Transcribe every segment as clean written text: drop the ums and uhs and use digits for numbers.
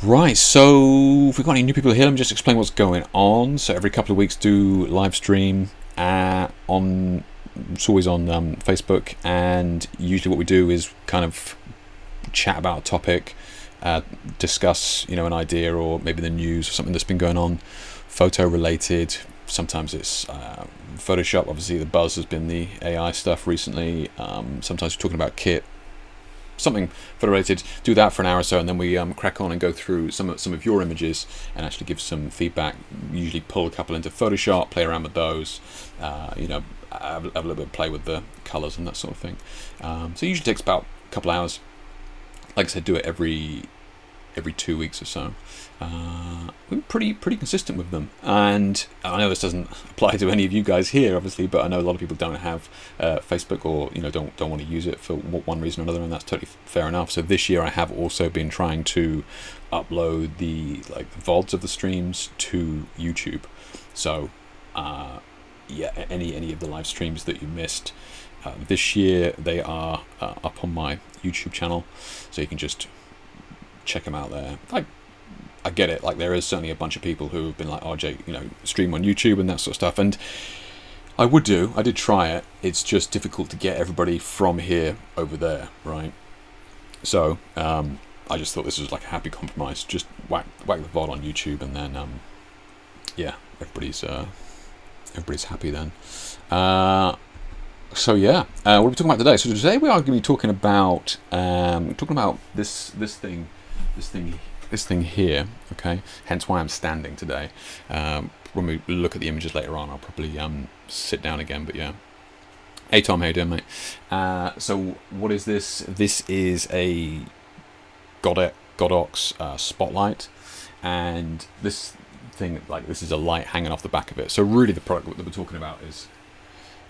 Right, so if we've got any new people here, let me just explain what's going on. So every couple of weeks do live stream on, it's always on Facebook, and usually what we do is kind of chat about a topic, discuss an idea or maybe the news or something that's been going on, photo related. Sometimes it's Photoshop. Obviously the buzz has been the AI stuff recently. Sometimes we're talking about kit, something photo related. Do that for an hour or so, and then we crack on and go through some of your images and actually give some feedback. Usually pull a couple into Photoshop, play around with those, have a little bit of play with the colors and that sort of thing. So it usually takes about a couple hours. Like I said, do it every 2 weeks or so. We're pretty consistent with them, and I know this doesn't apply to any of you guys here, obviously, but I know a lot of people don't have Facebook, or don't want to use it for one reason or another, and that's totally fair enough. So this year I have also been trying to upload the VoDs of the streams to YouTube. So any of the live streams that you missed this year, they are up on my YouTube channel, so you can just check them out there. I get it, there is certainly a bunch of people who have been like, oh Jake, stream on YouTube and that sort of stuff, and I did try it. It's just difficult to get everybody from here over there, right? So I just thought this was like a happy compromise. Just whack the VOD on YouTube, and then everybody's happy then. So yeah, what are we talking about today? So today we are going to be talking about this thing here. Okay, hence why I'm standing today. When we look at the images later on, I'll probably sit down again. But yeah, hey Tom, how you doing, mate? So what is this? This is a Godox Spotlight, and this thing, this is a light hanging off the back of it. So really, the product that we're talking about is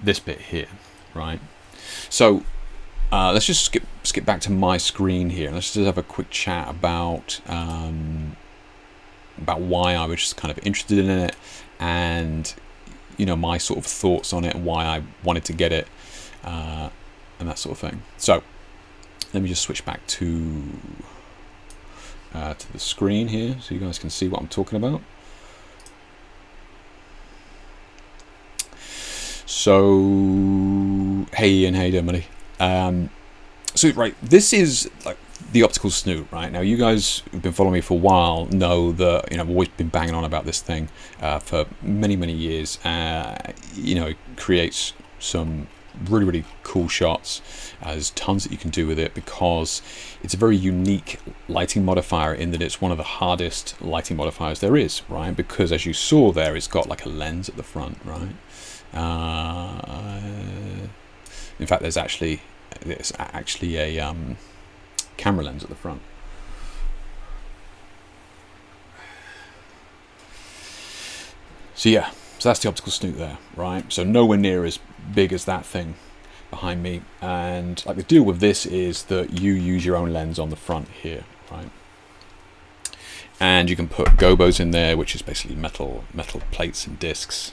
this bit here, right? So let's just skip back to my screen here, and let's just have a quick chat about why I was just kind of interested in it, and my sort of thoughts on it, and why I wanted to get it, and that sort of thing. So let me just switch back to the screen here, so you guys can see what I'm talking about. So hey Ian, how you doing, buddy? So right, this is the optical snoot, right? Now you guys who've been following me for a while know that I've always been banging on about this thing for many years. It creates some really cool shots. There's tons that you can do with it, because it's a very unique lighting modifier in that it's one of the hardest lighting modifiers there is, right? Because as you saw there, it's got a lens at the front, right? In fact, it's actually a camera lens at the front. So yeah, so that's the optical snoot there, right? So nowhere near as big as that thing behind me. And the deal with this is that you use your own lens on the front here, right? And you can put gobos in there, which is basically metal plates and discs.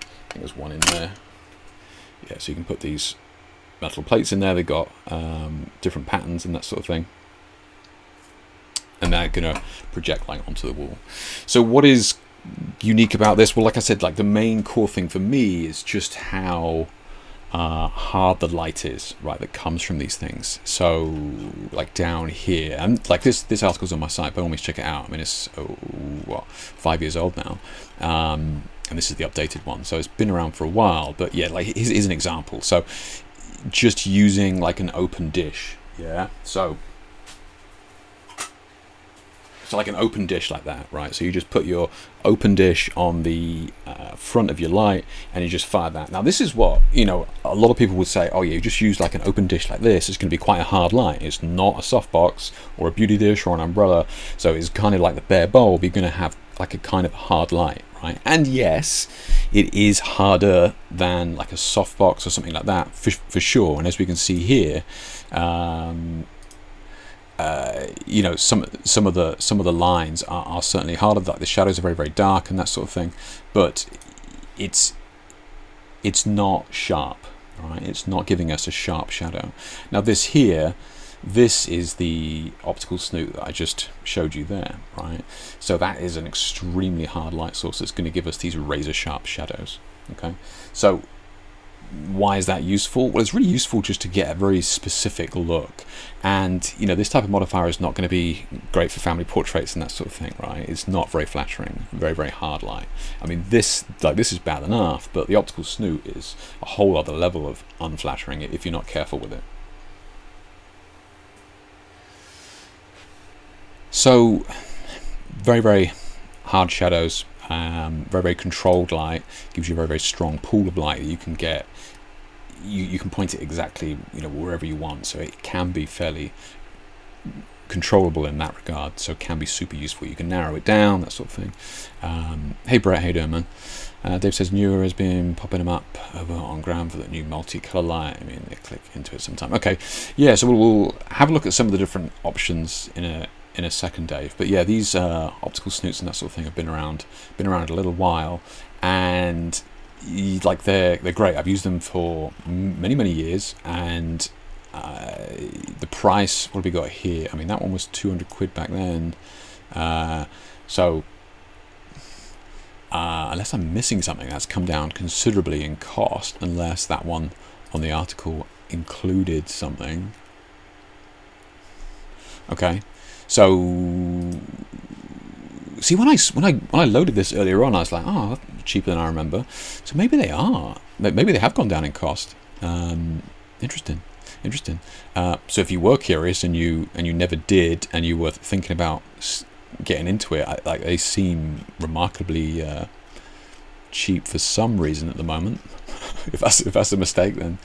I think there's one in there. Yeah, so you can put these metal plates in there. They've got different patterns and that sort of thing, and they're gonna project onto the wall. So what is unique about this? Well, like I said, the main core thing for me is just how hard the light is, right, that comes from these things. So down here, and this article's on my site, by all means check it out. I mean, it's 5 years old now, and this is the updated one, so it's been around for a while. But yeah, here's an example. So just using an open dish, yeah, so an open dish like that, right? So you just put your open dish on the front of your light, and you just fire that. Now this is what a lot of people would say, oh yeah, you just use an open dish like this, it's going to be quite a hard light. It's not a softbox or a beauty dish or an umbrella, so it's kind of like the bare bulb. You're going to have a kind of hard light, right? And yes, it is harder than a softbox or something like that for sure. And as we can see here, some of the lines are certainly harder. The shadows are very dark and that sort of thing, but it's not sharp, right? It's not giving us a sharp shadow. Now this here, This is the optical snoot that I just showed you there, right? So that is an extremely hard light source that's going to give us these razor sharp shadows. Okay, so why is that useful? Well, it's really useful just to get a very specific look. And you know, this type of modifier is not going to be great for family portraits and that sort of thing, right? It's not very flattering, very hard light. I mean, this is bad enough, but the optical snoot is a whole other level of unflattering if you're not careful with it. So very hard shadows, very controlled light, gives you a very strong pool of light that you can get. You can point it exactly, you know, wherever you want, so it can be fairly controllable in that regard. So it can be super useful. You can narrow it down, that sort of thing. Hey Brett, how you doing, man? Dave says Newer has been popping them up over on Gram for the new multicolor light. I mean, they click into it sometime. Okay, yeah. So we'll have a look at some of the different options in a second, Dave. But yeah, these optical snoots and that sort of thing have been around a little while, and like they're great. I've used them for many years, and the price, what have we got here? I mean, that one was 200 quid back then. So unless I'm missing something, that's come down considerably in cost, unless that one on the article included something. Okay. So, see, when I loaded this earlier on, I was like, oh, cheaper than I remember. So maybe they are. Maybe they have gone down in cost. Interesting. So if you were curious and you never did, and you were thinking about getting into it, like they seem remarkably cheap for some reason at the moment. if that's a mistake, then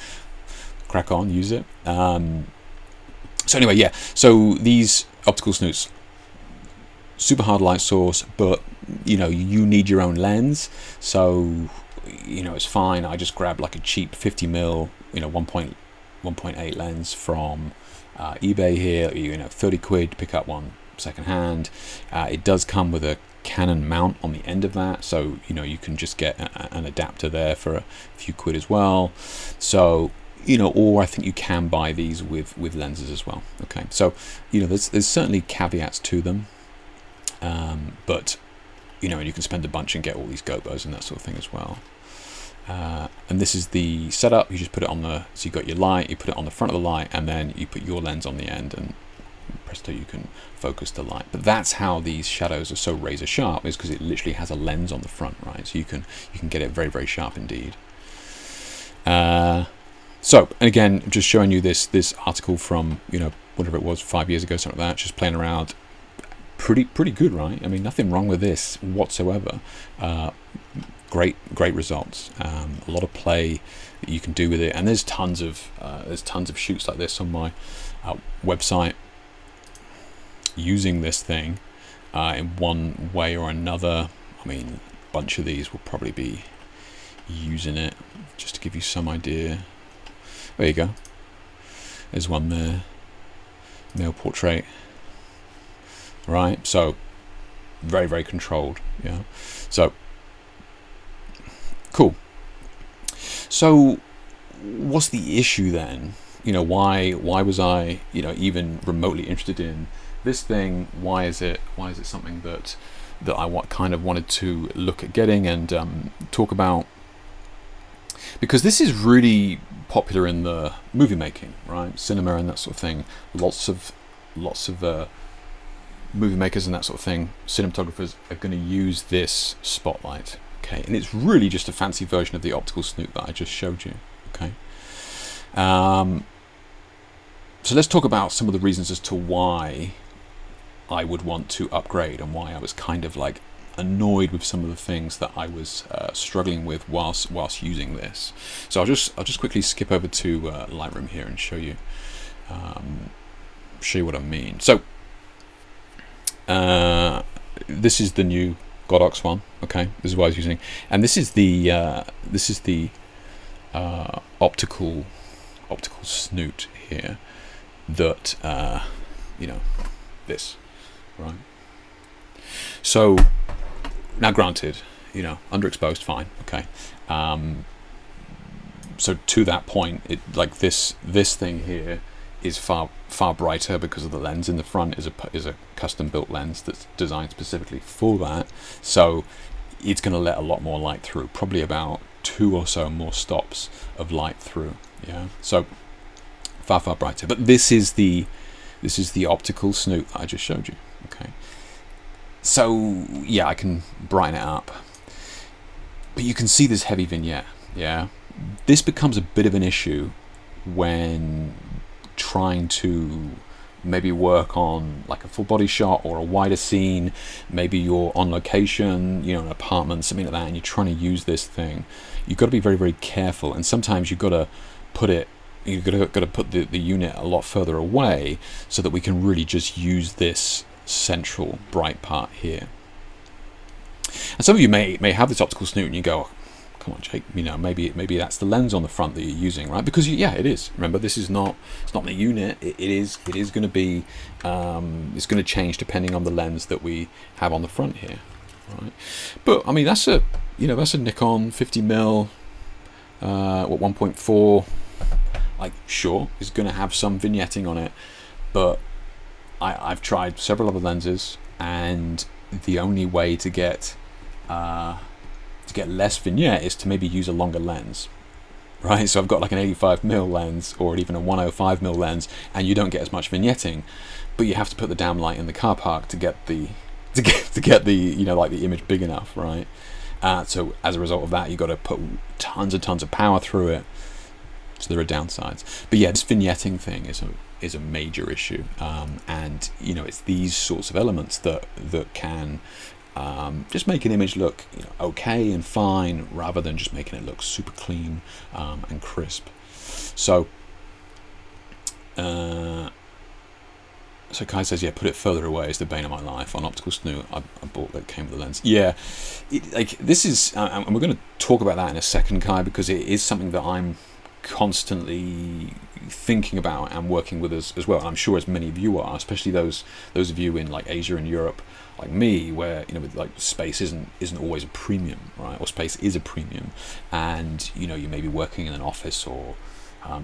crack on, use it. So anyway, yeah. So these optical snoots, super hard light source, but you know, you need your own lens. So you know, it's fine. I just grabbed like a cheap 50mm, you know, 1.8 lens from eBay here. You know, 30 quid, pick up one second hand. It does come with a Canon mount on the end of that, so you know, you can just get an adapter there for a few quid as well. So you know, or I think you can buy these with lenses as well. Okay, so you know, there's certainly caveats to them, but you know, and you can spend a bunch and get all these gobos and that sort of thing as well. And this is the setup. You just put it on the, so you got your light, you put it on the front of the light, and then you put your lens on the end, and presto, you can focus the light. But that's how these shadows are so razor sharp, is because it literally has a lens on the front, right? So you can get it very sharp indeed. So, and again, just showing you this article from, you know, whatever it was, 5 years ago, something like that, just playing around. Pretty good, right? I mean, nothing wrong with this whatsoever. Great results. A lot of play that you can do with it, and there's tons of shoots like this on my website using this thing in one way or another. I mean, a bunch of these will probably be using it, just to give you some idea. There you go. There's one there. Male portrait. Right, so very controlled. Yeah. So cool. So what's the issue then? You know, why was I, you know, even remotely interested in this thing? Why is it something that I kind of wanted to look at getting and talk about? Because this is really popular in the movie making, right? Cinema and that sort of thing. Lots of movie makers and that sort of thing, cinematographers, are going to use this spotlight. Okay, and it's really just a fancy version of the optical snoot that I just showed you. Okay, so let's talk about some of the reasons as to why I would want to upgrade, and why I was kind of like annoyed with some of the things that I was struggling with whilst using this. So I'll just quickly skip over to Lightroom here and show you what I mean. So this is the new Godox one. Okay, this is what I was using, and this is the optical snoot here. That you know, this, right? So now, granted, you know, underexposed, fine, okay. So to that point, it like this thing here is far brighter because of the lens in the front is a custom built lens that's designed specifically for that. So it's going to let a lot more light through, probably about 2 or so more stops of light through. Yeah, so far brighter. But this is the optical snoot that I just showed you. Okay, so yeah, I can brighten it up, but you can see this heavy vignette. Yeah, this becomes a bit of an issue when trying to maybe work on like a full body shot or a wider scene. Maybe you're on location, you know, an apartment, something like that, and you're trying to use this thing. You've got to be very careful, and sometimes you've got to put it, you've got to put the unit a lot further away so that we can really just use this central bright part here. And some of you may have this optical snoot and you go, come on, Jake, you know, maybe that's the lens on the front that you're using, right? Because yeah, it is. Remember, this is not, it's not the unit. It is going to be, it's going to change depending on the lens that we have on the front here, right? But I mean, that's a Nikon 50mm, 1.4. Like, sure, it's going to have some vignetting on it, but I've tried several other lenses, and the only way to get less vignette is to maybe use a longer lens, right? So I've got like an 85mm lens or even a 105mm lens, and you don't get as much vignetting, but you have to put the damn light in the car park to get the you know, like the image big enough, right? So as a result of that, you've got to put tons of power through it. So there are downsides, but yeah, this vignetting thing is a major issue, and you know, it's these sorts of elements that can just make an image look, you know, okay and fine, rather than just making it look super clean and crisp. So so Kai says, yeah, put it further away. It's the bane of my life. On optical snoot I bought that came with the lens. Yeah, like this is, and we're going to talk about that in a second, Kai, because it is something that I'm constantly thinking about and working with as well. And I'm sure as many of you are, especially those of you in like Asia and Europe, like me, where, you know, with like space isn't always a premium, right? Or space is a premium, and you know, you may be working in an office or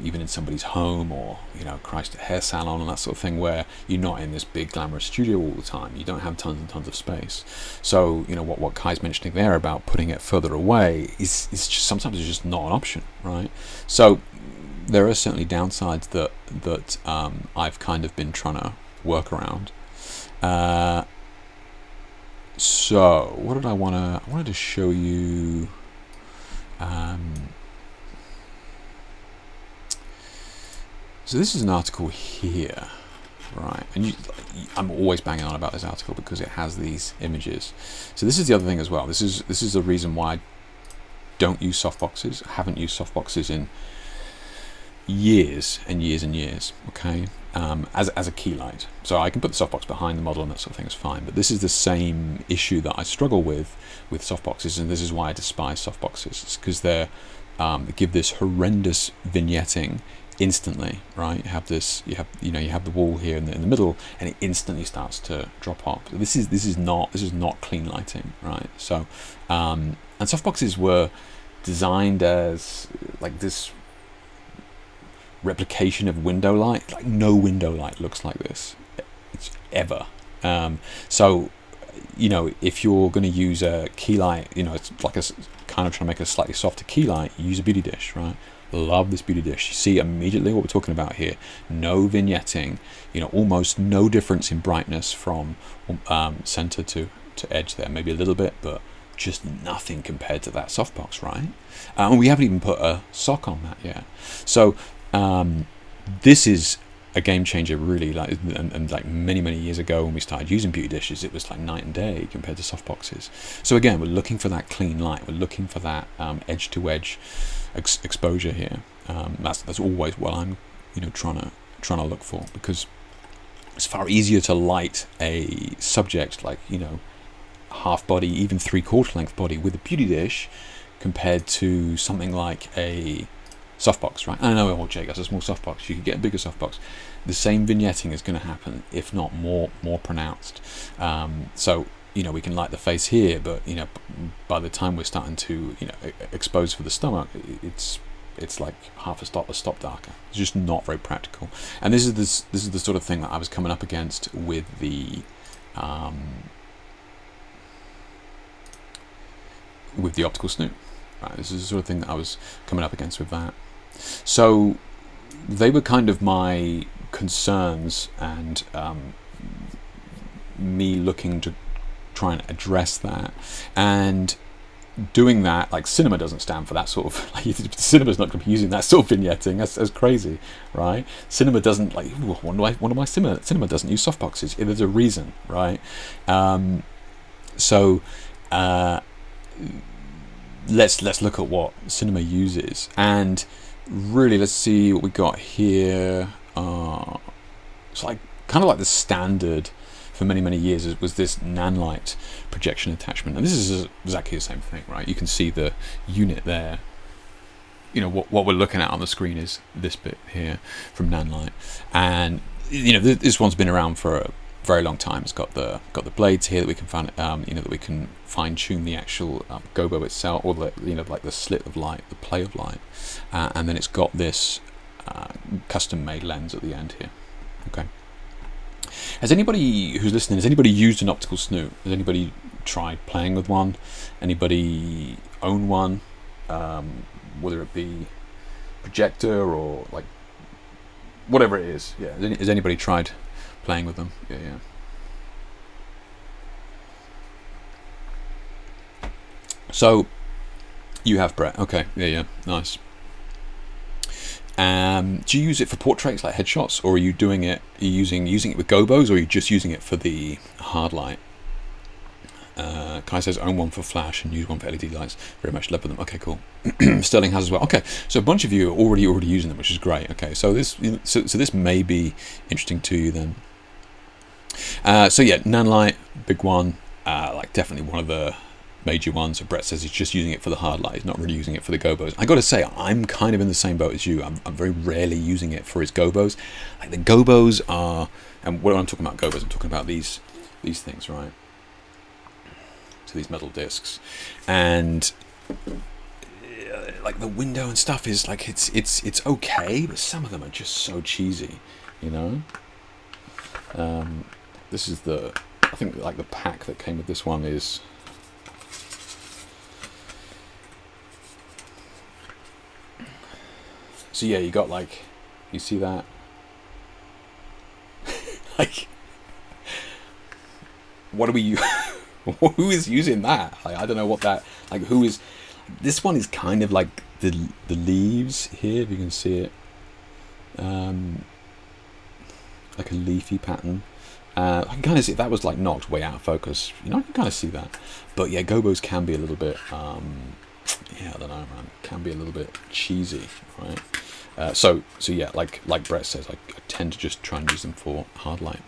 even in somebody's home, or, you know, Christ, a hair salon and that sort of thing, where you're not in this big glamorous studio all the time. You don't have tons and tons of space. So, you know, what Kai's mentioning there about putting it further away is just sometimes it's just not an option, right? So there are certainly downsides that I've kind of been trying to work around. So what did I wanted to show you. So this is an article here, right? And I'm always banging on about this article because it has these images. So this is the other thing as well. This is the reason why I don't use softboxes. I haven't used softboxes in years and years and years. Okay, as a key light. So I can put the softbox behind the model and that sort of thing is fine. But this is the same issue that I struggle with softboxes, and this is why I despise softboxes. It's because they give this horrendous vignetting instantly, right? You have the wall here in the middle, and it instantly starts to drop off. So this is not clean lighting, right? So and softboxes were designed as like this replication of window light. Like no window light looks like this, it's ever. So, you know, if you're going to use a key light, you know, it's like a kind of trying to make a slightly softer key light, you use a beauty dish, right? Love this beauty dish. You see immediately what we're talking about here. No vignetting, you know, almost no difference in brightness from center to edge there. Maybe a little bit, but just nothing compared to that softbox, right? And we haven't even put a sock on that yet. So this is a game changer, really. Like, and like many years ago when we started using beauty dishes, it was like night and day compared to softboxes. So again, we're looking for that clean light. We're looking for that edge to edge exposure here. That's always what I'm, you know, trying to look for, because it's far easier to light a subject like, you know, half body, even 3/4 length body with a beauty dish compared to something like a softbox, right? I know, oh, Jake, that's a small softbox. You could get a bigger softbox. The same vignetting is going to happen, if not more pronounced. So, you know, we can light the face here, but, you know, by the time we're starting to, you know, expose for the stomach, it's it's like half a stop darker. It's just not very practical. And this is the sort of thing that I was coming up against with the optical snoot. Right, this is the sort of thing that I was coming up against with that. So they were kind of my concerns, and me looking to try and address that. And doing that, like, cinema doesn't stand for that sort of, like, cinema's not going to be using that sort of vignetting. That's crazy, right? Cinema doesn't, like, one of my cinema doesn't use softboxes. There's a reason, right? So let's look at what cinema uses, and really let's see what we got here. It's like kind of like the standard for many years was this nanlite projection attachment, and this is exactly the same thing, right? You can see the unit there. You know, what we're looking at on the screen is this bit here from nanlite, and you know, this one's been around for a very long time. It's got the blades here that we can find, you know, that we can fine tune the actual gobo itself, or the, you know, like the slit of light, the play of light, and then it's got this custom made lens at the end here. Okay. Has anybody who's listening, has anybody used an optical snoot? Has anybody tried playing with one? Anybody own one? Whether it be projector or like whatever it is. Yeah. Has anybody tried playing with them? Yeah. So you have, Brett. Okay. Yeah. Nice. Do you use it for portraits like headshots, or are you doing it? Are you using it with gobos, or are you just using it for the hard light? Kai says own one for flash and use one for LED lights. Very much love them. Okay, cool. Sterling has as well. Okay, so a bunch of you are already using them, which is great. Okay, so this this may be interesting to you then. So yeah, nanlite, big one. Like definitely one of the major ones. So Brett says he's just using it for the hard light. He's not really using it for the gobos. I got to say, I'm kind of in the same boat as you. I'm very rarely using it for his gobos. Like the gobos are, and when I'm talking about gobos, I'm talking about these things, right? So these metal discs, and like the window and stuff is like it's okay, but some of them are just so cheesy, you know. This is I think like the pack that came with this one is. So yeah, you got like, you see that? Like, what do we? Who is using that? Like, I don't know what that. Like, who is? This one is kind of like the leaves here, if you can see it. Like a leafy pattern. I can kind of see if that was like knocked way out of focus. You know, I can kind of see that. But yeah, gobos can be a little bit. Yeah, I don't know, man. Can be a little bit cheesy, right? So yeah, like Brett says, I tend to just try and use them for hard light.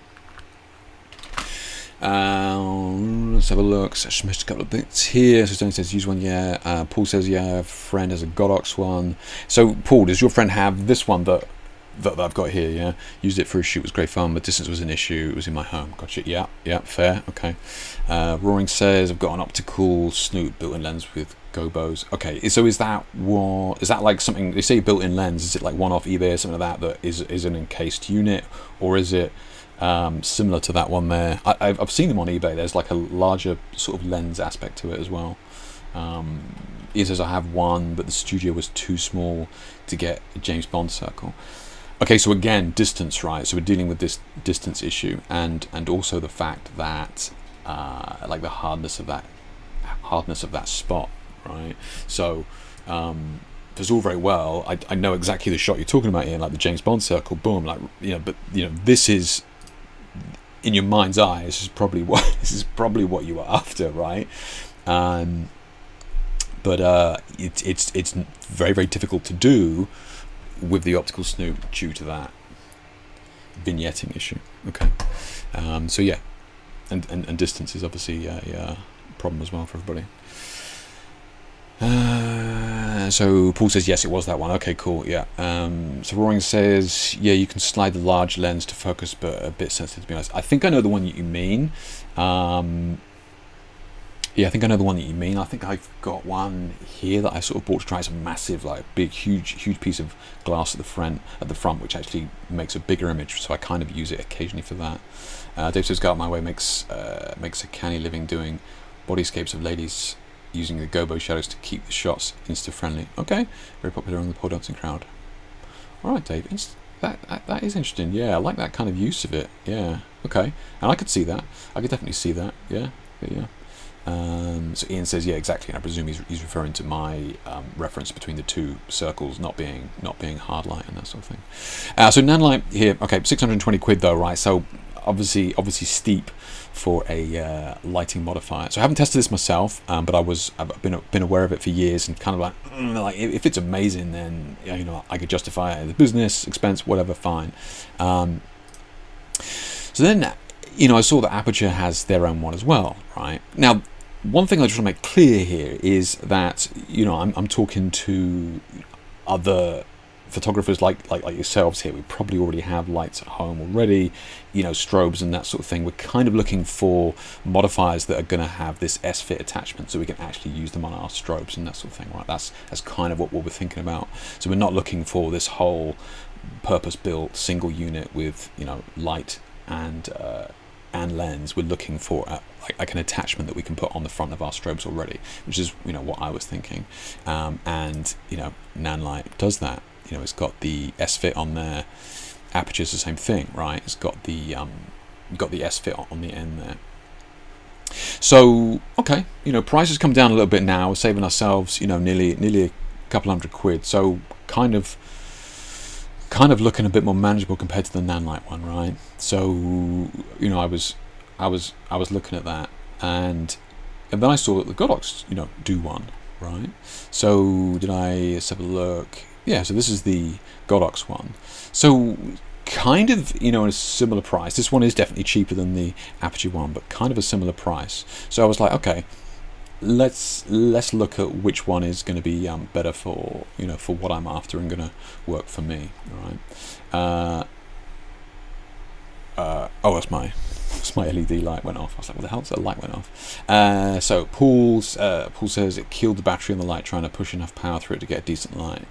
Let's have a look. So I just missed a couple of bits here. So Stoney says use one, yeah. Paul says yeah. Friend has a Godox one. So Paul, does your friend have this one that I've got here? Yeah, used it for a shoot. It was great fun, but distance was an issue. It was in my home. Gotcha. Yeah, fair. Okay. Roaring says I've got an optical snoot built-in lens with gobos. Okay, so is that like something they say built-in lens? Is it like one off eBay or something like that is an encased unit, or is it similar to that one there? I've seen them on eBay. There's like a larger sort of lens aspect to it as well. He says I have one, but the studio was too small to get a James Bond circle. Okay, so again, distance, right? So we're dealing with this distance issue, and also the fact that like the hardness of that spot, right? So it's all very well. I know exactly the shot you're talking about here, like the James Bond circle, boom, like, you know. But you know, this is in your mind's eye. This is probably what you were after, right? But it's very difficult to do with the optical snoot due to that vignetting issue. Okay, so yeah, and distance is obviously a problem as well for everybody. So Paul says yes, it was that one. Okay, cool. Yeah. So Roaring says yeah, you can slide the large lens to focus, but a bit sensitive to be honest. I think I know the one that you mean. Yeah, I think I know the one that you mean. I think I've got one here that I sort of bought to try. It's a massive, like big, huge piece of glass at the front, which actually makes a bigger image. So I kind of use it occasionally for that. Dave says, "Go Out My Way" makes a canny living doing bodyscapes of ladies using the gobo shadows to keep the shots Insta-friendly. Okay, very popular on the pole dancing crowd. All right, Dave. That is interesting. Yeah, I like that kind of use of it. Yeah. Okay, and I could see that. I could definitely see that. Yeah. So Ian says, yeah, exactly. And I presume he's referring to my reference between the two circles not being hard light and that sort of thing. So nanlight here, okay, 620 quid though, right? So obviously steep for a lighting modifier. So I haven't tested this myself, but I've been aware of it for years and kind of like if it's amazing, then I could justify it as a business expense, whatever, fine. So then, I saw that Aperture has their own one as well, right? Now, one thing I just want to make clear here is that, I'm talking to other photographers like yourselves here. We probably already have lights at home already, strobes and that sort of thing. We're kind of looking for modifiers that are going to have this S-fit attachment so we can actually use them on our strobes and that sort of thing, right? That's kind of what we're thinking about. So we're not looking for this whole purpose-built single unit with, light and lens. We're looking for like an attachment that we can put on the front of our strobes already, which is what I was thinking. And Nanlite does that. It's got the S-fit on there. Aperture's the same thing, right? It's got the S-fit on the end there. So okay, prices come down a little bit now. We're saving ourselves, nearly a couple $100. So kind of looking a bit more manageable compared to the Nanlite one, right? So I was looking at that, and then I saw that the Godox do one, right? So let's have a look. Yeah, so this is the Godox one. So kind of a similar price. This one is definitely cheaper than the Aperture one, but kind of a similar price. So I was like, okay, let's look at which one is going to be better for for what I'm after and going to work for me. All right. That's my LED light went off. I was like, what the hell? So the light went off. So Paul says it killed the battery on the light trying to push enough power through it to get a decent light.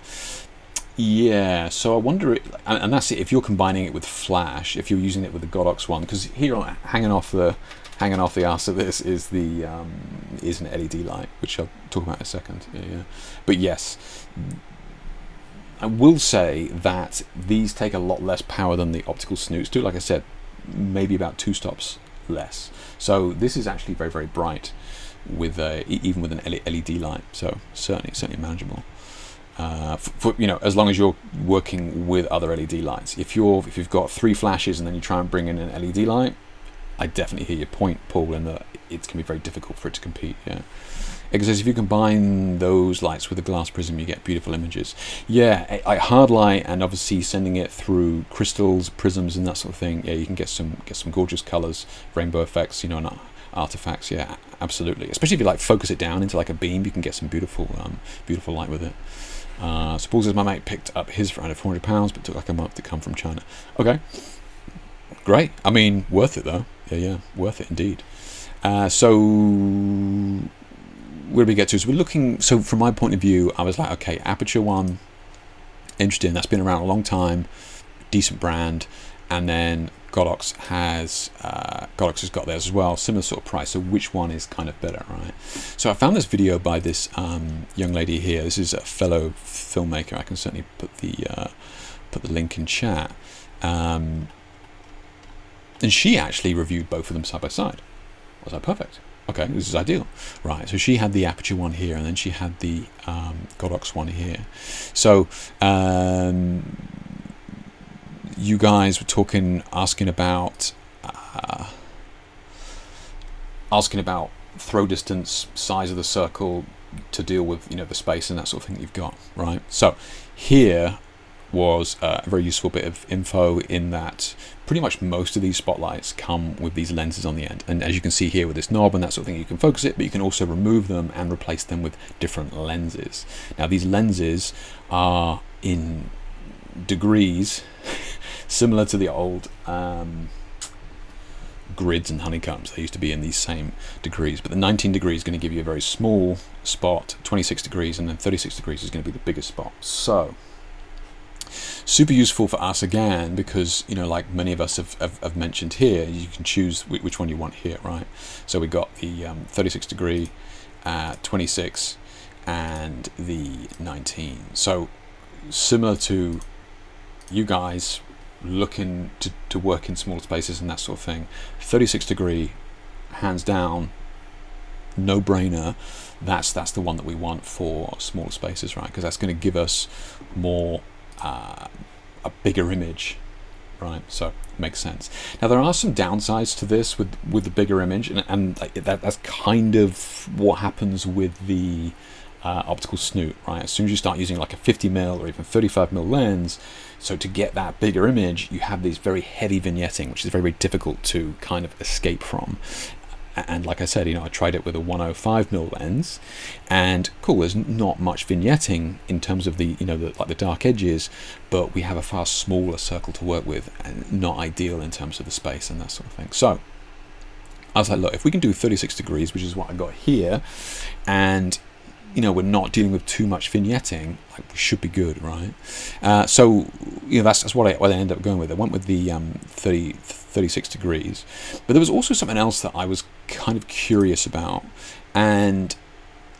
Yeah, so I wonder, and that's it. If you're combining it with flash, if you're using it with the Godox one, because here hanging off the arse of this is is an LED light, which I'll talk about in a second. Yeah. But yes, I will say that these take a lot less power than the optical snoots do. Like I said, maybe about 2 stops less. So this is actually very, very bright with even with an LED light. So certainly manageable. For as long as you're working with other LED lights. If you've got 3 flashes and then you try and bring in an LED light, I definitely hear your point, Paul, in that it's going to be very difficult for it to compete. Yeah, because if you combine those lights with a glass prism, you get beautiful images. Yeah, hard light and obviously sending it through crystals, prisms, and that sort of thing. Yeah, you can get some gorgeous colors, rainbow effects, and artifacts. Yeah, absolutely. Especially if you focus it down into like a beam, you can get some beautiful light with it. So Paul says my mate picked up his for under £400, but took like a month to come from China. Okay, great. I mean, worth it though. Yeah, worth it indeed. So where do we get to? So we're looking. So from my point of view, I was like, okay, Aperture one, interesting. That's been around a long time, decent brand, and then Godox has got theirs as well, similar sort of price. So which one is kind of better, right? So I found this video by this young lady here. This is a fellow filmmaker. I can certainly put the link in chat. And she actually reviewed both of them side by side. I was like, perfect. Okay, this is ideal. Right, so she had the Aperture one here, and then she had the Godox one here. So you guys were asking about throw distance, size of the circle to deal with the space and that sort of thing that you've got, right? So here was a very useful bit of info in that pretty much most of these spotlights come with these lenses on the end, and as you can see here with this knob and that sort of thing, you can focus it, but you can also remove them and replace them with different lenses. Now these lenses are in degrees similar to the old grids and honeycombs. They used to be in these same degrees, but the 19 degrees is going to give you a very small spot, 26 degrees, and then 36 degrees is going to be the biggest spot. So super useful for us again, because like many of us have mentioned here, you can choose which one you want here, right? So we got the 36 degree, 26, and the 19. So similar to you guys looking to work in small spaces and that sort of thing, 36 degree, hands down, no brainer. That's the one that we want for smaller spaces, right? Because that's going to give us more a bigger image, right? So it makes sense. Now there are some downsides to this with the bigger image, and that's kind of what happens with the optical snoot, right? As soon as you start using like a 50mm or even 35mm lens, so to get that bigger image, you have these very heavy vignetting, which is very, very difficult to kind of escape from. And like I said, I tried it with a 105mm lens, and cool, there's not much vignetting in terms of the the dark edges, but we have a far smaller circle to work with, and not ideal in terms of the space and that sort of thing. So I was like, look, if we can do 36 degrees, which is what I got here, and we're not dealing with too much vignetting, like, we should be good, right? So that's what I ended up going with. I went with the 36 degrees, but there was also something else that I was kind of curious about, and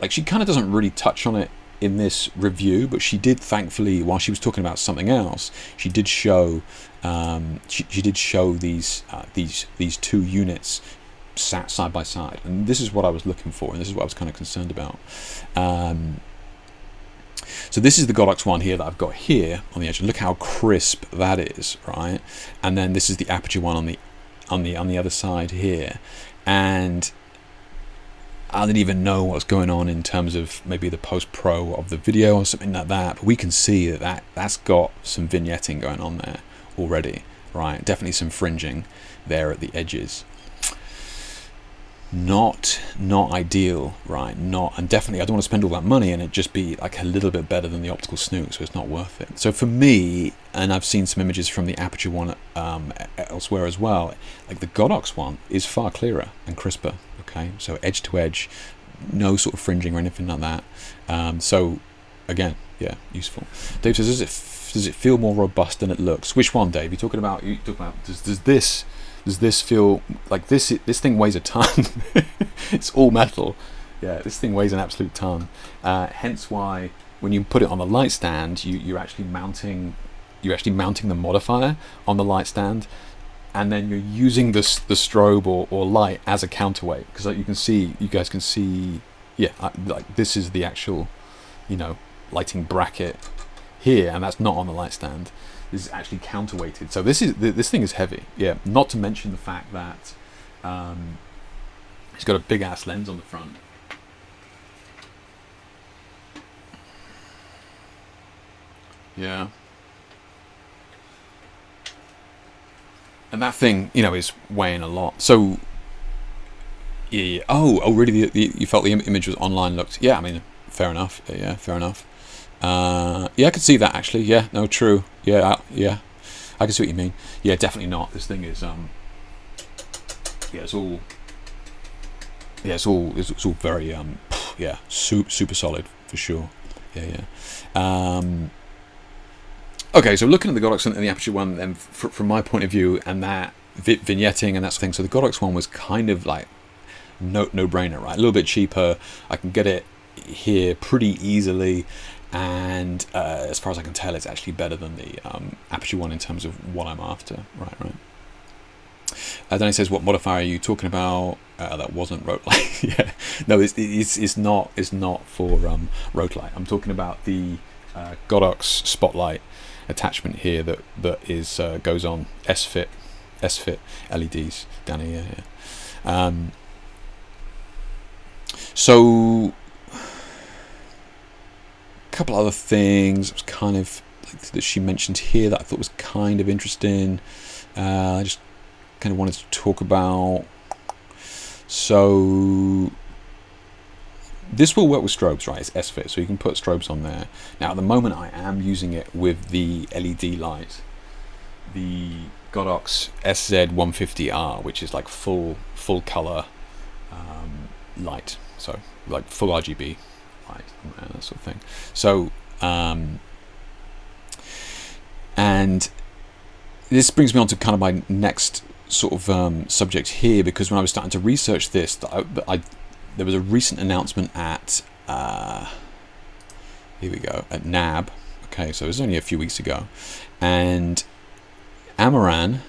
like she kind of doesn't really touch on it in this review, but she did, thankfully, while she was talking about something else, she did show she did show these two units sat side by side, and this is what I was looking for, and this is what I was kind of concerned about. So this is the Godox one here that I've got here on the edge, and look how crisp that is, right? And then this is the aperture one on the other side here, and I didn't even know what's going on in terms of maybe the post-pro of the video or something like that, but we can see that's got some vignetting going on there already, right? Definitely some fringing there at the edges. Not ideal, right? And definitely I don't want to spend all that money and it just be like a little bit better than the optical snoot, so it's not worth it. So for me, and I've seen some images from the aperture one elsewhere as well, like the Godox one is far clearer and crisper, okay? So edge to edge, no sort of fringing or anything like that. So again, yeah, useful. Dave says, does it feel more robust than it looks? Which one, Dave? You talk about does this feel like this thing weighs a ton? It's all metal. Yeah, this thing weighs an absolute ton. Hence why when you put it on the light stand, you're actually mounting the modifier on the light stand, and then you're using the strobe or light as a counterweight, because like you guys can see, yeah, like this is the actual lighting bracket here, and that's not on the light stand. This is actually counterweighted, so this thing is heavy. Yeah, not to mention the fact that it's got a big ass lens on the front. Yeah, and that thing is weighing a lot. So yeah. Oh, really? You felt the image was online looked? Yeah, I mean, fair enough. Yeah, fair enough. Yeah, I could see that actually. Yeah, no, true. Yeah, yeah, I can see what you mean. Yeah, definitely not. This thing is yeah, it's all very yeah, super solid for sure. Yeah. Okay, so looking at the Godox and the aperture one, then from my point of view, and that vignetting and that sort of thing. So the Godox one was kind of like no brainer, right? A little bit cheaper. I can get it here pretty easily. And as far as I can tell, it's actually better than the aperture one in terms of what I'm after. Right. Then he says, "What modifier are you talking about?" That wasn't Rotelight. Yeah, no, it's not for Rotelight. I'm talking about the Godox Spotlight attachment here that is goes on SFIT LEDs down here. Yeah. So. Couple other things kind of like that she mentioned here that I thought was kind of interesting. I just kind of wanted to talk about. So this will work with strobes, right? It's SFIT, so you can put strobes on there. Now at the moment I am using it with the LED light, the Godox SZ150R, which is like full color light, so like full RGB light and that sort of thing. So and this brings me on to kind of my next sort of subject here, because when I was starting to research this, there was a recent announcement at here we go, at NAB. Okay, so it was only a few weeks ago, and Amaran,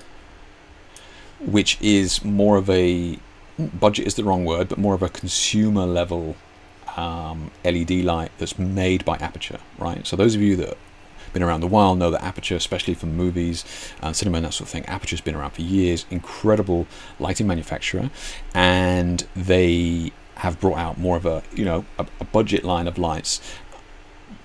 which is more of a, budget is the wrong word, but more of a consumer level LED light that's made by Aperture, right? So those of you that have been around a while know that Aperture, especially for movies and cinema and that sort of thing, Aperture's been around for years, incredible lighting manufacturer, and they have brought out more of a, you know, a budget line of lights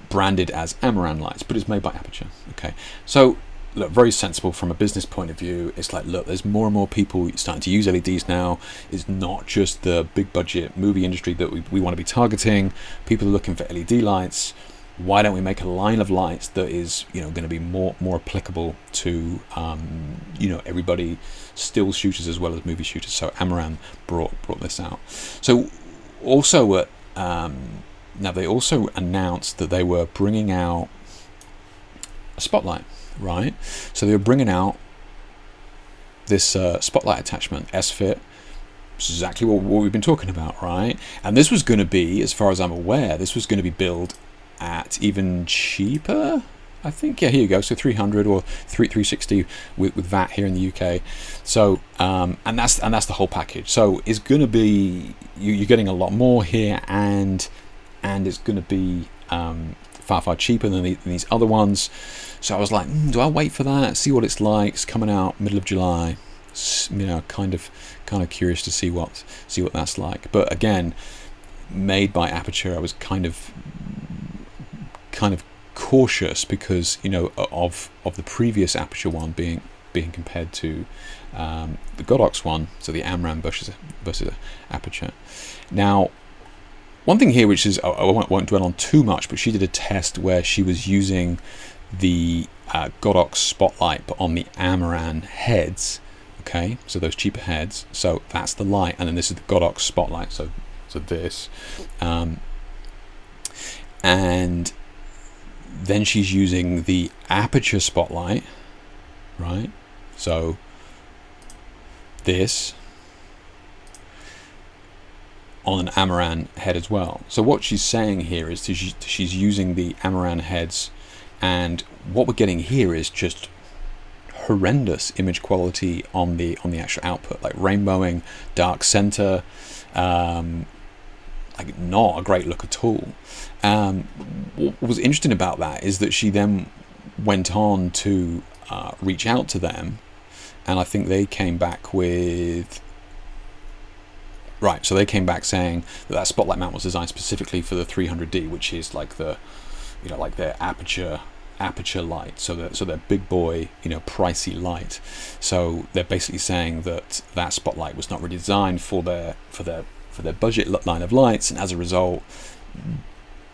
branded as Amaran lights, but it's made by Aperture. Okay, so look, very sensible from a business point of view. It's like, look, there's more and more people starting to use LEDs now. It's not just the big budget movie industry that we want to be targeting. People are looking for LED lights. Why don't we make a line of lights that is, you know, going to be more applicable to you know, everybody, still shooters as well as movie shooters. So Amaran brought this out. So also at now they also announced that they were bringing out a spotlight, right? So they were bringing out this spotlight attachment, S-Fit. This is exactly what we've been talking about, right? And this was going to be, as far as I'm aware, this was going to be billed at even cheaper, I think. Yeah, here you go. So 300 or 360 with VAT here in the UK. So and that's the whole package. So it's going to be, you're getting a lot more here, and it's going to be far cheaper than these other ones. So I was like, do I wait for that, see what it's like? It's coming out middle of July. You know, kind of curious to see what that's like. But again, made by Aperture, I was kind of cautious, because, you know, of the previous Aperture one being compared to the Godox one, so the Amaran versus Aperture. Now, one thing here, which is, I won't dwell on too much, but she did a test where she was using the Godox Spotlight, but on the Amaran heads. Okay, so those cheaper heads. So that's the light, and then this is the Godox Spotlight. So this, and then she's using the Aperture Spotlight, right? So this on an Amaran head as well. So what she's saying here is she's using the Amaran heads, and what we're getting here is just horrendous image quality on the actual output, like rainbowing, dark center, like not a great look at all. What was interesting about that is that she then went on to reach out to them, and I think they came back with, right, so they came back saying that spotlight mount was designed specifically for the 300D, which is like the, you know, like their aperture light, so their big boy, you know, pricey light. So they're basically saying that spotlight was not really designed for their budget line of lights, and as a result,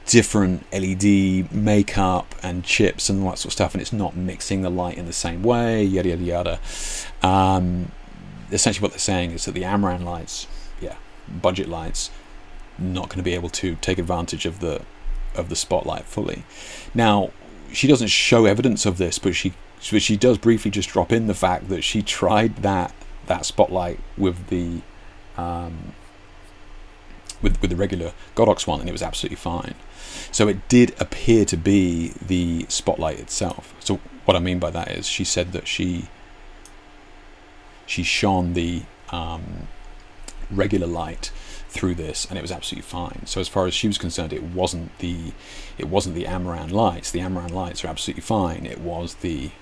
different LED makeup and chips and all that sort of stuff, and it's not mixing the light in the same way, yada yada yada. Essentially what they're saying is that the Amaran lights, budget lights, not going to be able to take advantage of the spotlight fully. Now, she doesn't show evidence of this, but she does briefly just drop in the fact that she tried that spotlight with the with the regular Godox one, and it was absolutely fine. So it did appear to be the spotlight itself. So what I mean by that is, she said that she shone the regular light through this, and it was absolutely fine. So as far as she was concerned, it wasn't the Amaran lights. The Amaran lights are absolutely fine. It was the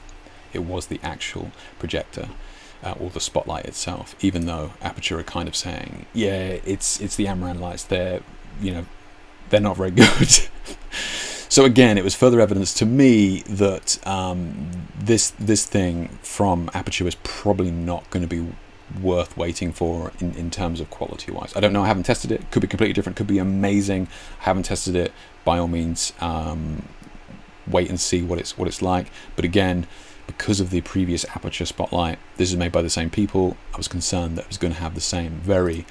actual projector or the spotlight itself. Even though Aperture are kind of saying, yeah, it's the Amaran lights. They're not very good. So again, it was further evidence to me that this thing from Aperture is probably not going to be worth waiting for in terms of quality wise. I don't know, I haven't tested it. Could be completely different, could be amazing. I haven't tested it. By all means, wait and see what it's like. But again, because of the previous aperture spotlight, this is made by the same people. I was concerned that it was going to have the same very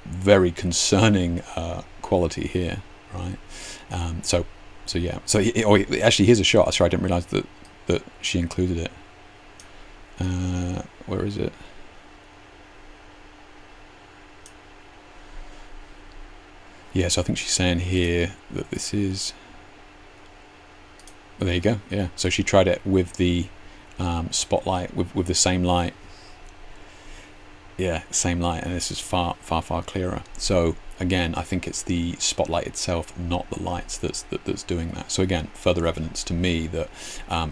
very concerning quality here, right? So yeah. So actually, here's a shot. Sorry, I didn't realize that she included it. Where is it? Yeah, so I think she's saying here that this is... Well, there you go, yeah. So she tried it with the spotlight, with the same light. Yeah, same light, and this is far clearer. So again, I think it's the spotlight itself, not the lights, that's doing that. So again, further evidence to me that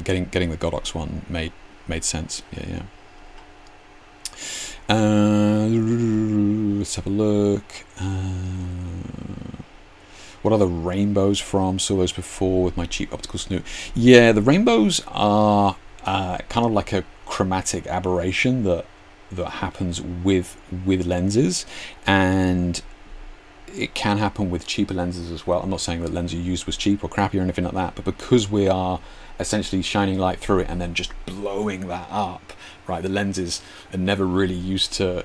getting the Godox one made sense. Yeah. Let's have a look. What are the rainbows from? Saw those before with my cheap optical snoot. Yeah, the rainbows are kind of like a chromatic aberration that happens with lenses, and it can happen with cheaper lenses as well. I'm not saying that the lens you used was cheap or crappy or anything like that, but because we are essentially shining light through it and then just blowing that up, right? The lenses are never really used to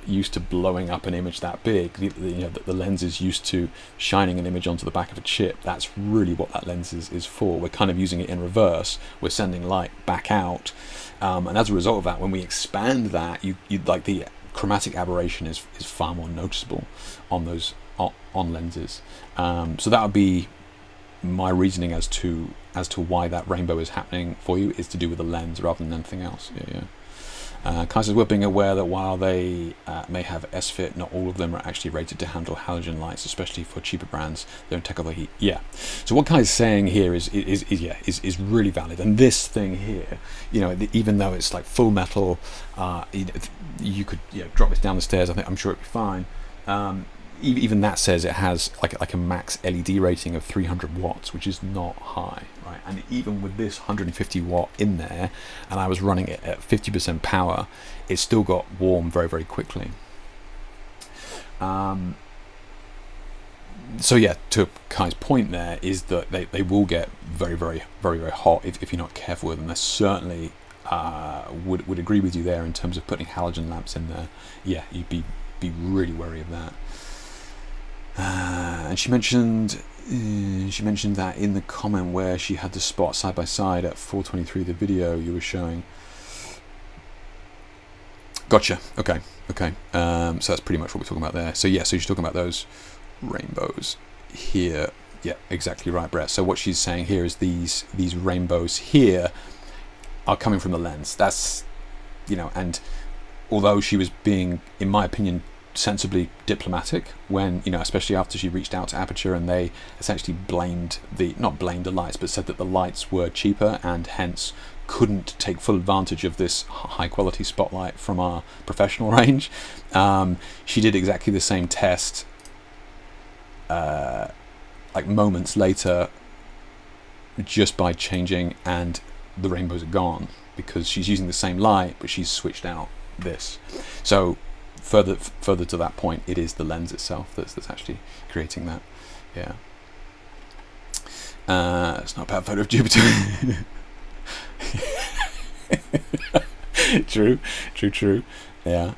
blowing up an image that big. The lens is used to shining an image onto the back of a chip. That's really what that lens is for. We're kind of using it in reverse. We're sending light back out, and as a result of that, when we expand that, you like the chromatic aberration is far more noticeable on those on lenses. So that would be my reasoning as to why that rainbow is happening for you, is to do with the lens rather than anything else. Kai says, we're being aware that while they may have S-fit, not all of them are actually rated to handle halogen lights, especially for cheaper brands. They don't take all the heat. Yeah. So what Kai's saying here is really valid. And this thing here, even though it's like full metal, you could drop this down the stairs. I'm sure it'd be fine. Even that says it has like a max LED rating of 300 watts, which is not high, right? And even with this 150 watt in there, and I was running it at 50% power, it still got warm very, very quickly. So yeah, to Kai's point there is that they will get very, very, very, very hot if you're not careful with them. They certainly would agree with you there in terms of putting halogen lamps in there. Yeah, you'd be really wary of that. And she mentioned that in the comment where she had the spot side by side at 4:23, the video you were showing. Gotcha. Okay. So that's pretty much what we're talking about there. So yeah, so she's talking about those rainbows here. Yeah, exactly right, Brett. So what she's saying here is these rainbows here are coming from the lens. That's and although she was being, in my opinion, sensibly diplomatic when, especially after she reached out to Aperture and they essentially not blamed the lights, but said that the lights were cheaper and hence couldn't take full advantage of this high quality spotlight from our professional range. She did exactly the same test like moments later, just by changing, and the rainbows are gone because she's using the same light but she's switched out this. So further to that point, it is the lens itself that's actually creating that. Yeah. It's not a bad photo of Jupiter. True. Yeah.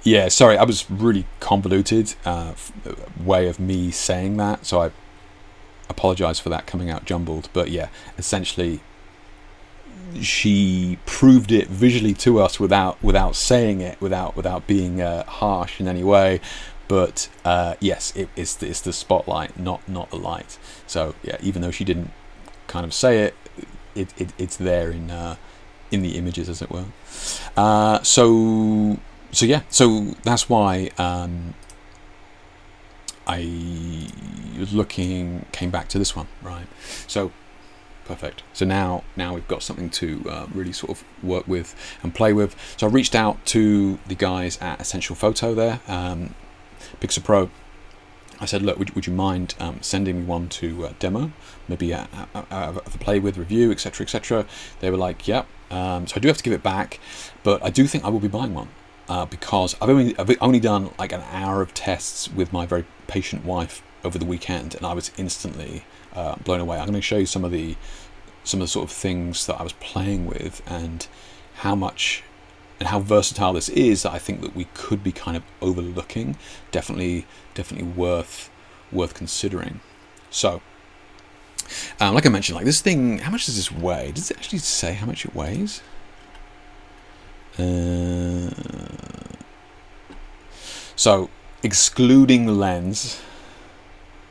Yeah, sorry, I was really convoluted way of me saying that, so I apologize for that coming out jumbled. But yeah, essentially she proved it visually to us without saying it, without being harsh in any way. But yes, it's the spotlight, not the light. So yeah, even though she didn't kind of say it, it's there in the images, as it were. So yeah, so that's why I was came back to this one, right? So perfect. So now we've got something to really sort of work with and play with. So I reached out to the guys at Essential Photo there, PIXAPRO. I said, look, would you mind sending me one to demo, maybe have a play with, review, etc. They were like, yep. So I do have to give it back, but I do think I will be buying one because I've only done like an hour of tests with my very patient wife over the weekend, and I was instantly blown away. I'm going to show you some of the some of the sort of things that I was playing with, and how much and how versatile this is, that I think that we could be kind of overlooking. Definitely worth considering. So like I mentioned, like this thing, how much does this weigh? Does it actually say how much it weighs? So excluding the lens,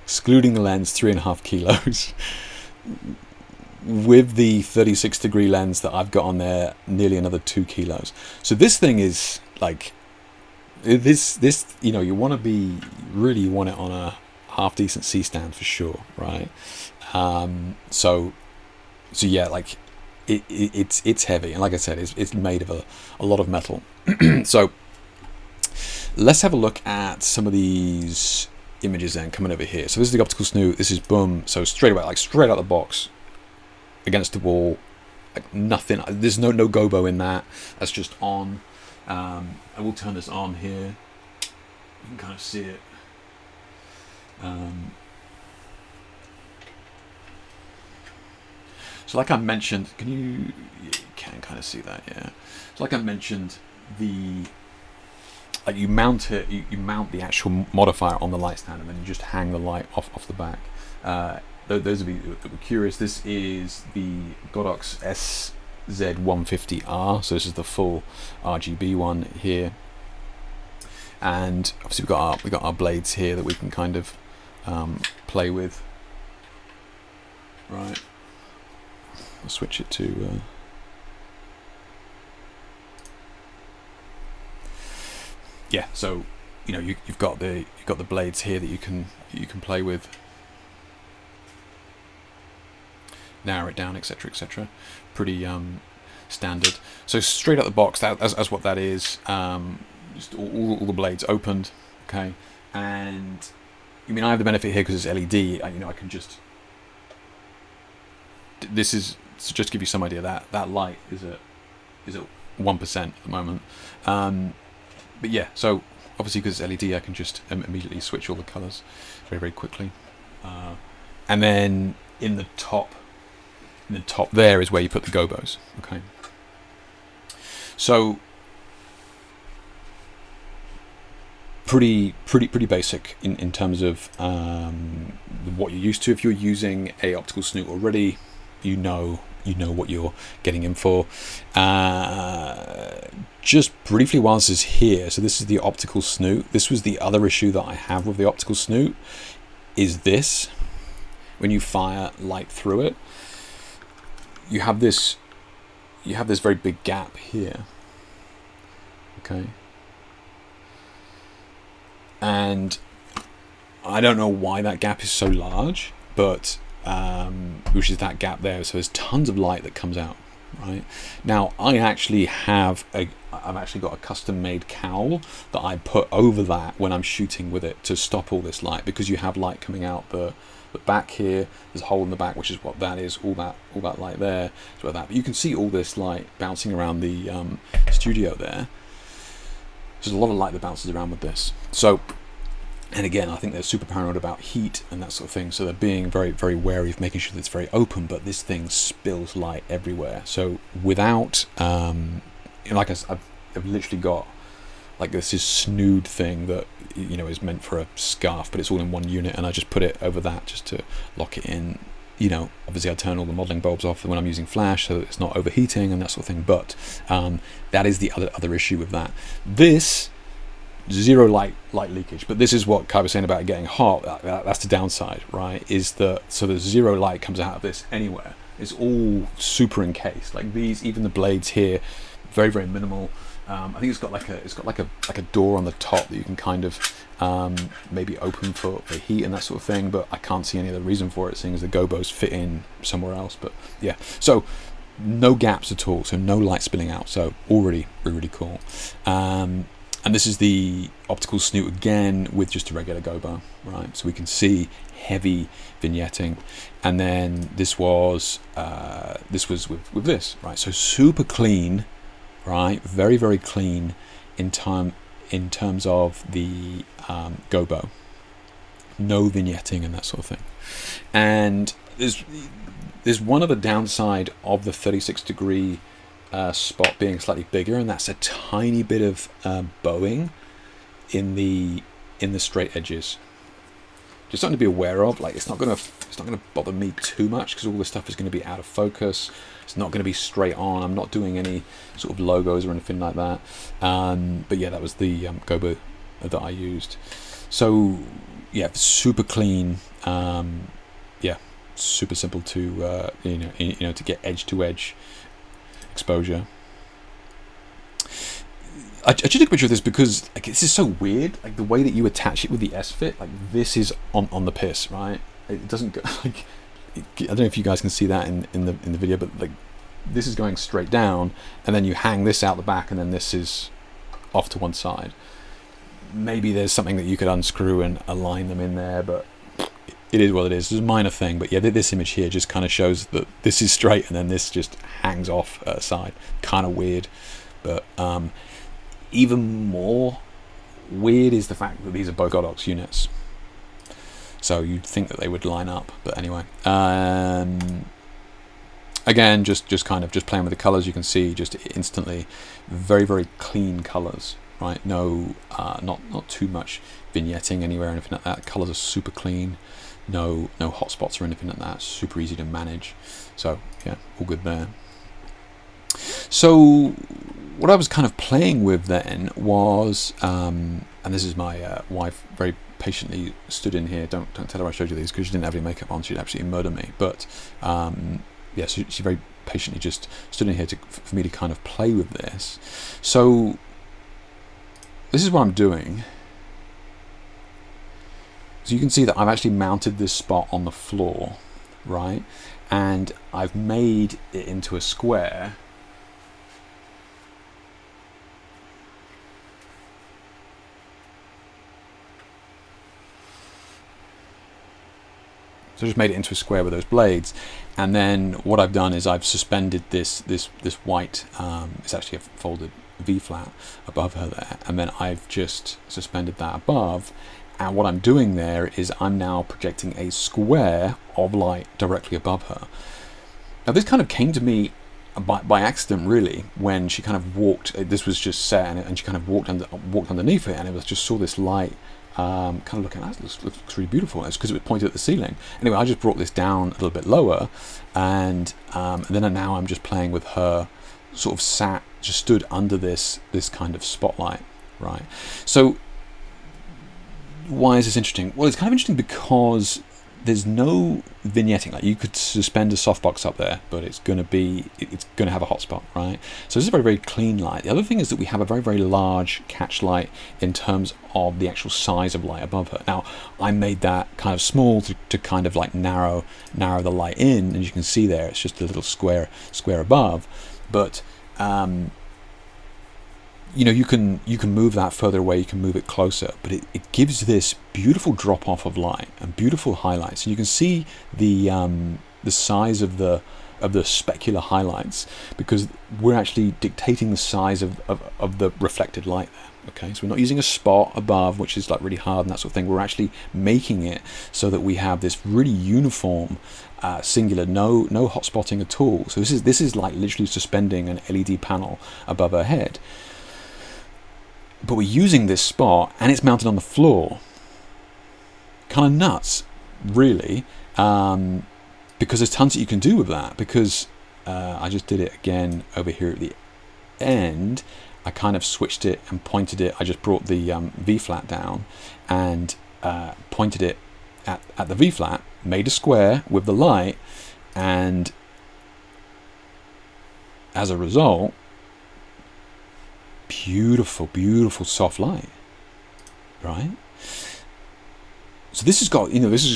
3.5 kilos. With the 36-degree lens that I've got on there, nearly another 2 kilos. So this thing is like, this you know, you want it on a half decent C stand for sure, right? So yeah, like it's heavy, and like I said, it's made of a lot of metal. So let's have a look at some of these images then coming over here. So this is the optical snoot. This is boom. So straight away, like straight out the box, against the wall, like nothing. There's no gobo in that. That's just on. I will turn this on here. You can kind of see it. So like I mentioned, you can kind of see that, yeah. So like I mentioned, like you mount it, you mount the actual modifier on the light stand, and then you just hang the light off the back. Those of you that were curious, this is the Godox SZ150R, so this is the full RGB one here, and obviously we've got our blades here that we can kind of play with. Right, I'll switch it to yeah. So you know, you've got the blades here that you can play with, narrow it down, etc., etc. Pretty standard. So straight out the box, that's what that is. Just all the blades opened, okay. And I mean, I have the benefit here because it's LED. You know, I can just. This is to just give you some idea that light is at 1% at the moment. But yeah, so obviously because it's LED, I can just immediately switch all the colors very quickly. And then in the top there is where you put the gobos. Okay. So pretty basic in terms of what you're used to. If you're using a optical snoot already, you know what you're getting in for. Just briefly, while this is here, so this is the optical snoot. This was the other issue that I have with the optical snoot, is this: when you fire light through it, you have this very big gap here. Okay. And I don't know why that gap is so large, but which is that gap there. So there's tons of light that comes out. Right now, I've actually got a custom-made cowl that I put over that when I'm shooting with it to stop all this light, because you have light coming out the back here. There's a hole in the back, which is what that is. All that light there is where that. But you can see all this light bouncing around the studio there. There's a lot of light that bounces around with this. So, and again, I think they're super paranoid about heat and that sort of thing. So they're being very wary of making sure that it's very open. But this thing spills light everywhere. So without, like I've literally got like this is snood thing that is meant for a scarf, but it's all in one unit, and I just put it over that just to lock it in. Obviously I turn all the modeling bulbs off when I'm using flash, so it's not overheating and that sort of thing. But that is the other issue with that. This zero light leakage, but this is what Kai was saying about it getting hot. That's the downside, right? Is that so there's zero light comes out of this anywhere. It's all super encased. Like these, even the blades here, very minimal. I think it's got like a door on the top that you can kind of maybe open for heat and that sort of thing, but I can't see any other reason for it, seeing as the gobos fit in somewhere else. But yeah, so no gaps at all, so no light spilling out, so already really cool. And this is the optical snoot again with just a regular gobo, right? So we can see heavy vignetting, and then this was with this, right? So super clean, right? Very clean in terms of the gobo, no vignetting and that sort of thing. And there's there's one other downside of the 36-degree spot being slightly bigger, and that's a tiny bit of bowing in the straight edges. Just something to be aware of. Like, it's not gonna bother me too much because all this stuff is going to be out of focus. It's not going to be straight on. I'm not doing any sort of logos or anything like that. But yeah, that was the Gobo that I used. So yeah, super clean. Yeah, super simple to to get edge to edge exposure. I just took a picture of this because like, this is so weird. Like the way that you attach it with the S-Fit, like this is on the piss, right? It doesn't go like. I don't know if you guys can see that in the video, but like this is going straight down, and then you hang this out the back, and then this is off to one side. Maybe there's something that you could unscrew and align them in there, but it is what it is. It's a minor thing, but yeah, this image here just kind of shows that this is straight, and then this just hangs off side. Kind of weird, but even more weird is the fact that these are both Godox units. So you'd think that they would line up, but anyway. Again, just playing with the colors, you can see just instantly very, very clean colors, right? No, not too much vignetting anywhere or anything like that. Colors are super clean. No hot spots or anything like that. Super easy to manage. So yeah, all good there. So what I was kind of playing with then was, and this is my wife very patiently stood in here. Don't tell her I showed you these because she didn't have any makeup on. She'd absolutely murder me. But yeah, so she very patiently just stood in here for me to kind of play with this. So this is what I'm doing. So you can see that I've actually mounted this spot on the floor, right? And I've made it into a square. So I just made it into a square with those blades, and then what I've done is I've suspended this white, it's actually a folded V-flat above her there, and then I've just suspended that above, and what I'm doing there is I'm now projecting a square of light directly above her. Now this kind of came to me by accident, really, when she kind of walked. This was just set, and she kind of walked underneath it, and it was just saw this light. Kind of looking at it, looks really beautiful. It's because it was pointed at the ceiling. Anyway, I just brought this down a little bit lower, and then now I'm just playing with her, sort of just stood under this kind of spotlight, right? So why is this interesting? Well, it's kind of interesting because there's no vignetting. Like, you could suspend a softbox up there, but it's going to have a hotspot, right? So this is a very, very clean light. The other thing is that we have a very, very large catch light in terms of the actual size of light above her. Now, I made that kind of small to kind of like narrow the light in, and you can see there it's just a little square above. But you can move that further away, you can move it closer, but it gives this beautiful drop off of light and beautiful highlights. And you can see the size of the specular highlights, because we're actually dictating the size of the reflected light there. Okay, so we're not using a spot above, which is like really hard and that sort of thing. We're actually making it so that we have this really uniform, singular, no hot spotting at all. So this is like literally suspending an LED panel above her head. But we're using this spot, and it's mounted on the floor. Kind of nuts, really, because there's tons that you can do with that. Because I just did it again over here at the end. I kind of switched it and pointed it. I just brought the V-flat down and pointed it at the V-flat, made a square with the light, and as a result, beautiful soft light, right? So this has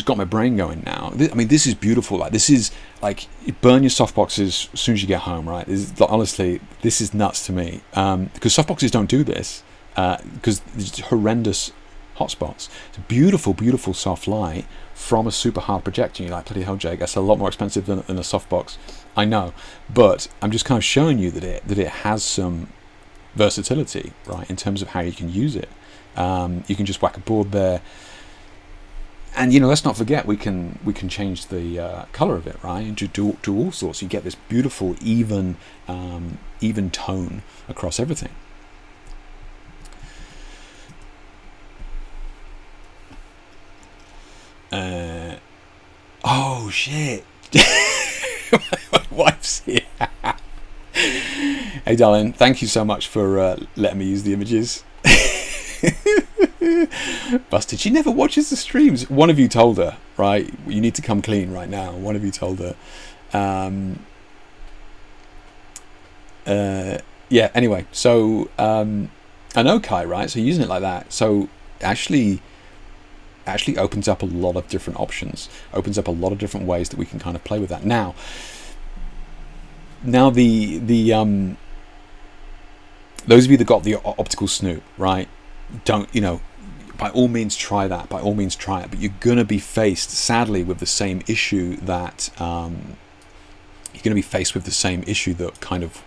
got my brain going now. This is beautiful. Like, this is like, you burn your softboxes as soon as you get home, right? Honestly, this is nuts to me, because softboxes don't do this, because there's horrendous hotspots. It's a beautiful soft light from a super hard projector. You're like, bloody hell, Jake, that's a lot more expensive than a softbox. I know, but I'm just kind of showing you that it has some versatility, right, in terms of how you can use it. You can just whack a board there, And you know, let's not forget we can change the color of it, right? And do all sorts. You get this beautiful even tone across everything. Oh shit! My wife's here. Hey darling, thank you so much for letting me use the images. Busted. She never watches the streams. One of you told her, right? You need to come clean right now. One of you told her. Yeah, anyway, so I know Kai, right? So using it like that, so actually opens up a lot of different options, opens up a lot of different ways that we can kind of play with that. Now the those of you that got the optical snoot, right, don't, you know, by all means try that, by all means try it, but you're going to be faced, sadly, with the same issue that that kind of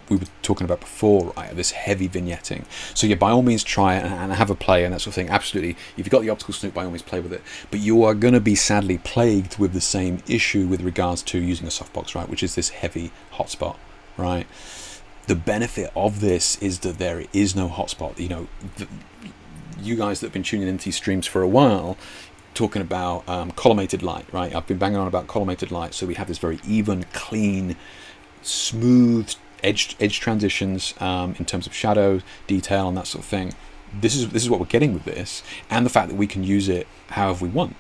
we were talking about before, right? This heavy vignetting. So yeah, by all means try it and have a play and that sort of thing. Absolutely, if you've got the optical snoot, by all means play with it. But you are going to be sadly plagued with the same issue with regards to using a softbox, right? Which is this heavy hotspot, right? The benefit of this is that there is no hotspot. You know, you guys that have been tuning into these streams for a while, talking about collimated light, right? I've been banging on about collimated light. So we have this very even, clean, smooth edge transitions in terms of shadow, detail, and that sort of thing. This is what we're getting with this, and the fact that we can use it however we want,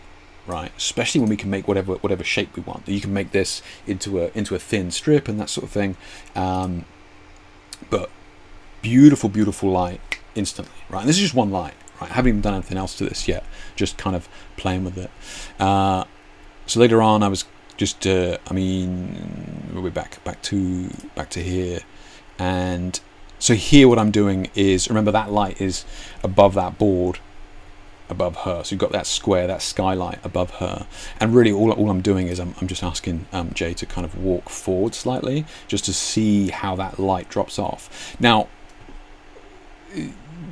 right? Especially when we can make whatever shape we want. You can make this into a thin strip and that sort of thing. But beautiful light instantly, right? And this is just one light, right? I haven't even done anything else to this yet, just kind of playing with it. So later on I was just we'll be back to here, and so here what I'm doing is, remember that light is above that board, above her, so you've got that square, that skylight above her, and really all I'm doing is I'm just asking Jay to kind of walk forward slightly just to see how that light drops off. Now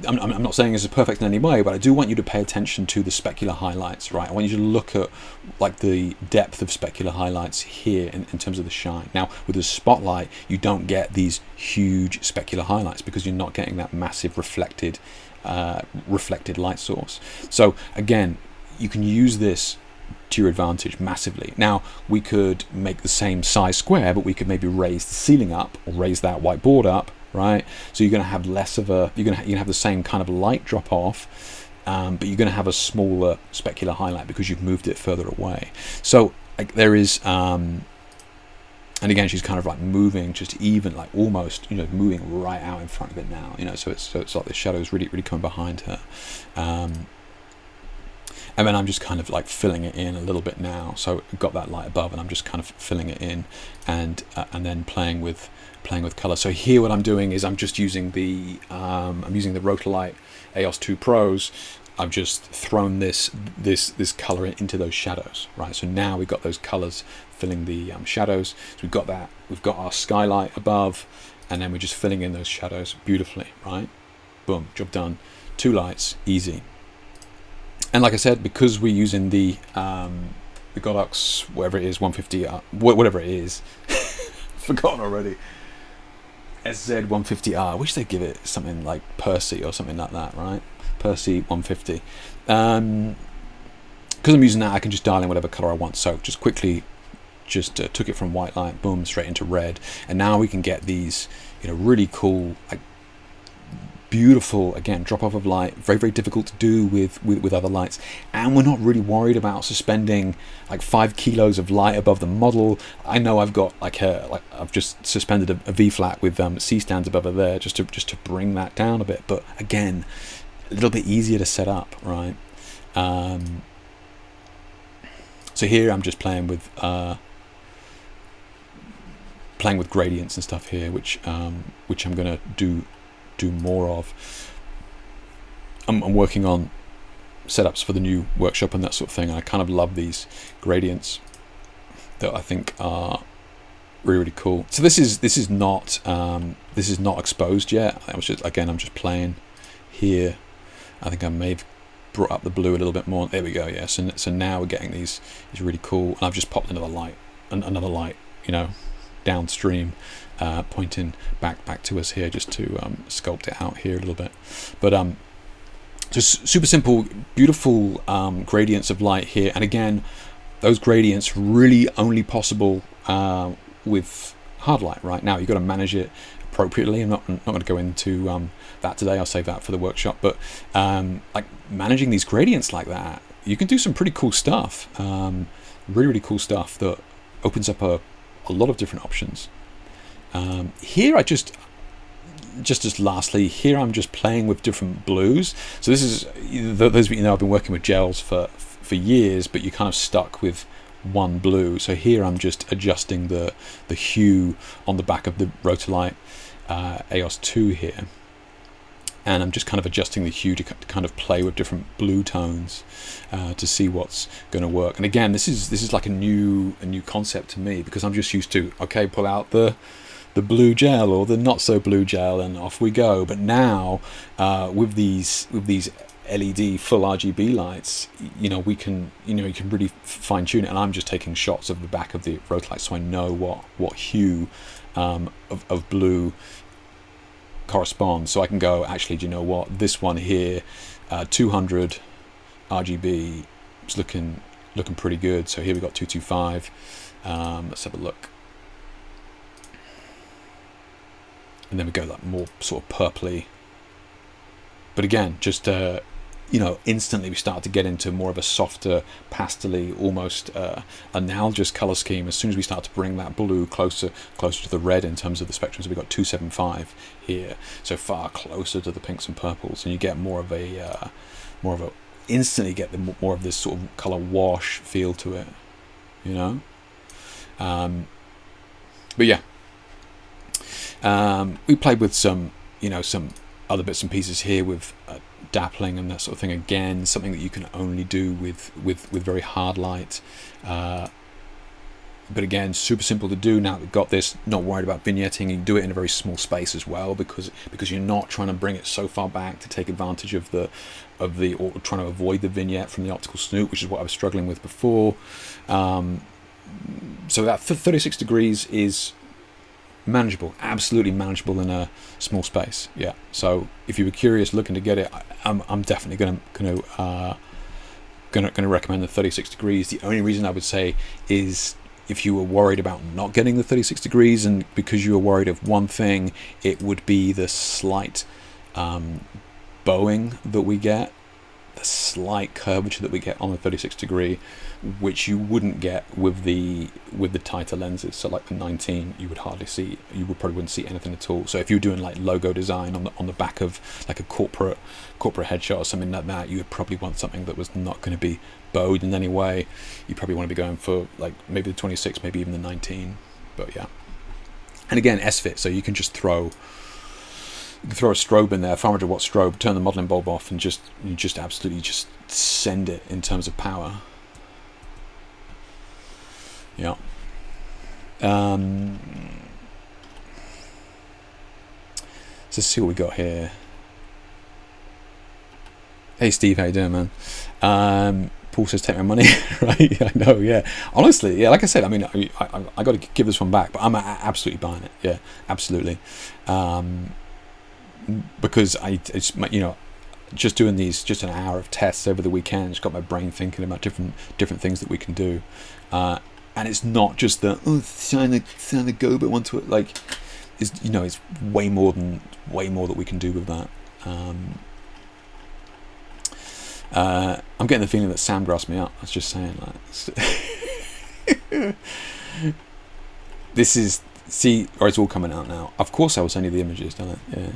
I'm not saying this is perfect in any way, but I do want you to pay attention to the specular highlights, right? I want you to look at like the depth of specular highlights here in terms of the shine. Now with the spotlight you don't get these huge specular highlights because you're not getting that massive reflected light source. So again, you can use this to your advantage massively. Now we could make the same size square, but we could maybe raise the ceiling up or raise that white board up, right? So you're going to have less of a, you're going to have the same kind of light drop off, but you're going to have a smaller specular highlight because you've moved it further away. So like there is and again she's kind of like moving just even, like almost, you know, moving right out in front of it now, you know, so it's like the shadows really coming behind her, and then I'm just kind of like filling it in a little bit now. So I've got that light above and I'm just kind of filling it in and then playing with color. So here what I'm doing is I'm just using the I'm using the Rotolight EOS 2 Pros. I've just thrown this color into those shadows, right? So now we've got those colors filling the shadows. So we've got our skylight above, and then we're just filling in those shadows beautifully, right? Boom, job done. 2 lights, easy. And like I said, because we're using the Godox, whatever it is, 150, whatever it is, forgotten already. SZ150R. I wish they'd give it something like Percy or something like that, right? Percy 150. Because I'm using that, I can just dial in whatever color I want. So just quickly, took it from white light, boom, straight into red, and now we can get these, you know, really cool, like beautiful, again, drop off of light, very difficult to do with other lights, and we're not really worried about suspending like 5 kilos of light above the model. I know I've got I've just suspended a V flat with C stands above it there just to bring that down a bit, but again, a little bit easier to set up, right? So here I'm just playing with gradients and stuff here, which I'm gonna do more of. I'm working on setups for the new workshop and that sort of thing, and I kind of love these gradients that I think are really cool. So this is not exposed yet. I'm just playing here. I think I may have brought up the blue a little bit more. There we go. Yeah. So now we're getting these really cool. And I've just popped another light, you know, downstream, pointing back to us here, just to sculpt it out here a little bit. But just super simple, beautiful gradients of light here. And again, those gradients really only possible with hard light. Right now, you've got to manage it appropriately. I'm not going to go into that today. I'll save that for the workshop. But like managing these gradients like that, you can do some pretty cool stuff. Really cool stuff that opens up a lot of different options. Here I just as lastly, here I'm just playing with different blues. So this is, those of you know, I've been working with gels for years, but you're kind of stuck with one blue. So here I'm just adjusting the hue on the back of the Rotolight EOS 2 here, and I'm just kind of adjusting the hue to kind of play with different blue tones to see what's going to work. And again, this is like a new concept to me, because I'm just used to, okay, pull out the blue gel or the not so blue gel and off we go. But now with these LED full RGB lights, you know, you can really fine tune it. And I'm just taking shots of the back of the Rotolight, so I know what hue of blue corresponds. So I can go, actually, do you know what, this one here, 200 RGB is looking pretty good. So here we got 225. Let's have a look. And then we go like more sort of purpley. But again, just you know, instantly we start to get into more of a softer, pastel-y, almost analogous color scheme as soon as we start to bring that blue closer to the red in terms of the spectrum. So we've got 275 here, so far closer to the pinks and purples, and you get more of a instantly get more of this sort of color wash feel to it, you know. But yeah, we played with some other bits and pieces here with dappling and that sort of thing. Again, something that you can only do with very hard light. But again, super simple to do. Now that we've got this, not worried about vignetting. You do it in a very small space as well, because you're not trying to bring it so far back to take advantage of the or trying to avoid the vignette from the optical snoot, which is what I was struggling with before. So that 36 degrees is manageable, absolutely manageable in a small space. Yeah. So if you were curious, looking to get it, I'm definitely going to recommend the 36 degrees. The only reason I would say is if you were worried about not getting the 36 degrees, and because you were worried of one thing, it would be the slight bowing that we get, the slight curvature that we get on the 36 degree, which you wouldn't get with the tighter lenses. So like the 19, you would hardly see, probably wouldn't see anything at all. So if you're doing like logo design on the back of like a corporate headshot or something like that, you would probably want something that was not going to be bowed in any way. You probably want to be going for like maybe the 26, maybe even the 19. But yeah, and again, S-fit, so you can just throw a strobe in there, 500 watt strobe, turn the modeling bulb off, and just absolutely just send it in terms of power. Yeah. Let's see what we got here. Hey Steve, how you doing, man? Paul says take my money. Right? I know, yeah. Honestly, yeah, like I said, I mean, I got to give this one back, but I'm absolutely buying it. Yeah, absolutely. Because it's, you know, just doing these, just an hour of tests over the weekend, it's got my brain thinking about different things that we can do. And it's not just the sign the go, but want to, like, is, you know, it's way more that we can do with that. I'm getting the feeling that Sam grasped me up. I was just saying, like, this is, see, or it's all coming out now. Of course, I will send you the images, don't I? Yeah.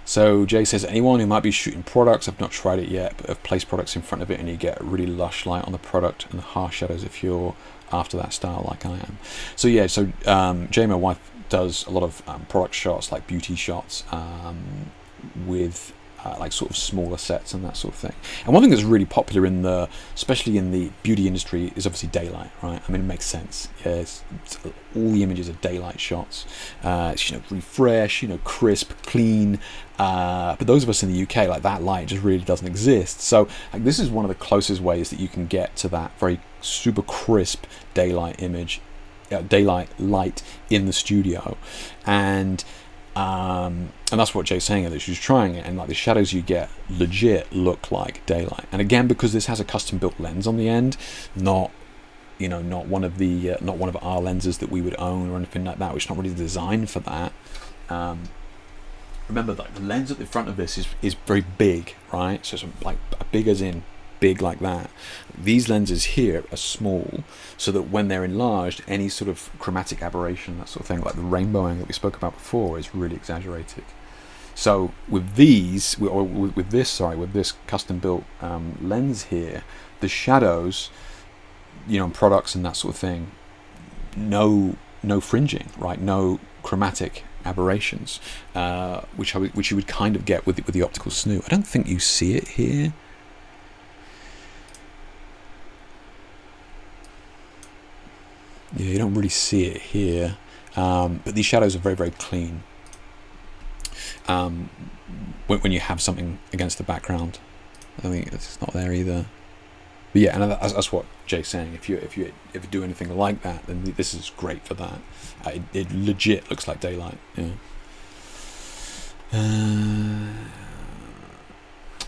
So Jay says, anyone who might be shooting products, I've not tried it yet, but have placed products in front of it and you get really lush light on the product and the harsh shadows if you're after that style like I am. So yeah, so Jay, my wife, does a lot of product shots, like beauty shots, with like sort of smaller sets and that sort of thing. And one thing that's really popular especially in the beauty industry, is obviously daylight, right? I mean, it makes sense. Yeah, it's all the images are daylight shots. It's, really fresh, crisp, clean. But those of us in the UK, like, that light just really doesn't exist. So like, this is one of the closest ways that you can get to that very super crisp daylight image, daylight light in the studio. And that's what Jay's saying, that she's trying it, and like the shadows you get legit look like daylight. And again, because this has a custom built lens on the end, not one of our lenses that we would own or anything like that, which is not really designed for that. Remember that the lens at the front of this is very big, right? So it's like big as in big like that. These lenses here are small, so that when they're enlarged, any sort of chromatic aberration, that sort of thing, like the rainbowing that we spoke about before, is really exaggerated. So with these, or with this custom built lens here, the shadows, products and that sort of thing, no fringing, right? No chromatic aberrations, which you would kind of get with the optical snoot. I don't think you see it here. Yeah, you don't really see it here, but these shadows are very, very clean when you have something against the background. I think it's not there either. But yeah, and that's what Jay's saying. If you do anything like that, then this is great for that. It legit looks like daylight. Yeah.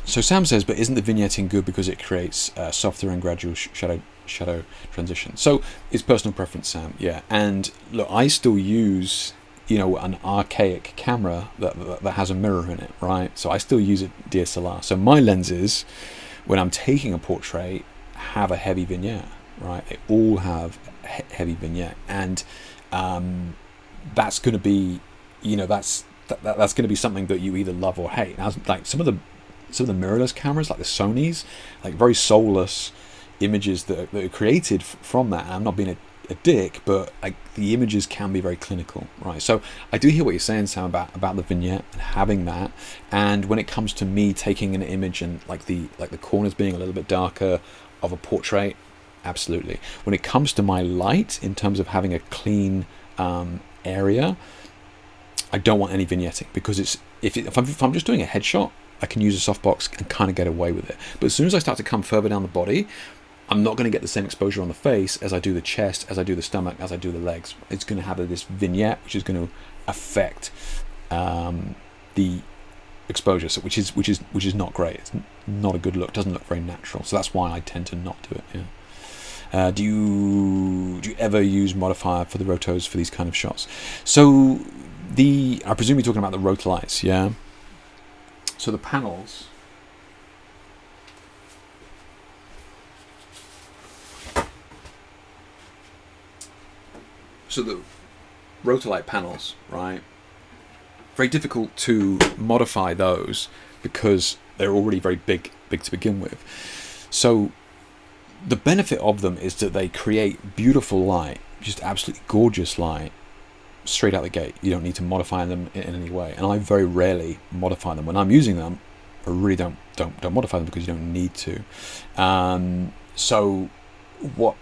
So Sam says, but isn't the vignetting good because it creates softer and gradual shadow transition? So it's personal preference, Sam. Yeah, and look, I still use an archaic camera that has a mirror in it, right? So I still use a DSLR. So my lenses, when I'm taking a portrait, have a heavy vignette, right? They all have heavy vignette, and that's going to be, that's going to be something that you either love or hate. Now, like some of the mirrorless cameras, like the Sonys, like very soulless images that are created from that. And I'm not being a dick, but like the images can be very clinical, right? So I do hear what you're saying, Sam, about the vignette and having that. And when it comes to me taking an image and like the corners being a little bit darker of a portrait, absolutely. When it comes to my light, in terms of having a clean area, I don't want any vignetting, because if I'm just doing a headshot, I can use a softbox and kind of get away with it. But as soon as I start to come further down the body, I'm not going to get the same exposure on the face as I do the chest, as I do the stomach, as I do the legs. It's going to have this vignette, which is going to affect the exposure, so which is not great. It's not a good look. It doesn't look very natural. So that's why I tend to not do it. Yeah. Do you ever use modifier for the rotos for these kind of shots? So I presume you're talking about the rotolights, yeah. So the panels. So the rotolight panels, right? Very difficult to modify those because they're already very big to begin with. So the benefit of them is that they create beautiful light, just absolutely gorgeous light, straight out the gate. You don't need to modify them in any way, and I very rarely modify them. When I'm using them, I really don't modify them, because you don't need to. So what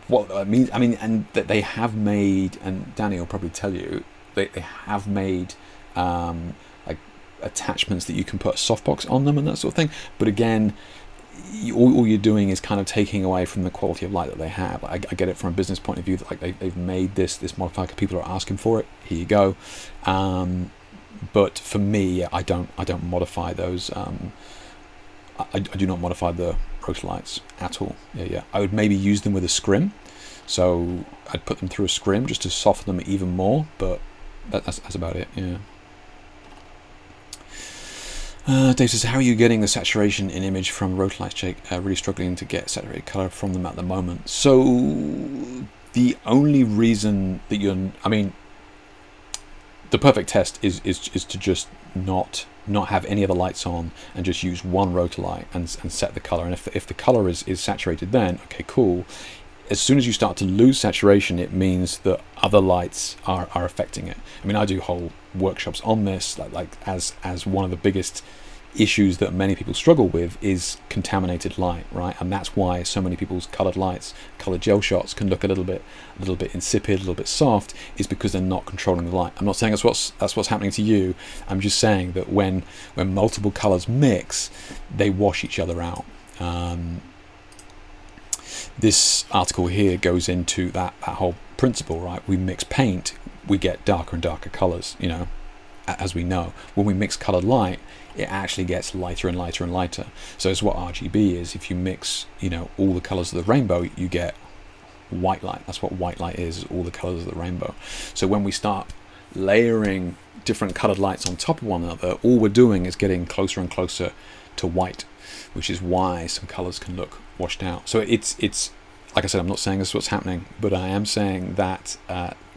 that means, I mean, and that they have made, and Danny will probably tell you, they have made like attachments that you can put a softbox on them and that sort of thing. But again, all you're doing is kind of taking away from the quality of light that they have. I get it from a business point of view, that like they've made this modifier because people are asking for it. Here you go. But for me, I don't modify those. I do not modify the rotolights at all. Yeah. I would maybe use them with a scrim. So I'd put them through a scrim just to soften them even more. But that's about it. Yeah. Dave says, how are you getting the saturation in image from rotolights, Jake? Really struggling to get saturated color from them at the moment. So the only reason that the perfect test is to just not have any other lights on and just use one rotolight and set the color. And if the color is saturated, then okay, cool. As soon as you start to lose saturation, it means that other lights are affecting it. I mean, I do whole workshops on this, like as one of the biggest issues that many people struggle with is contaminated light, right? And that's why so many people's colored lights, colored gel shots can look a little bit insipid, a little bit soft, is because they're not controlling the light. I'm not saying that's what's happening to you. I'm just saying that when multiple colors mix, they wash each other out. This article here goes into that whole principle, right? We mix paint, we get darker and darker colors, you know, as we know. When we mix colored light, it actually gets lighter and lighter and lighter. So it's what RGB is. If you mix, you know, all the colors of the rainbow, you get white light. That's what white light is all the colors of the rainbow. So when we start layering different colored lights on top of one another, all we're doing is getting closer and closer to white, which is why some colors can look washed out. So it's like I said, I'm not saying this is what's happening, but I am saying that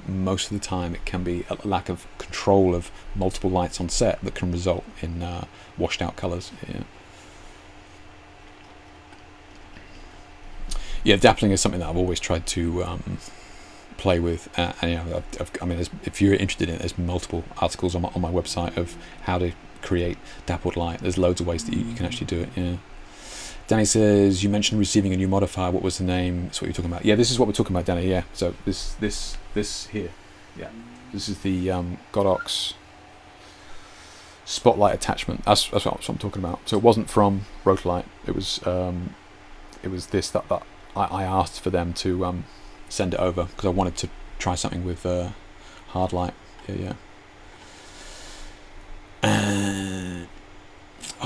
most of the time it can be a lack of control of multiple lights on set that can result in washed out colors. Yeah, dappling is something that I've always tried to play with, and you know, I mean, if you're interested in it, there's multiple articles on my website of how to create dappled light. There's loads of ways that you can actually do it. Yeah. Danny says, you mentioned receiving a new modifier. What was the name? That's what you're talking about. Yeah, this is what we're talking about, Danny. Yeah. So this here. Yeah. This is the Godox Spotlight attachment. That's what I'm talking about. So it wasn't from Rotolight. It was this that I asked for them to send it over because I wanted to try something with hard light. Yeah.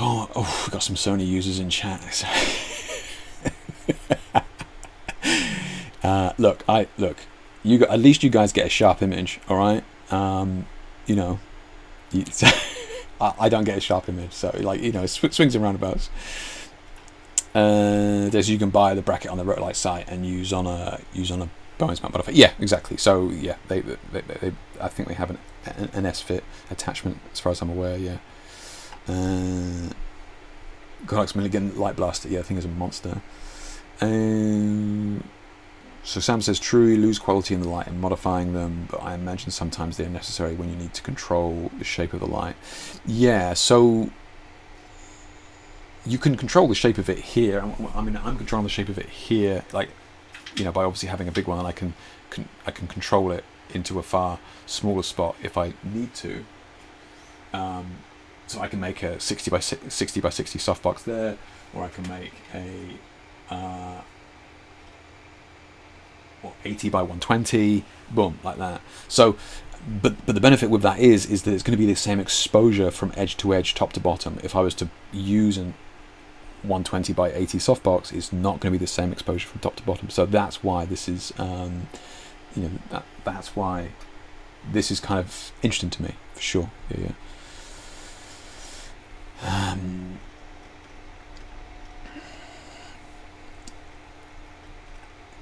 Oh, we've got some Sony users in chat. Look, at least you guys get a sharp image, all right? You know, I don't get a sharp image, so like, you know, swings and roundabouts. There's, you can buy the bracket on the Rotolight site and use on a Bowens mount modifier. Yeah, exactly. So yeah, they I think they have an S-fit attachment as far as I'm aware. Yeah. Godox Milligan Light Blaster, yeah, I think is a monster. So Sam says, true, you lose quality in the light and modifying them, but I imagine sometimes they're necessary when you need to control the shape of the light. Yeah, so you can control the shape of it here. I mean, I'm controlling the shape of it here, like, you know, by obviously having a big one, and I can control it into a far smaller spot if I need to. So I can make a 60 by 60 softbox there, or I can make a 80 by 120, boom, like that. So, but the benefit with that is that it's going to be the same exposure from edge to edge, top to bottom. If I was to use an 120 by 80 softbox, it's not going to be the same exposure from top to bottom. So that's why this is, you know, that's why this is kind of interesting to me, for sure. Yeah.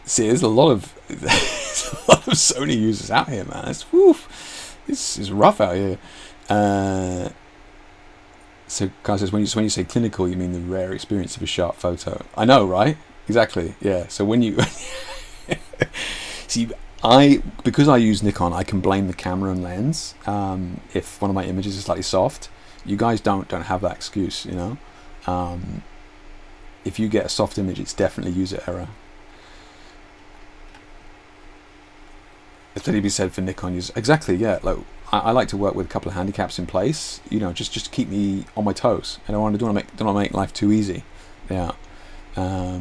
See, there's a lot of Sony users out here, man. This is rough out here. So Kai says, when you say clinical, you mean the rare experience of a sharp photo. I know, right? Exactly. Yeah. So when you see, because I use Nikon, I can blame the camera and lens if one of my images is slightly soft. You guys don't have that excuse, you know. If you get a soft image, it's definitely user error. It's to be said for Nikon users. Exactly, yeah. Like I like to work with a couple of handicaps in place, you know, just to keep me on my toes. And I don't want to make life too easy. Yeah. Yeah,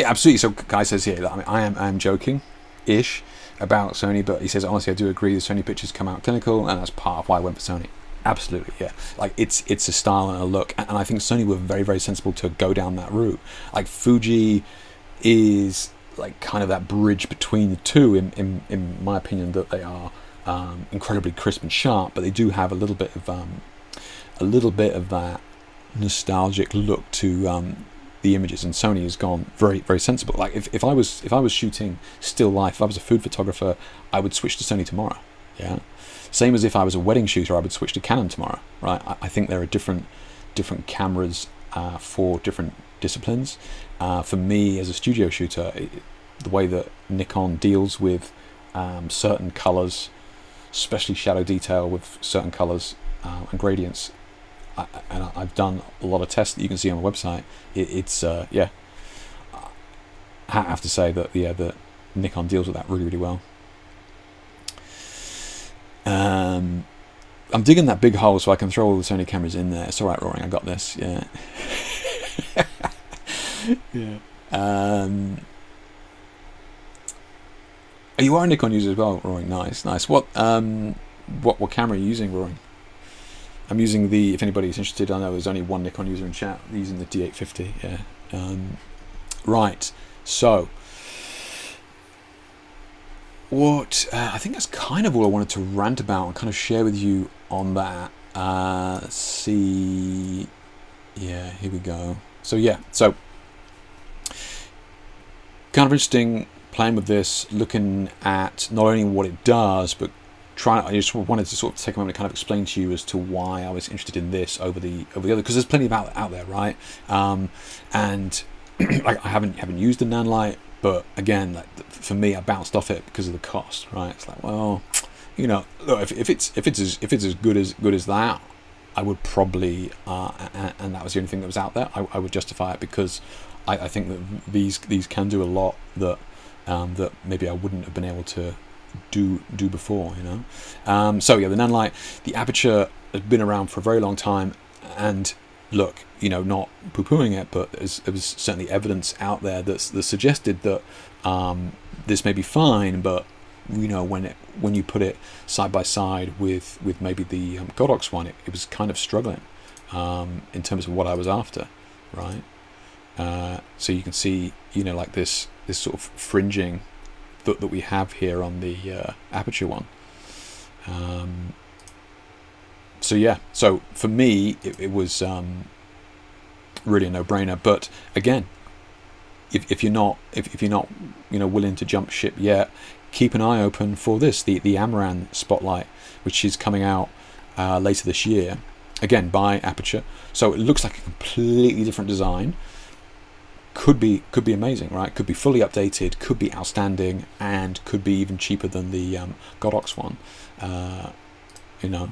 absolutely. So Guy says here that I am joking-ish about Sony, but he says honestly I do agree the Sony pictures come out clinical, and that's part of why I went for Sony. Absolutely, yeah. Like it's a style and a look, and I think Sony were very, very sensible to go down that route. Like Fuji is like kind of that bridge between the two, in my opinion, that they are incredibly crisp and sharp, but they do have a little bit of that nostalgic look to the images, and Sony has gone very, very sensible. Like if I was shooting still life, if I was a food photographer, I would switch to Sony tomorrow. Yeah, same as if I was a wedding shooter, I would switch to Canon tomorrow. Right? I think there are different cameras for different disciplines. For me as a studio shooter, the way that Nikon deals with certain colors, especially shadow detail with certain colors, and gradients. I've done a lot of tests that you can see on my website. It's yeah, I have to say that the Nikon deals with that really, really well. I'm digging that big hole so I can throw all the Sony cameras in there. It's alright, Roaring, I got this. Yeah. Yeah. You are a Nikon user as well, Roaring. Nice, nice. What camera are you using, Roaring? I'm using the, if anybody's interested, I know there's only one Nikon user in chat, using the D850, yeah. Right, so, what, I think that's kind of all I wanted to rant about and kind of share with you on that. Let's see, yeah, here we go. So yeah, so, kind of interesting playing with this, looking at not only what it does, but I just wanted to sort of take a moment to kind of explain to you as to why I was interested in this over the other, because there's plenty about out there, right? And I haven't used the Nanlite, but again, like, for me, I bounced off it because of the cost, right? It's like, well, you know, look, if it's as good as that, I would probably, and that was the only thing that was out there, I would justify it, because I think that these can do a lot that that maybe I wouldn't have been able to do before, you know. So yeah, the Nanlite, the aperture has been around for a very long time, and look, you know, not poo-pooing it, but there was certainly evidence out there that suggested that this may be fine, but you know, when you put it side by side with maybe the Godox one, it was kind of struggling in terms of what I was after, right? So you can see, you know, like this sort of fringing that we have here on the aperture one. So yeah, so for me it was really a no-brainer. But again, if you're not you know, willing to jump ship yet, keep an eye open for this, the Amaran Spotlight, which is coming out later this year, again by Aperture. So it looks like a completely different design. Could be amazing, right? Could be fully updated, could be outstanding, and could be even cheaper than the Godox one. You know,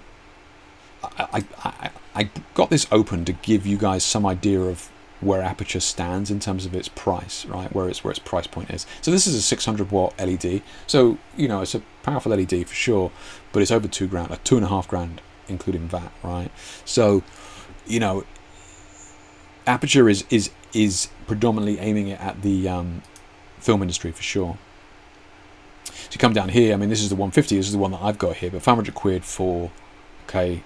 I got this open to give you guys some idea of where Aperture stands in terms of its price, right? Where its price point is. So this is a 600 watt LED. So you know, it's a powerful LED for sure, but it's over £2 grand, like £2.5 grand including VAT, right? So you know, Aperture is predominantly aiming it at the film industry for sure. So you come down here, I mean, this is the 150, this is the one that I've got here, but 500 quid for, okay,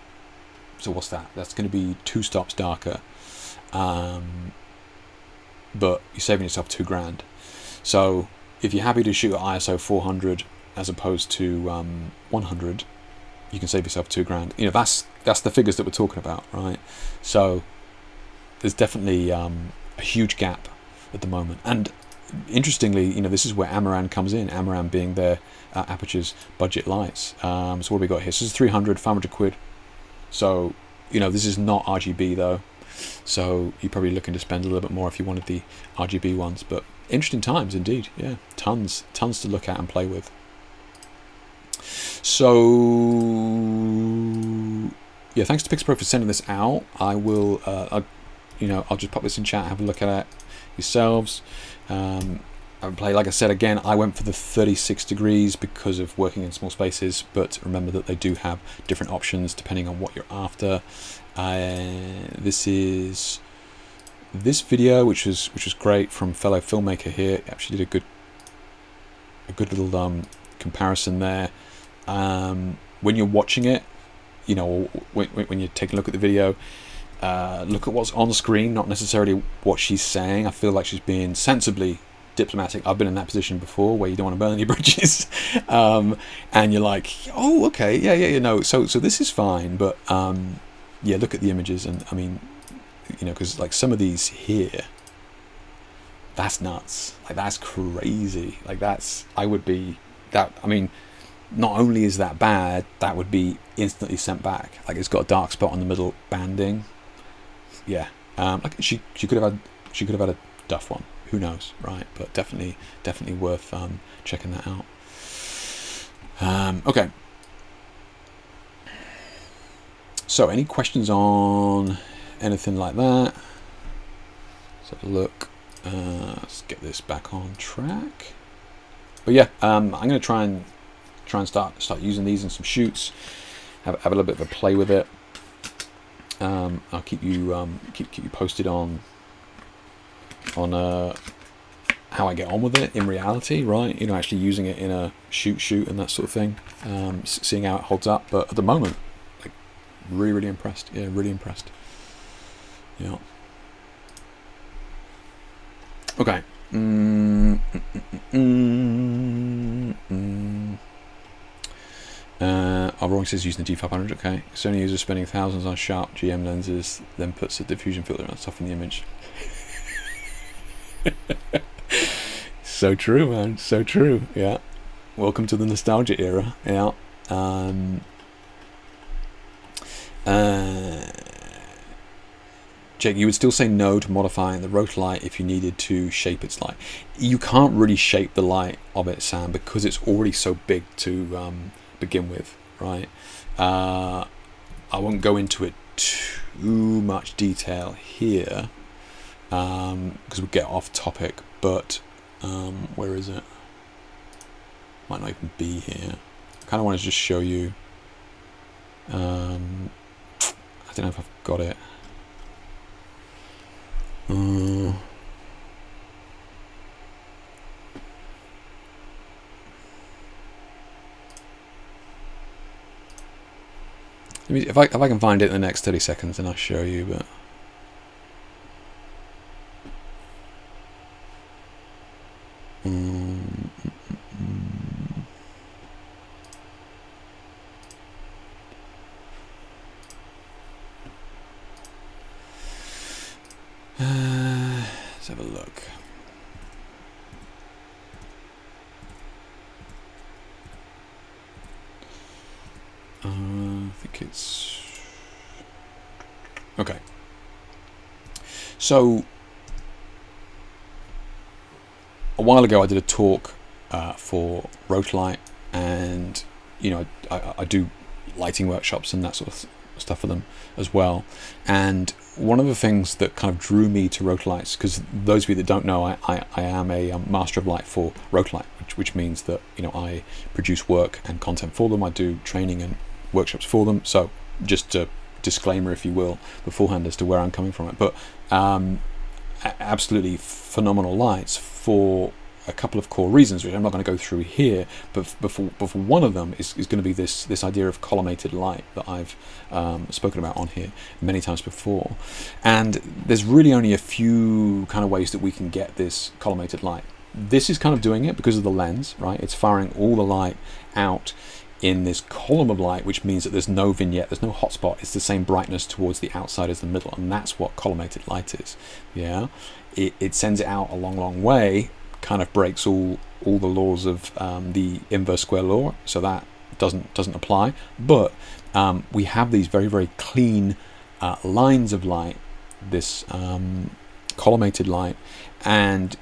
so what's that? That's going to be 2 stops darker, but you're saving yourself £2 grand. So if you're happy to shoot at ISO 400 as opposed to 100, you can save yourself £2 grand. You know, that's the figures that we're talking about, right? So there's definitely a huge gap at the moment. And interestingly, you know, this is where Amaran comes in, Amaran being their Aperture's budget lights. So what have we got here? So this is 300, 500 quid. So, you know, this is not RGB though. So you're probably looking to spend a little bit more if you wanted the RGB ones. But interesting times indeed, yeah. Tons to look at and play with. So yeah, thanks to PIXAPRO for sending this out. I will you know, I'll just pop this in chat, have a look at it yourselves. I play, like I said, again, I went for the 36 degrees because of working in small spaces, but remember that they do have different options depending on what you're after. This is this video, which was great, from fellow filmmaker here. Actually did a good little comparison there. When you're watching it, you know, when you're taking a look at the video, look at what's on screen, not necessarily what she's saying. I feel like she's being sensibly diplomatic. I've been in that position before where you don't want to burn any bridges, and you're like, oh, okay, yeah, you know, so this is fine, but yeah, look at the images, and I mean, you know, because like some of these here, that's nuts, like that's crazy, like that's, I mean, not only is that bad, that would be instantly sent back. Like it's got a dark spot on the middle banding. Yeah, like she could have had a Duff one. Who knows, right? But definitely worth checking that out. Okay. So any questions on anything like that? Let's have a look. Let's get this back on track. But yeah, I'm going to try and start using these in some shoots. Have a little bit of a play with it. I'll keep you keep you posted on how I get on with it in reality, right? You know, actually using it in a shoot and that sort of thing. Seeing how it holds up. But at the moment, like, really impressed. Yeah, really impressed. Yeah. Okay. Our Roaring says using the G500. Okay. Sony user spending thousands on sharp GM lenses, then puts a diffusion filter on stuff in the image. So true, man. So true. Yeah. Welcome to the nostalgia era. Yeah. Jake, you would still say no to modifying the rotor light if you needed to shape its light. You can't really shape the light of it, Sam, because it's already so big to begin with, right? I won't go into it too much detail here because we'll get off topic, but where is it? Might not even be here. I kind of want to just show you. I don't know if I've got it. If I can find it in the next 30 seconds, then I'll show you. But let's have a look. I think it's okay. So a while ago, I did a talk for Rotolight, and you know, I do lighting workshops and that sort of stuff for them as well. And one of the things that kind of drew me to Rotolights, because those of you that don't know, I am a master of light for Rotolight, which means that, you know, I produce work and content for them. I do training and workshops for them. So just a disclaimer, if you will, beforehand as to where I'm coming from it. But absolutely phenomenal lights for a couple of core reasons, which I'm not going to go through here, but for one of them is going to be this idea of collimated light that I've spoken about on here many times before. And there's really only a few kind of ways that we can get this collimated light. This is kind of doing it because of the lens, right? It's firing all the light out in this column of light, which means that there's no vignette, there's no hotspot. It's the same brightness towards the outside as the middle, and that's what collimated light is. Yeah, it sends it out a long way. Kind of breaks all the laws of the inverse square law, so that doesn't apply. But we have these very clean lines of light, this collimated light, and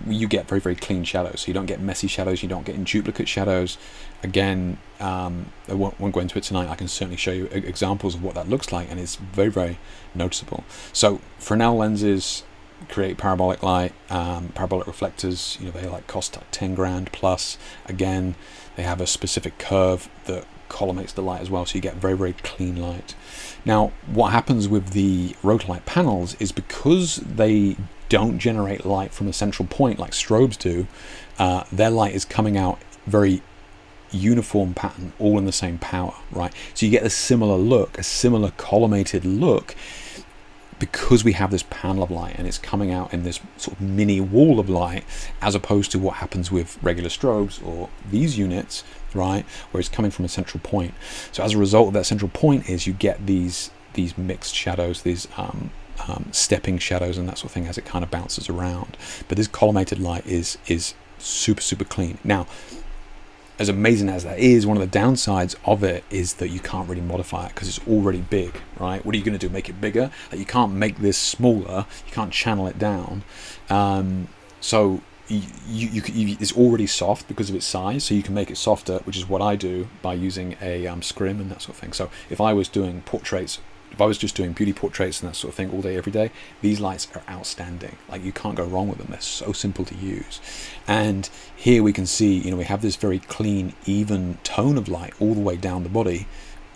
you get very clean shadows. So you don't get messy shadows, you don't get in duplicate shadows. Again, I won't go into it tonight. I can certainly show you examples of what that looks like, and it's very noticeable. So Fresnel lenses create parabolic light, parabolic reflectors. You know, they like cost like 10 grand plus. Again, they have a specific curve that collimates the light as well, so you get very clean light. Now, what happens with the Rotolight panels is because they don't generate light from a central point like strobes do, their light is coming out very uniform pattern, all in the same power, right? So you get a similar look, a similar collimated look, because we have this panel of light and it's coming out in this sort of mini wall of light, as opposed to what happens with regular strobes or these units, right, where it's coming from a central point. So as a result of that central point is you get these mixed shadows, these stepping shadows and that sort of thing as it kind of bounces around. But this collimated light is super clean. Now, as amazing as that is, one of the downsides of it is that you can't really modify it because it's already big, right? What are you going to do? Make it bigger? Like, you can't make this smaller. You can't channel it down. So it's already soft because of its size, so you can make it softer, which is what I do by using a scrim and that sort of thing. So if I was doing portraits, if I was just doing beauty portraits and that sort of thing all day, every day, these lights are outstanding. Like, you can't go wrong with them. They're so simple to use. And here we can see, you know, we have this very clean, even tone of light all the way down the body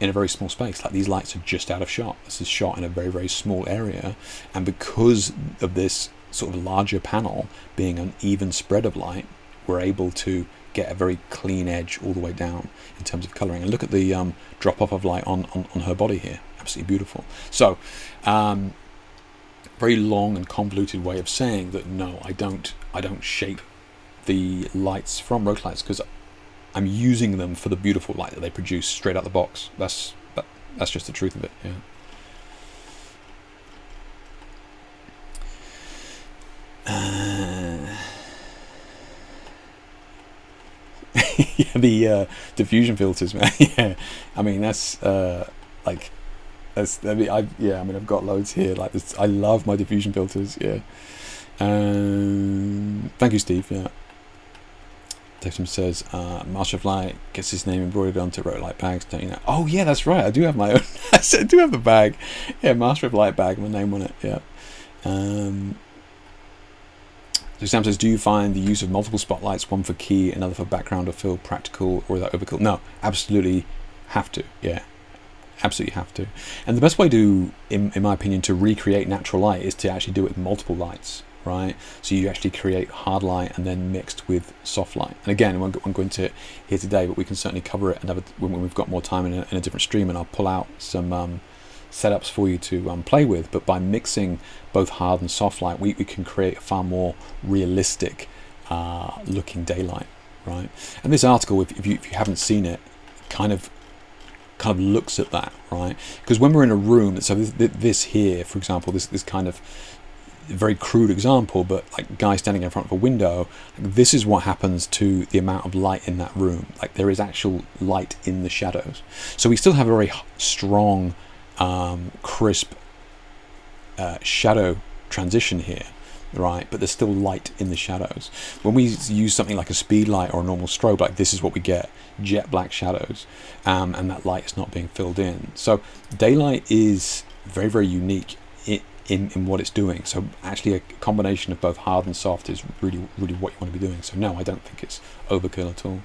in a very small space. Like, these lights are just out of shot. This is shot in a very, very small area. And because of this sort of larger panel being an even spread of light, we're able to get a very clean edge all the way down in terms of coloring. And look at the drop off of light on her body here. Absolutely beautiful. So very long and convoluted way of saying that no, I don't shape the lights from Rogue lights, because I'm using them for the beautiful light that they produce straight out the box. That's just the truth of it. Yeah. Yeah, the diffusion filters, man. Yeah, I mean that's like that's. I mean, I've got loads here. Like this, I love my diffusion filters. Yeah. Thank you, Steve. Yeah. Textum says, Master of Light gets his name embroidered onto Rogue Light bags, don't you know? Oh yeah, that's right. I do have my own. I do have the bag. Yeah, Master of Light bag, my name on it. Yeah. So Sam says, do you find the use of multiple spotlights, one for key, another for background or fill, practical, or is that overkill? No, absolutely have to. Yeah, absolutely have to. And the best way to, in my opinion, to recreate natural light is to actually do it with multiple lights, right? So you actually create hard light and then mixed with soft light. And again, I won't go into it here today, but we can certainly cover it another when we've got more time in a different stream, and I'll pull out some setups for you to play with. But by mixing both hard and soft light, we can create a far more realistic looking daylight, right? And this article, if you haven't seen it, kind of looks at that, right? Because when we're in a room, so this here, for example, this kind of very crude example, but like guy standing in front of a window, this is what happens to the amount of light in that room. Like, there is actual light in the shadows. So we still have a very strong crisp shadow transition here, right? But there's still light in the shadows. When we use something like a speed light or a normal strobe light, this is what we get: jet black shadows, and that light is not being filled in. So daylight is very, very unique in what it's doing. So actually a combination of both hard and soft is really, really what you want to be doing. So no, I don't think it's overkill at all.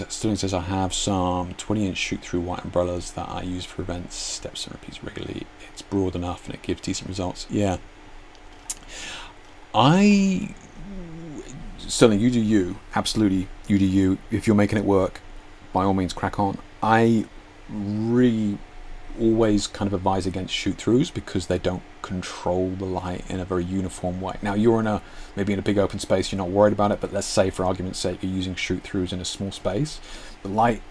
Sterling says, I have some 20-inch shoot-through white umbrellas that I use for events, steps and repeats regularly. It's broad enough and it gives decent results. Yeah. Sterling, you do you. Absolutely, you do you. If you're making it work, by all means, crack on. I really always kind of advise against shoot-throughs because they don't control the light in a very uniform way. Now, you're maybe in a big open space, you're not worried about it, but let's say for argument's sake you're using shoot-throughs in a small space. The light,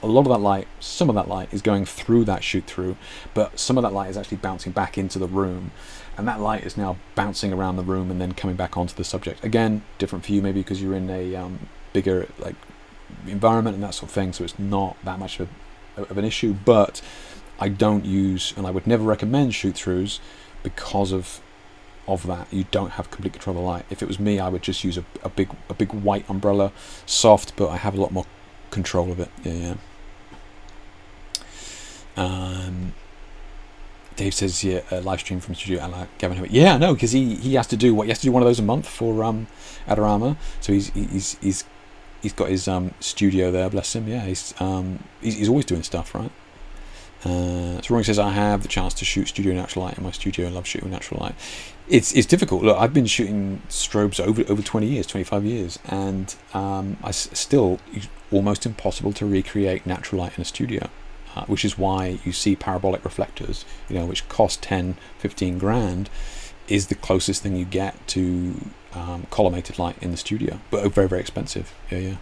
a lot of that light, some of that light is going through that shoot-through, but some of that light is actually bouncing back into the room, and that light is now bouncing around the room and then coming back onto the subject. Again, different for you maybe because you're in a bigger like environment and that sort of thing, so it's not that much of an issue. But I don't use, and I would never recommend shoot-throughs because of that. You don't have complete control of the light. If it was me, I would just use a big white umbrella, soft, but I have a lot more control of it. Yeah. Dave says, yeah, live stream from studio. And Gavin Hewitt. Yeah, no, because he has to do what? He has to do one of those a month for Adorama. So he's got his studio there. Bless him. Yeah, he's always doing stuff, right? So Rory says, I have the chance to shoot studio natural light in my studio and love shooting natural light. It's difficult. Look, I've been shooting strobes over 20 years, 25 years, and still almost impossible to recreate natural light in a studio, which is why you see parabolic reflectors, which cost 10, 15 grand, is the closest thing you get to collimated light in the studio, but very, very expensive. Yeah.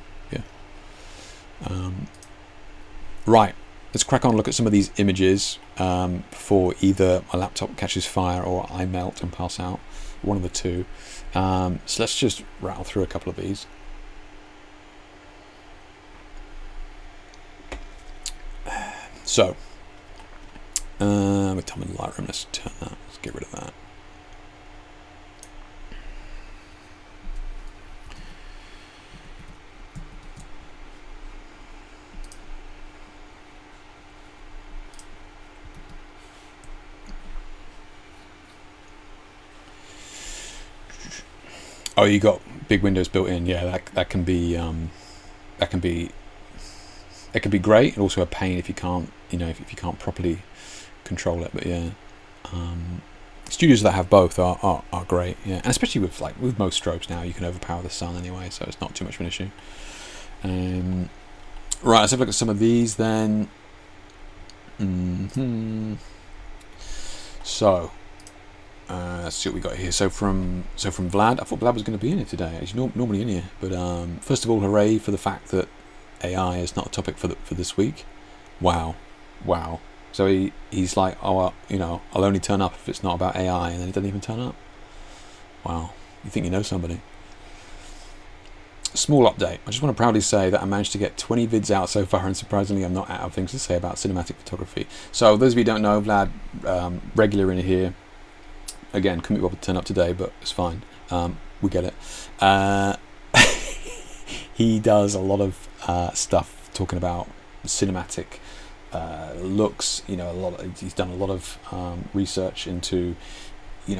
Right. Let's crack on and look at some of these images before either my laptop catches fire or I melt and pass out. One of the two. So let's just rattle through a couple of these. So, with time in Lightroom, let's turn that. Let's get rid of that. Oh, you got big windows built in. Yeah, that can be that can be it can be great and also a pain if you can't if you can't properly control it. But yeah, studios that have both are great. Yeah, and especially with most strobes now, you can overpower the sun anyway, so it's not too much of an issue. Right, let's have a look at some of these then. So let's see what we got here. So from Vlad, I thought Vlad was going to be in here today. He's normally in here, but first of all, hooray for the fact that AI is not a topic for this week. Wow. So he's like, oh, well, I'll only turn up if it's not about AI, and then he doesn't even turn up. Wow, you think you know somebody? Small update. I just want to proudly say that I managed to get 20 vids out so far, and surprisingly I'm not out of things to say about cinematic photography. So those of you who don't know, Vlad, regular in here. Again, couldn't be bothered to turn up today, but it's fine. We get it. He does a lot of stuff talking about cinematic looks. He's done a lot of research into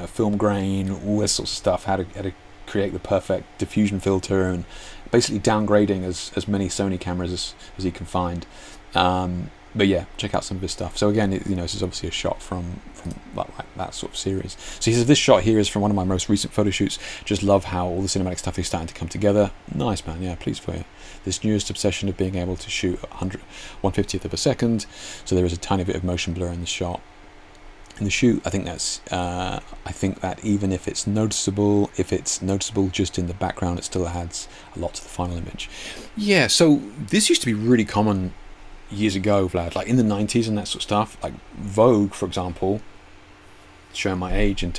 film grain, all this sort of stuff, how to create the perfect diffusion filter, and basically downgrading as many Sony cameras as he can find. But yeah, check out some of his stuff. So again, this is obviously a shot from like that sort of series. So he says this shot here is from one of my most recent photo shoots. Just love how all the cinematic stuff is starting to come together. Nice, man. Yeah, pleased for you. This newest obsession of being able to shoot 1/150th of a second, so there is a tiny bit of motion blur in the shot. In the shoot, I think that even if it's noticeable just in the background, it still adds a lot to the final image. Yeah, so this used to be really common years ago, Vlad, like in the 90s and that sort of stuff. Like Vogue, for example, showing my age and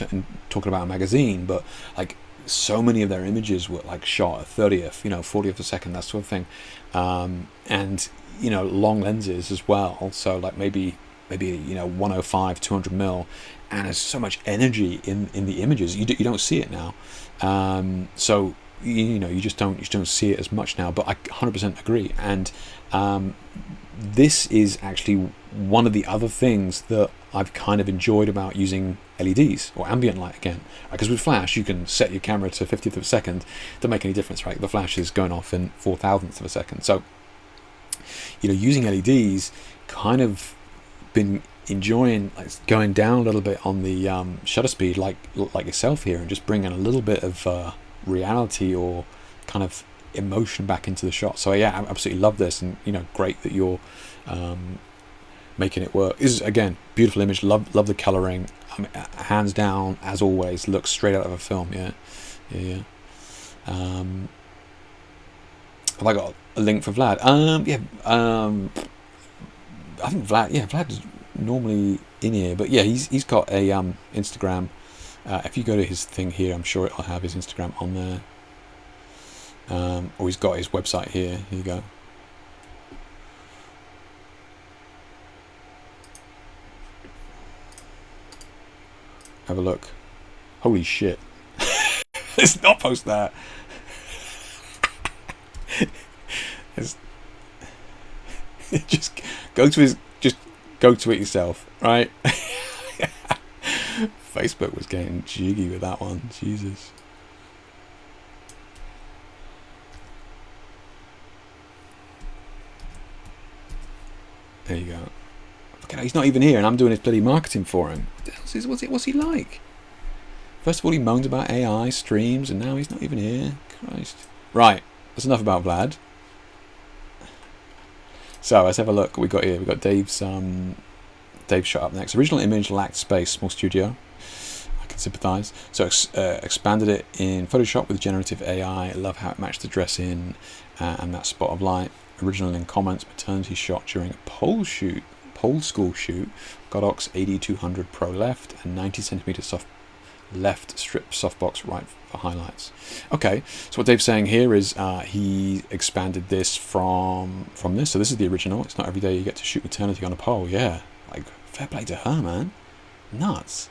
talking about a magazine, but like so many of their images were like shot at 30th, 40th of a second, that sort of thing, and long lenses as well. So like maybe 105, 200 mil, and there's so much energy in the images. You don't see it now. So you just don't see it as much now. But I 100% agree. And this is actually one of the other things that I've kind of enjoyed about using LEDs or ambient light again, because with flash you can set your camera to 50th of a second. Doesn't make any difference, right? The flash is going off in 4,000ths of a second. So using LEDs, kind of been enjoying going down a little bit on the shutter speed, like yourself here, and just bringing a little bit of reality or kind of emotion back into the shot. So yeah, I absolutely love this, and great that you're making it work. This is again beautiful image. Love the coloring. I mean, hands down, as always, looks straight out of a film. Yeah. Have I got a link for Vlad? I think Vlad's normally in here, but yeah, he's got a Instagram. If you go to his thing here, I'm sure it'll have his Instagram on there. Or he's got his website here. Here you go. Have a look. Holy shit. Let's not post that. Just go to it yourself, right? Facebook was getting jiggy with that one. Jesus. There you go. Okay, he's not even here, and I'm doing his bloody marketing for him. What the hell what's he like? First of all, he moans about AI streams, and now he's not even here. Christ. Right, that's enough about Vlad. So let's have a look what we got here. We've got Dave's shot up next. Original image lacked space, small studio. I can sympathise. So expanded it in Photoshop with generative AI. I love how it matched the dress in and that spot of light. Original in comments, maternity shot during a pole school shoot. Godox 8200 Pro left and 90cm soft left strip softbox right for highlights. Okay, so what Dave's saying here is he expanded this from this. So this is the original. It's not every day you get to shoot maternity on a pole. Yeah, like fair play to her, man. Nuts.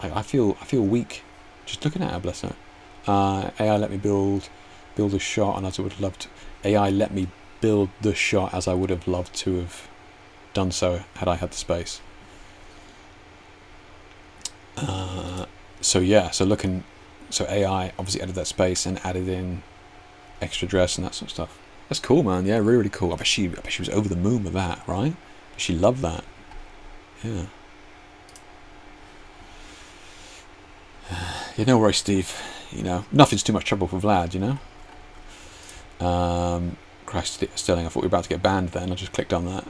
Like I feel weak just looking at her. Bless her. AI let me build a shot, and as I would have loved. AI let me build the shot as I would have loved to have done so had I had the space. So yeah, so looking So AI obviously added that space and added in extra dress and that sort of stuff. That's cool, man. Yeah, really, really cool. I bet she was over the moon with that, right? She loved that. Yeah. Yeah, no worries, Steve. You know, nothing's too much trouble for Vlad, you know? Christ, Sterling, I thought we were about to get banned then. I just clicked on that.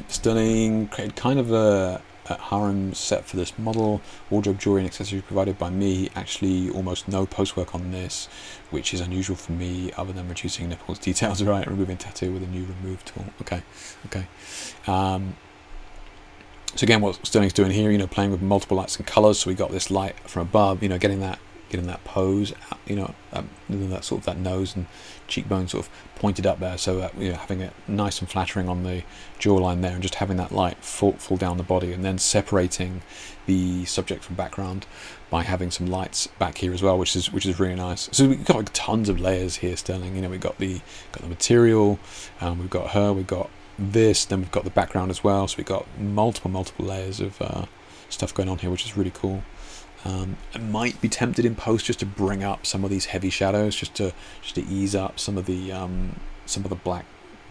Sterling created kind of a harem set for this model. Wardrobe, jewelry and accessories provided by me. Actually almost no post work on this, which is unusual for me other than reducing nipples details, right? Removing tattoo with a new remove tool. Okay. So again, what Sterling's doing here, you know, playing with multiple lights and colors. So we got this light from above, you know, getting that pose, you know, that sort of that nose and cheekbone sort of pointed up there, so you know, having it nice and flattering on the jawline there, and just having that light fall down the body, and then separating the subject from background by having some lights back here as well, which is really nice. So we've got like tons of layers here, Sterling. You know, we've got the material, we've got her, we've got this, then we've got the background as well. So we've got multiple layers of stuff going on here, which is really cool. I might be tempted in post just to bring up some of these heavy shadows, just to ease up some of the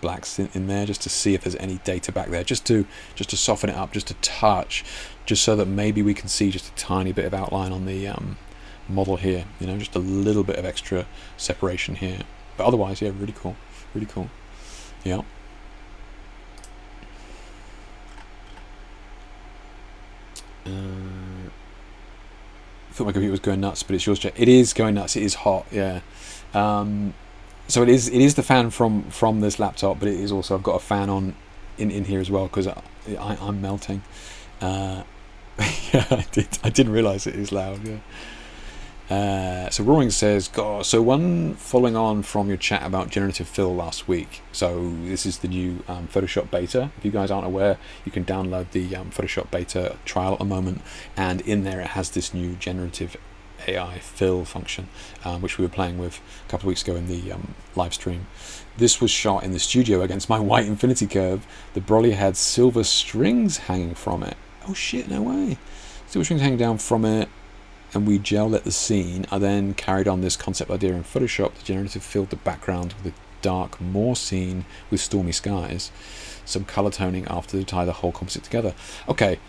blacks in there, just to see if there's any data back there, just to soften it up just a touch, just so that maybe we can see just a tiny bit of outline on the model here. You know, just a little bit of extra separation here. But otherwise, yeah, really cool. Yeah. I thought my computer was going nuts, but it's yours, Jack. It is going nuts. It is hot, yeah. So it is the fan from this laptop, but it is also, I've got a fan on in here as well, because I'm melting. Yeah, I didn't realise it is loud. Yeah. So Roaring says, God, so one following on from your chat about generative fill last week. So this is the new Photoshop beta. If you guys aren't aware, you can download the Photoshop beta trial at the moment, and in there it has this new generative AI fill function, which we were playing with a couple of weeks ago in the live stream. This was shot in the studio against my white infinity curve. The Broly had silver strings hanging from it. Oh shit, no way. Silver strings hanging down from it. And we gel lit the scene. I then carried on this concept idea in Photoshop. The generative filled the background with a dark moor scene with stormy skies. Some color toning after to tie the whole composite together. Okay,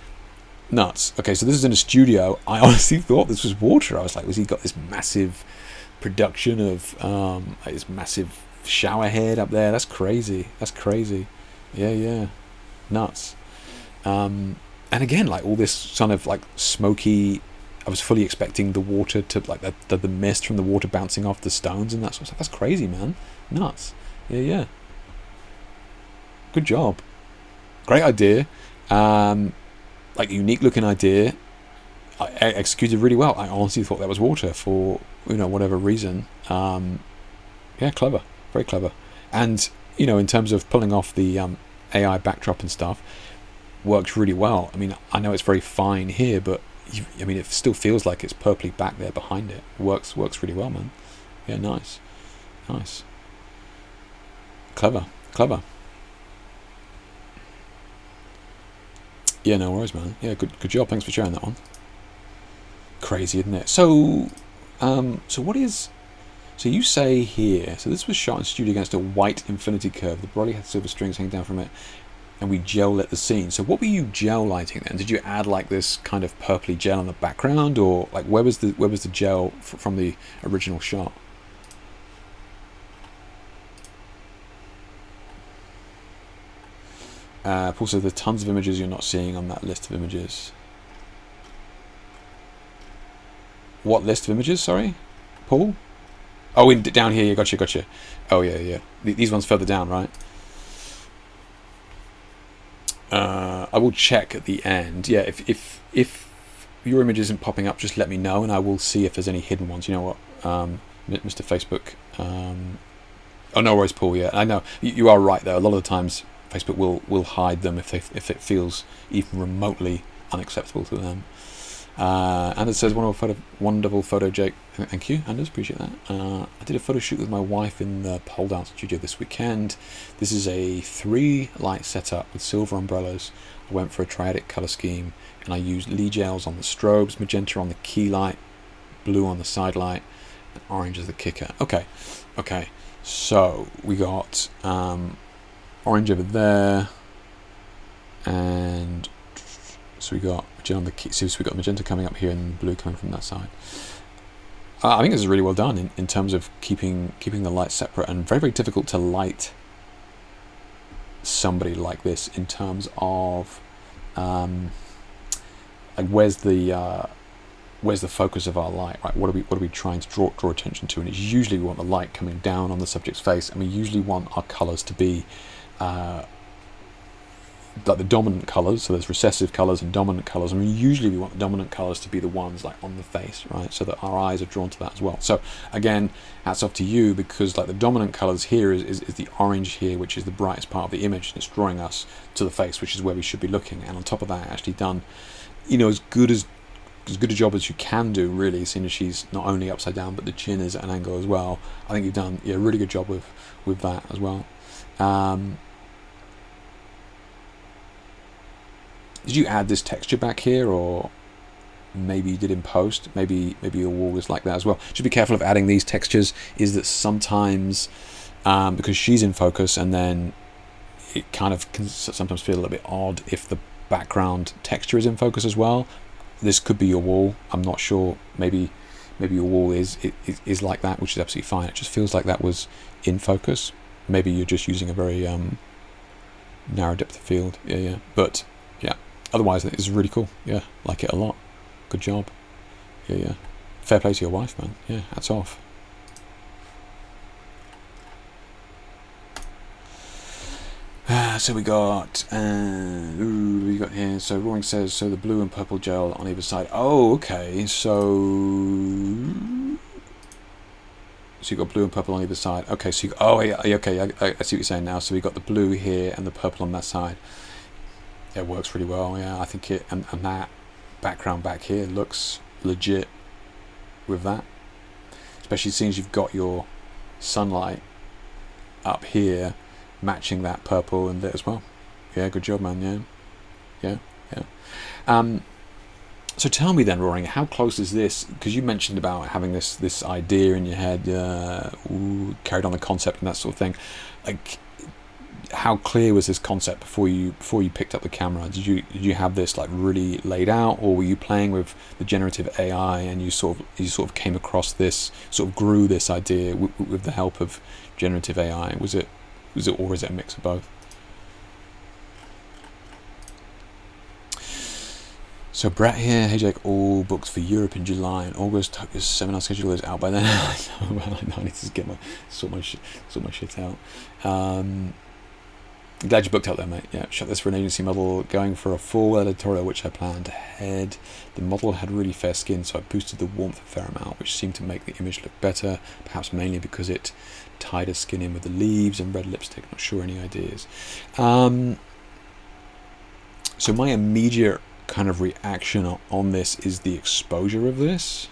nuts. Okay, so this is in a studio. I honestly thought this was water. I was like, was he got this massive production of like this massive shower head up there? That's crazy. Yeah, nuts. And again, like all this kind of like smoky. I was fully expecting the water to, like, the mist from the water bouncing off the stones and that sort of stuff. That's crazy, man. Nuts. Yeah. Good job. Great idea. Like, unique looking idea. I executed really well. I honestly thought that was water for, you know, whatever reason. Yeah, clever. Very clever. And, you know, in terms of pulling off the AI backdrop and stuff, worked really well. I mean, I know it's very fine here, but I mean, it still feels like it's purpley back there behind it. Works really well, man. Yeah, nice. Clever. Yeah, no worries, man. Yeah, good job. Thanks for sharing that one. Crazy, isn't it? So, what is? So you say here. So this was shot in studio against a white infinity curve. The Broly had silver strings hanging down from it, and we gel lit the scene. So what were you gel lighting then? Did you add like this kind of purpley gel on the background, or like where was the gel from the original shot? Paul says there's tons of images you're not seeing on that list of images. What list of images? Sorry, Paul. Oh, down here. Yeah, gotcha. Oh yeah. These ones further down, right? I will check at the end. Yeah, if your image isn't popping up, just let me know, and I will see if there's any hidden ones. You know what, Mr. Facebook. Oh, no worries, Paul. Yeah, I know you are right though. A lot of the times, Facebook will hide them if it feels even remotely unacceptable to them. Anders says wonderful photo, Jake. Thank you, Anders. Appreciate that. I did a photo shoot with my wife in the pole dance studio this weekend. This is a 3-light setup with silver umbrellas. I went for a triadic color scheme, and I used Lee gels on the strobes, magenta on the key light, blue on the side light, and orange as the kicker. Okay, so we got orange over there, and so we got magenta coming up here and blue coming from that side. I think this is really well done in terms of keeping the light separate, and very, very difficult to light somebody like this in terms of like where's the focus of our light, right? What are we trying to draw attention to? And it's usually we want the light coming down on the subject's face, and we usually want our colours to be like the dominant colours. So there's recessive colours and dominant colours, and usually we want the dominant colours to be the ones like on the face, right? So that our eyes are drawn to that as well. So again, hats off to you, because like the dominant colours here is the orange here, which is the brightest part of the image, and it's drawing us to the face, which is where we should be looking. And on top of that, actually done, as good a job as you can do, really, seeing as she's not only upside down but the chin is at an angle as well. I think you've done a really good job with that as well. Did you add this texture back here, or maybe you did in post? Maybe your wall is like that as well. Should be careful of adding these textures, is that sometimes because she's in focus, and then it kind of can sometimes feel a little bit odd if the background texture is in focus as well. This could be your wall, I'm not sure. Maybe your wall is like that, which is absolutely fine. It just feels like that was in focus. Maybe you're just using a very narrow depth of field. Yeah. But yeah, otherwise it is really cool. Yeah, like it a lot. Good job. Yeah. Fair play to your wife, man. Yeah, hats off. So we got here. So Roaring says, so the blue and purple gel on either side. Oh, okay. So you got blue and purple on either side. Okay. So okay. I see what you're saying now. So we got the blue here and the purple on that side. It works really well. Yeah, I think it and that background back here looks legit with that. Especially since you've got your sunlight up here matching that purple and lit as well. Yeah, good job, man. Yeah. So tell me then, Roaring, how close is this? Because you mentioned about having this idea in your head, carried on the concept and that sort of thing. Like, how clear was this concept before you picked up the camera? Did you have this like really laid out, or were you playing with the generative AI and you sort of came across this, sort of grew this idea with the help of generative AI? Was it or is it a mix of both? So Brett here, hey Jake, all booked for Europe in July and August. Hope your seminar schedule is out by then. I know, I need to sort my shit out. Glad you booked out there, mate. Yeah, shot this for an agency model, going for a full editorial, which I planned ahead. The model had really fair skin, so I boosted the warmth a fair amount, which seemed to make the image look better, perhaps mainly because it tied her skin in with the leaves and red lipstick. Not sure, any ideas? So my immediate kind of reaction on this is the exposure of this.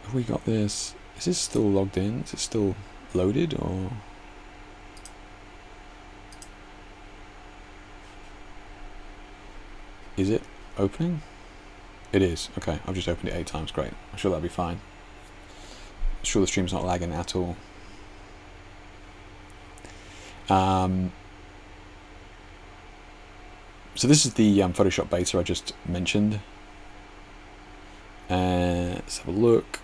Have we got this? Is this still logged in? Is it still loaded, or? Is it opening? It is. Okay, I've just opened it 8 times. Great. I'm sure that'll be fine. I'm sure the stream's not lagging at all. So this is the Photoshop beta I just mentioned. Let's have a look.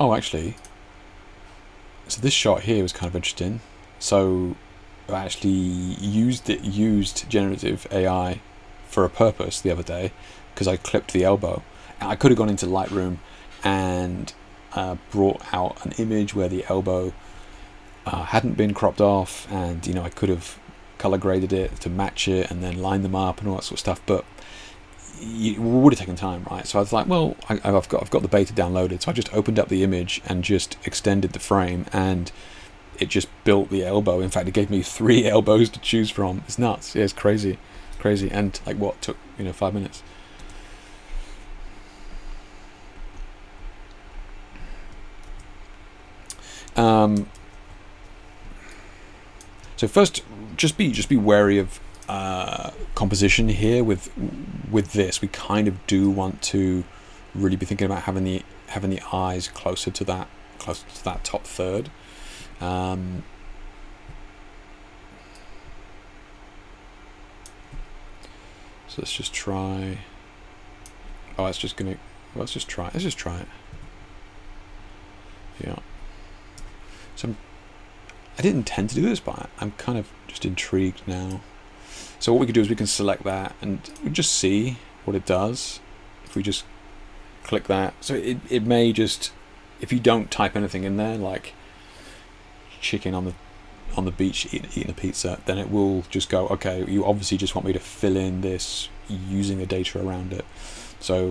Oh, actually, so this shot here was kind of interesting. So I actually used generative AI for a purpose the other day, because I clipped the elbow. And I could have gone into Lightroom and brought out an image where the elbow hadn't been cropped off, and I could have color graded it to match it and then line them up and all that sort of stuff, but it would have taken time, right? So I was like, well, I've got the beta downloaded, so I just opened up the image and just extended the frame, and it just built the elbow. In fact, it gave me 3 elbows to choose from. It's nuts. Yeah, it's crazy, and like what took 5 minutes. So first, just be wary of composition here. With this, we kind of do want to really be thinking about having the eyes closer to that top third. So let's just try. Oh, let's just try it. Yeah. So I didn't intend to do this, but I'm kind of just intrigued now. So what we could do is we can select that and just see what it does. If we just click that, so it may just, if you don't type anything in there, like chicken on the beach eating a pizza, then it will just go, okay, you obviously just want me to fill in this using the data around it. So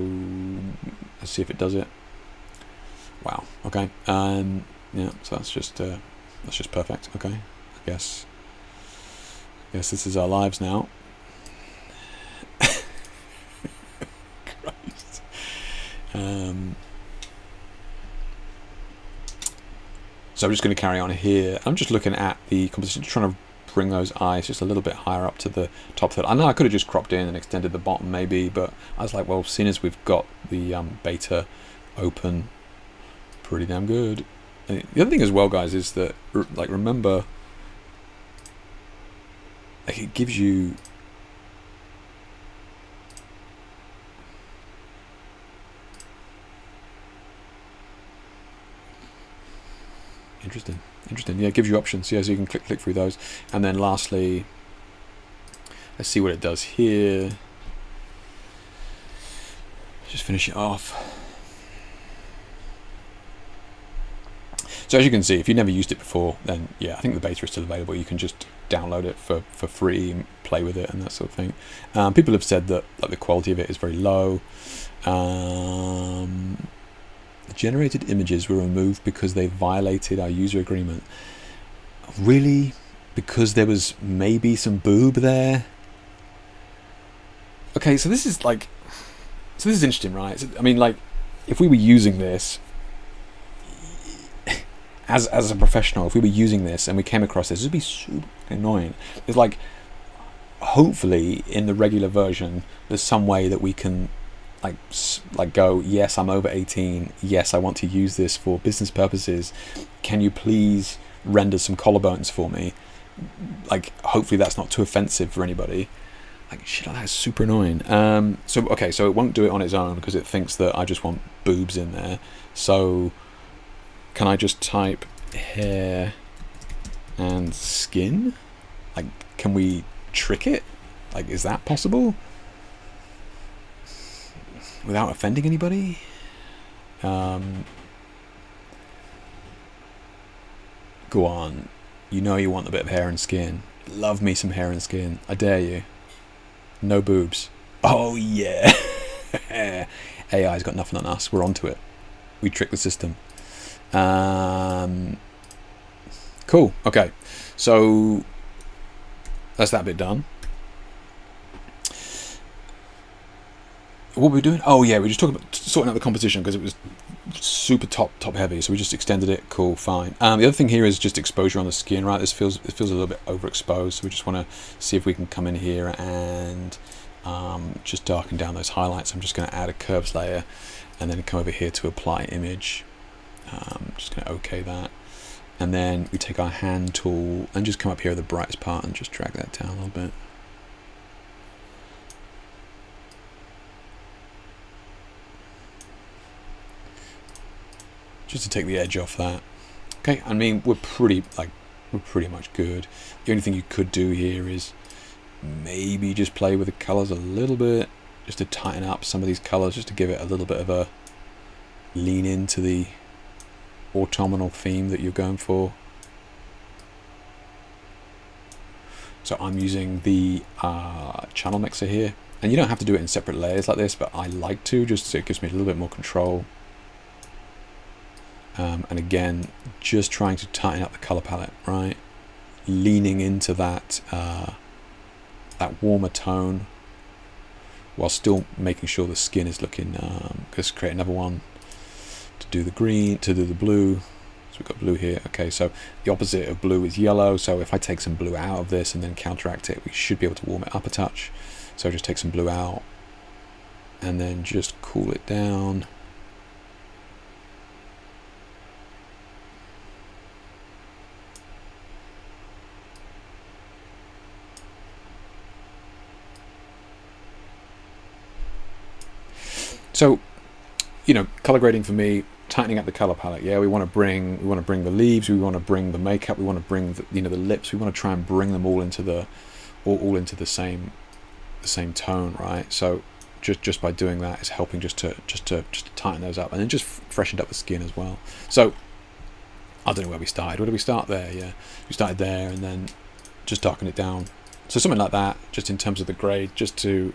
let's see if it does it. Wow. Okay. Yeah. So that's just perfect. Okay. I guess this is our lives now. Christ. So I'm just going to carry on here. I'm just looking at the composition, trying to bring those eyes just a little bit higher up to the top third. I know I could have just cropped in and extended the bottom maybe, but I was like, well, seeing as we've got the beta open, pretty damn good. And the other thing as well, guys, is that, like, remember, like, it gives you interesting. Yeah, it gives you options. Yeah, so you can click through those. And then lastly, let's see what it does here. Just finish it off. So as you can see, if you've never used it before, then yeah, I think the beta is still available. You can just download it for free and play with it and that sort of thing. People have said that, like, the quality of it is very low. Generated images were removed because they violated our user agreement. Really? Because there was maybe some boob there? Okay, so this is interesting, right? I mean, like, if we were using this as a professional, if we were using this and we came across this, it would be super annoying. It's like, hopefully in the regular version, there's some way that we can like go, yes, I'm over 18, yes, I want to use this for business purposes, can you please render some collarbones for me? Like, hopefully that's not too offensive for anybody. Like, shit like that is super annoying. So okay, so it won't do it on its own because it thinks that I just want boobs in there. So can I just type hair and skin? Like, can we trick it? Like, is that possible? Without offending anybody? Go on. You know you want a bit of hair and skin. Love me some hair and skin. I dare you. No boobs. Oh yeah. AI's got nothing on us. We're onto it. We tricked the system. Cool. Okay. So that's that bit done. What were we doing? Oh yeah, we were just talking about sorting out the composition because it was super top heavy, so we just extended it. Cool, fine. The other thing here is just exposure on the skin, right? It feels a little bit overexposed, so we just want to see if we can come in here and just darken down those highlights. I'm just going to add a curves layer and then come over here to apply image. Just going to OK that, and then we take our hand tool and just come up here at the brightest part and just drag that down a little bit. Just to take the edge off that. Okay, I mean, we're pretty much good. The only thing you could do here is maybe just play with the colors a little bit, just to tighten up some of these colors, just to give it a little bit of a lean into the autumnal theme that you're going for. So I'm using the channel mixer here, and you don't have to do it in separate layers like this, but I like to, just so it gives me a little bit more control. And again, just trying to tighten up the color palette, right? Leaning into that that warmer tone, while still making sure the skin is looking. Let's create another one to do the green, to do the blue. So we've got blue here. Okay, so the opposite of blue is yellow. So if I take some blue out of this and then counteract it, we should be able to warm it up a touch. So just take some blue out and then just cool it down. So, you know, color grading for me, tightening up the color palette. Yeah, we want to bring the leaves, we want to bring the makeup, we want to bring the, you know, the lips. We want to try and bring them all into the all into the same tone, right? So just by doing that is helping just to tighten those up, and then just freshened up the skin as well. So I don't know where we started. Where did we start? There, yeah, we started there, and then just darken it down. So something like that, just in terms of the grade, just to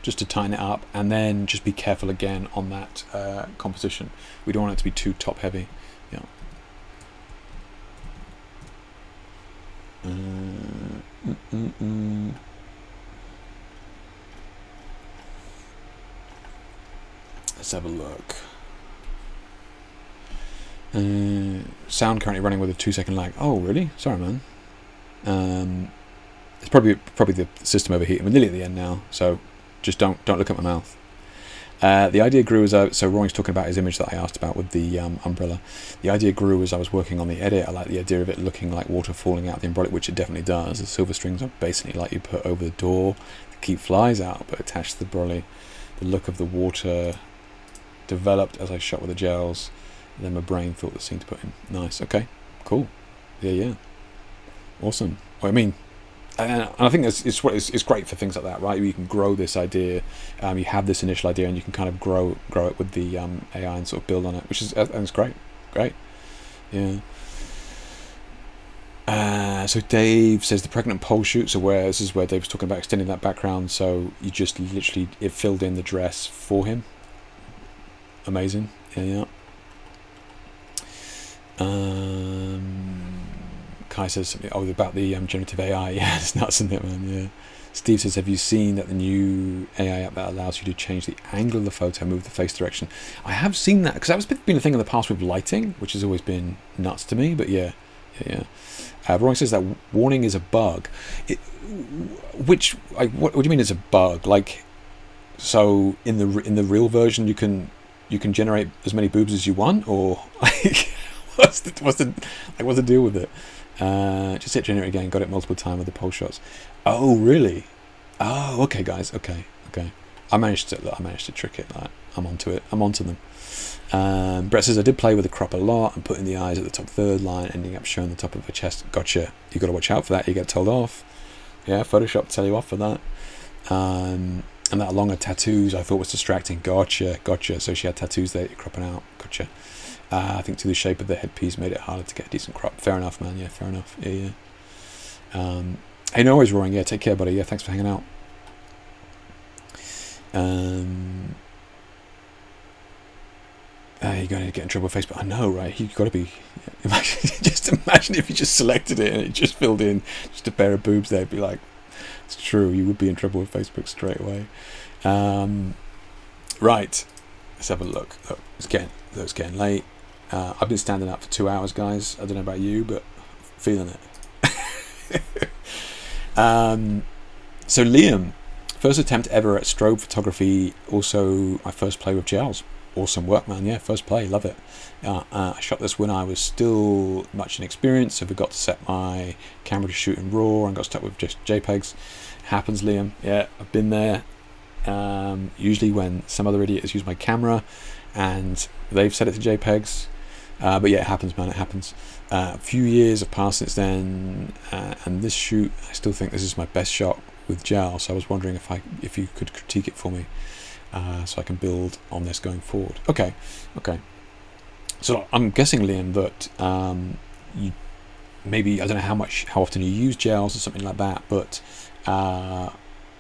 tighten it up, and then just be careful again on that composition. We don't want it to be too top heavy. Yeah. Let's have a look. Sound currently running with a 2-second lag. Oh, really? Sorry, man. It's probably the system overheating. We're nearly at the end now, so just don't look at my mouth. The idea grew as so Roy's talking about his image that I asked about with the umbrella. The idea grew as I was working on the edit. I like the idea of it looking like water falling out the umbrella, which it definitely does. The silver strings are basically like you put over the door to keep flies out, but attached to the brolly. The look of the water developed as I shot with the gels, and then my brain thought the scene to put in. Nice. Okay. Cool. Yeah. Awesome. Well, I mean, and I think it's great for things like that, right? You can grow this idea. You have this initial idea, and you can kind of grow it with the AI and sort of build on it, which is, and it's great. Yeah. So Dave says the pregnant pole shoot. So this is where Dave was talking about extending that background. So you just literally, it filled in the dress for him. Amazing. Yeah. Kai says something about the generative AI. Yeah, it's nuts, isn't it, man? Yeah. Steve says, have you seen that the new AI app that allows you to change the angle of the photo, move the face direction? I have seen that, because that's been a thing in the past with lighting, which has always been nuts to me. But yeah. Roy says that warning is a bug. What do you mean it's a bug? Like, so in the real version you can generate as many boobs as you want, or like what's the deal with it? Just hit generate again. Got it multiple times with the pole shots. Oh really? Oh, okay, guys. Okay. I managed to trick it. Like, I'm onto it. I'm onto them. Brett says I did play with the crop a lot and putting the eyes at the top third line, ending up showing the top of the chest. Gotcha. You got to watch out for that. You get told off. Yeah, Photoshop tell you off for that. And that longer tattoos I thought was distracting. Gotcha. So she had tattoos there that you're cropping out. Gotcha. I think to the shape of the headpiece made it harder to get a decent crop. Fair enough, man. Yeah, fair enough. Yeah. Hey, no worries, Roaring. Yeah, take care, buddy. Yeah, thanks for hanging out. You're going to get in trouble with Facebook. I know, right? You've got to be. Imagine if you just selected it and it just filled in just a pair of boobs there. It'd be like, it's true. You would be in trouble with Facebook straight away. Right. Let's have a look. It's getting late. I've been standing up for 2 hours, guys. I don't know about you, but feeling it. So Liam, first attempt ever at strobe photography. Also, my first play with gels. Awesome work, man. Yeah, first play, love it. I shot this when I was still much inexperienced, so forgot to set my camera to shoot in RAW and got stuck with just JPEGs. Happens, Liam. Yeah, I've been there. Usually when some other idiot has used my camera and they've set it to JPEGs. But yeah, it happens, man. It happens. A few years have passed since then, and this shoot, I still think this is my best shot with gel. So I was wondering if you could critique it for me, so I can build on this going forward. Okay. So I'm guessing, Liam, that you maybe, I don't know how often you use gels or something like that, but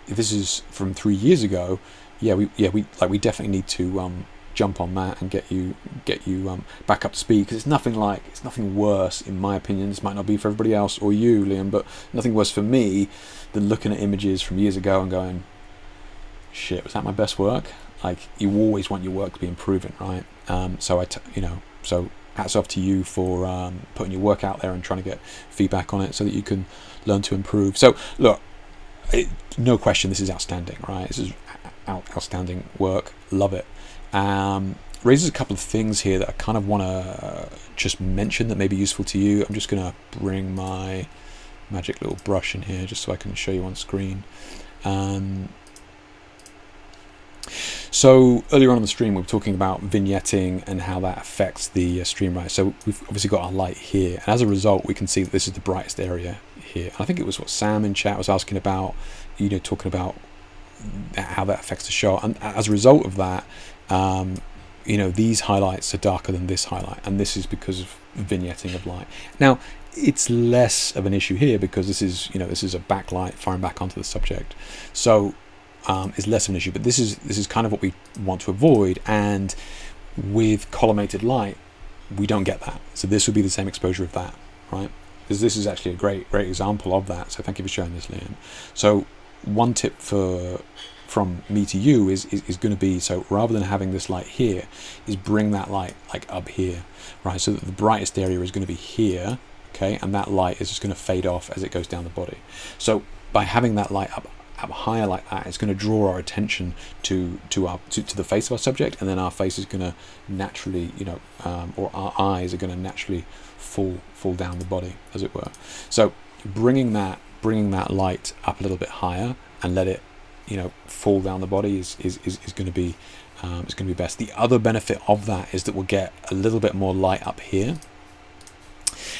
if this is from 3 years ago, we definitely need to jump on that and get you back up to speed, because it's nothing worse, in my opinion. This might not be for everybody else or you, Liam, but nothing worse for me than looking at images from years ago and going, shit, was that my best work? Like, you always want your work to be improving, right? So hats off to you for putting your work out there and trying to get feedback on it so that you can learn to improve. So look, no question, this is outstanding, right? This is outstanding work. Love it. Raises a couple of things here that I kind of want to just mention that may be useful to you. I'm just going to bring my magic little brush in here just so I can show you on screen. So earlier on the stream we were talking about vignetting and how that affects the stream, right? So we've obviously got our light here, and as a result we can see that this is the brightest area here. And I think it was what Sam in chat was asking about, talking about how that affects the shot, and as a result of that, these highlights are darker than this highlight, and this is because of vignetting of light. Now it's less of an issue here because this is a backlight firing back onto the subject, so it's less of an issue. But this is kind of what we want to avoid, and with collimated light we don't get that. So this would be the same exposure of that, right? Because this is actually a great example of that. So thank you for showing this, Liam. So one tip from me to you is going to be, so rather than having this light here, is bring that light like up here, right? So that the brightest area is going to be here, okay, and that light is just going to fade off as it goes down the body. So by having that light up higher like that, it's going to draw our attention to the face of our subject, and then our face is going to naturally, or our eyes are going to naturally fall down the body, as it were. So bringing that light up a little bit higher and let it fall down the body is going to be best. The other benefit of that is that we'll get a little bit more light up here,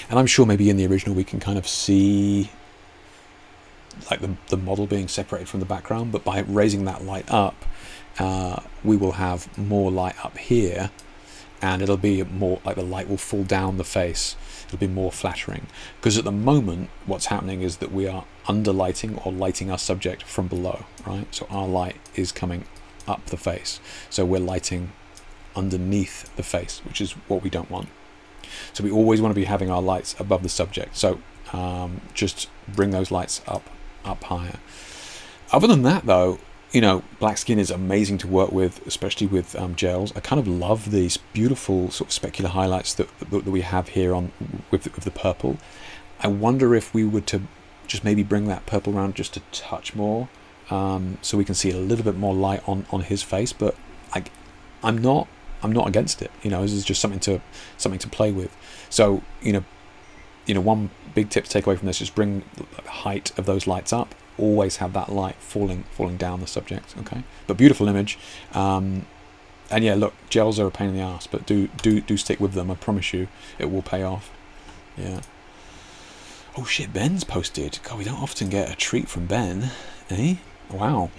and I'm sure maybe in the original we can kind of see like the model being separated from the background, but by raising that light up, we will have more light up here, and it'll be more like the light will fall down the face. It'll be more flattering, because at the moment what's happening is that we are underlighting or lighting our subject from below, right? So our light is coming up the face, so we're lighting underneath the face, which is what we don't want. So we always want to be having our lights above the subject. So just bring those lights up higher. Other than that though, black skin is amazing to work with, especially with gels. I kind of love these beautiful sort of specular highlights that we have here on with the purple. I wonder if we were to just maybe bring that purple around just a touch more, so we can see a little bit more light on his face. But I'm not against it. This is just something to play with. So one big tip to take away from this is bring the height of those lights up. Always have that light falling down the subject, okay? But beautiful image. And yeah, look, gels are a pain in the ass, but do stick with them. I promise you it will pay off. Yeah. Oh shit, Ben's posted. God, we don't often get a treat from Ben, eh? Wow.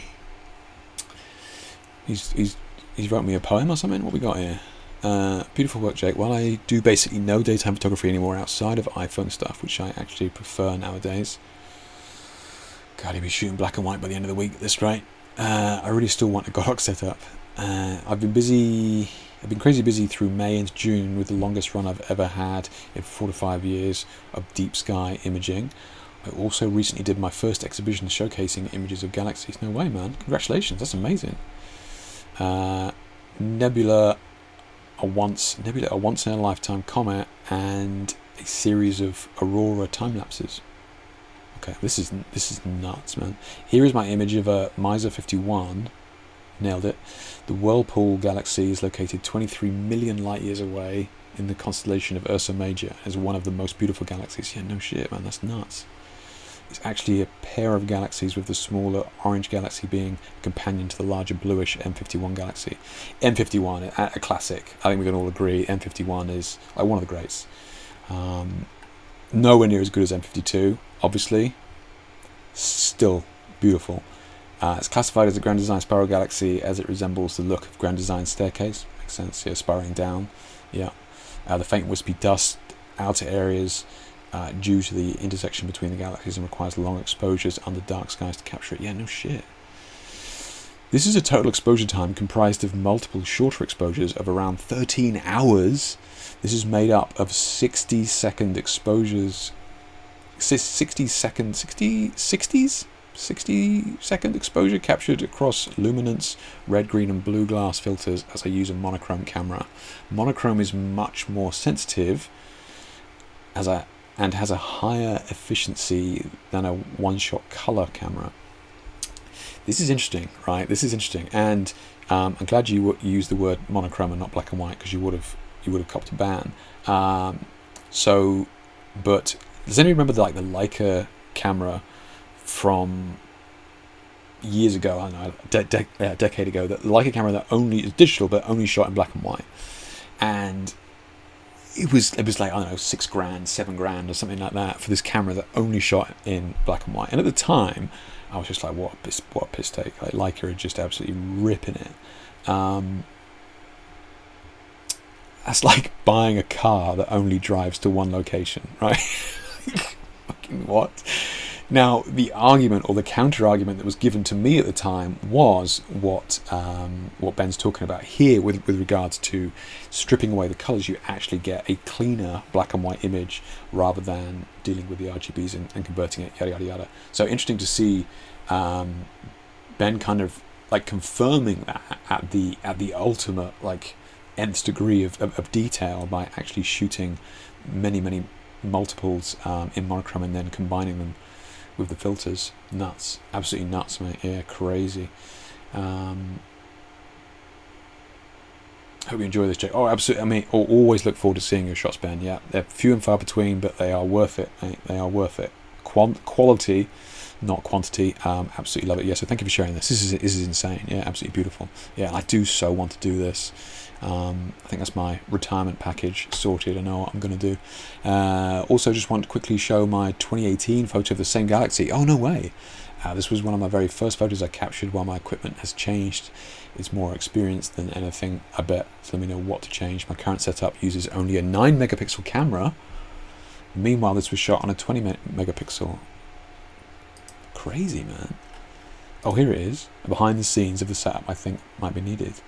He's wrote me a poem or something. What we got here? Beautiful work, Jake. While I do basically no daytime photography anymore outside of iPhone stuff, which I actually prefer nowadays. God, he'll be shooting black and white by the end of the week at this rate. I really still want a Godox setup. I've been crazy busy through May into June with the longest run I've ever had in 4 to 5 years of deep sky imaging. I also recently did my first exhibition showcasing images of galaxies. No way, man. Congratulations, that's amazing. Nebula, a once in a lifetime comet, and a series of aurora time lapses. Okay, this is nuts, man. Here is my image of a Misa 51. Nailed it. The Whirlpool galaxy is located 23 million light years away in the constellation of Ursa Major, as one of the most beautiful galaxies. Yeah, no shit, man, that's nuts. It's actually a pair of galaxies, with the smaller orange galaxy being a companion to the larger bluish M51 galaxy. M51, a classic. I think we can all agree M51 is like one of the greats. Nowhere near as good as M52, obviously. Still beautiful. It's classified as a Grand Design spiral galaxy as it resembles the look of Grand Design staircase. Makes sense, yeah, spiraling down. Yeah. The faint wispy dust outer areas due to the intersection between the galaxies, and requires long exposures under dark skies to capture it. Yeah, no shit. This is a total exposure time comprised of multiple shorter exposures of around 13 hours. This is made up of 60-second exposures. 60s? 60-second exposure captured across luminance, red, green and blue glass filters as I use a monochrome camera. Monochrome is much more sensitive and has a higher efficiency than a one-shot color camera. This is interesting, right? This is interesting, and I'm glad you used the word monochrome and not black and white, because you would have copped a ban. But does anyone remember the Leica camera from years ago? I don't know, a decade ago. The Leica camera that only is digital but only shot in black and white, and it was like, I don't know, $6 grand, $7 grand or something like that for this camera that only shot in black and white. And at the time, I was just like, what a piss take. Like, Leica are just absolutely ripping it. That's like buying a car that only drives to one location, right? Fucking what? Now, the argument or the counter argument that was given to me at the time was what Ben's talking about here with regards to stripping away the colors. You actually get a cleaner black and white image rather than dealing with the RGBs and converting it, yada yada yada. So interesting to see Ben kind of like confirming that at the ultimate like nth degree of detail by actually shooting many multiples in monochrome and then combining them with the filters. Nuts, absolutely nuts, mate. Yeah, crazy. Hope you enjoy this, Jake. Oh, absolutely. I mean, always look forward to seeing your shots, Ben. Yeah, they're few and far between, but they are worth it, mate. They are worth it. Quality, not quantity. Absolutely love it. Yeah, so thank you for sharing this. This is insane. Yeah, absolutely beautiful. Yeah, I do so want to do this. I think that's my retirement package sorted. I know what I'm going to do. Also, just want to quickly show my 2018 photo of the same galaxy. Oh, no way. This was one of my very first photos I captured while my equipment has changed. It's more experienced than anything, I bet. So let me know what to change. My current setup uses only a 9 megapixel camera. Meanwhile, this was shot on a 20 megapixel. Crazy, man. Oh, here it is. Behind the scenes of the setup I think might be needed.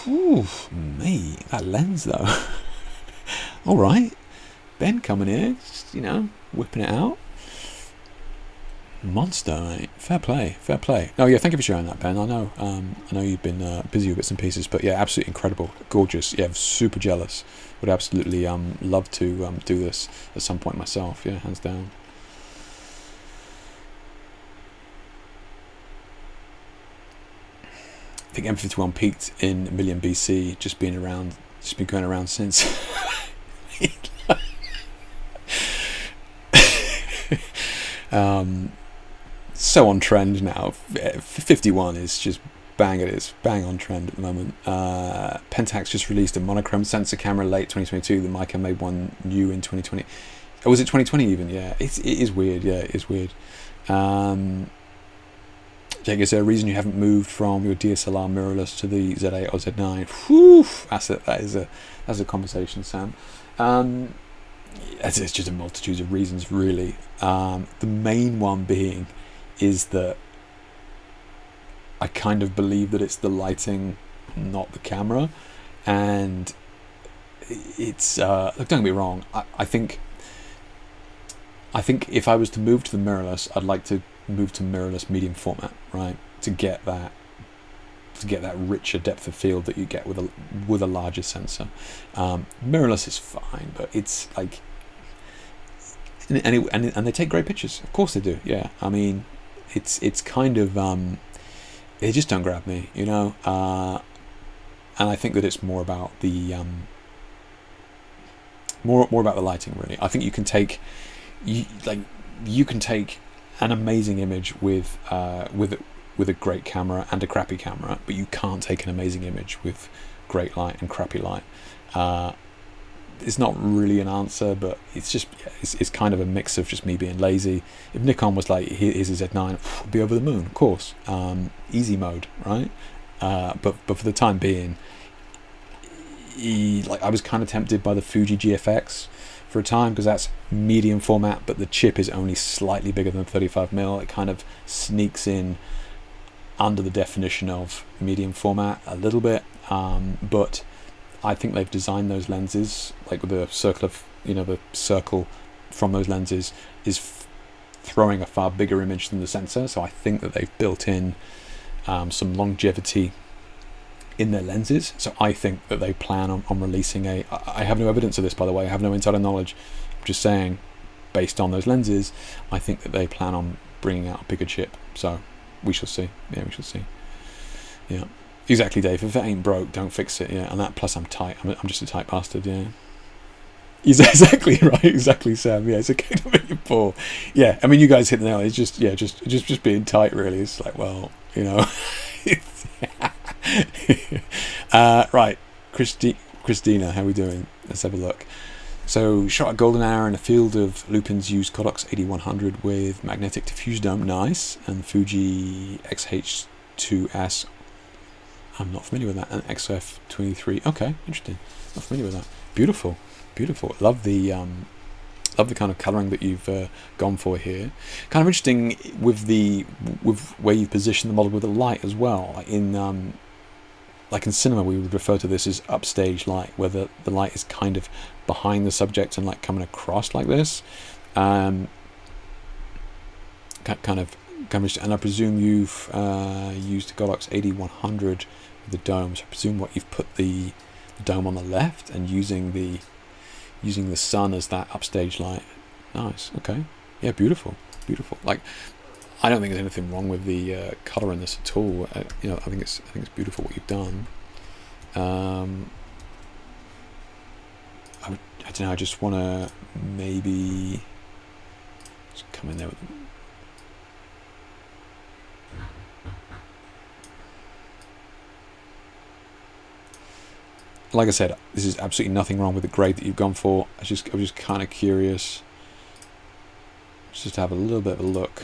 Whew, mate, that lens though. All right, Ben coming here, just, you know, whipping it out. Monster, mate. Fair play, fair play. Oh yeah, thank you for sharing that, Ben. I know you've been busy with bits and pieces, but yeah, absolutely incredible, gorgeous. Yeah, super jealous. Would absolutely love to do this at some point myself. Yeah, hands down. I think M51 peaked in a million BC, just been going around since. So on trend now. 51 is just bang on trend at the moment. Pentax just released a monochrome sensor camera late 2022. The Mica made one new in 2020. Oh, was it 2020 even? Yeah, it is weird. Yeah, it is weird. Jake, is there a reason you haven't moved from your DSLR mirrorless to the Z8 or Z9? Whew, that's a conversation, Sam. It's just a multitude of reasons, really. The main one being is that I kind of believe that it's the lighting, not the camera, and it's look, don't get me wrong. I think if I was to move to the mirrorless, I'd like to move to mirrorless medium format, right, to get that richer depth of field that you get with a larger sensor. Mirrorless is fine, but it's like, and they take great pictures. Of course they do. Yeah, I mean, it's kind of they just don't grab me, you know. And I think that it's more about the more about the lighting, really. I think you can take an amazing image with a great camera and a crappy camera, but you can't take an amazing image with great light and crappy light. It's not really an answer, but it's just it's kind of a mix of just me being lazy. If Nikon was like, here's a Z9, I'd be over the moon, of course. Easy mode, right? But for the time being, I was kind of tempted by the Fuji GFX for a time, because that's medium format, but the chip is only slightly bigger than 35mm. It kind of sneaks in under the definition of medium format a little bit, but I think they've designed those lenses, like with the circle of, the circle from those lenses is throwing a far bigger image than the sensor, so I think that they've built in some longevity in their lenses. So I think that they plan on releasing I have no evidence of this, by the way, I have no insider knowledge, I'm just saying, based on those lenses, I think that they plan on bringing out a bigger chip. So we shall see. Yeah, we shall see. Yeah, exactly, Dave. If it ain't broke, don't fix it. Yeah, and that, plus I'm tight. I'm just a tight bastard. Yeah. Exactly right. Exactly, Sam. Yeah, it's okay to make it poor. Yeah, I mean, you guys hit the nail. It's just, yeah, just being tight. Really, it's like, well, you know. Right, Christina, how are we doing? Let's have a look. So, shot a golden hour in a field of lupins, used Godox 8100 with magnetic diffuse dome, nice, and Fuji XH2S. I'm not familiar with that. And XF23. Okay, interesting. Not familiar with that. Beautiful, beautiful. Love the kind of colouring that you've gone for here. Kind of interesting with where you've positioned the model with the light as well. Like in cinema, we would refer to this as upstage light, where the light is kind of behind the subject and like coming across like this. Kind of, and I presume you've used the Godox 8100 with the dome. So I presume what you've put the dome on the left and using the sun as that upstage light. Nice. Okay. Yeah. Beautiful. Beautiful. Like, I don't think there's anything wrong with the colour in this at all. You know, I think it's beautiful what you've done. I don't know. I just want to maybe just come in there with. Like I said, this is absolutely nothing wrong with the grade that you've gone for. I was just kind of curious, just to have a little bit of a look.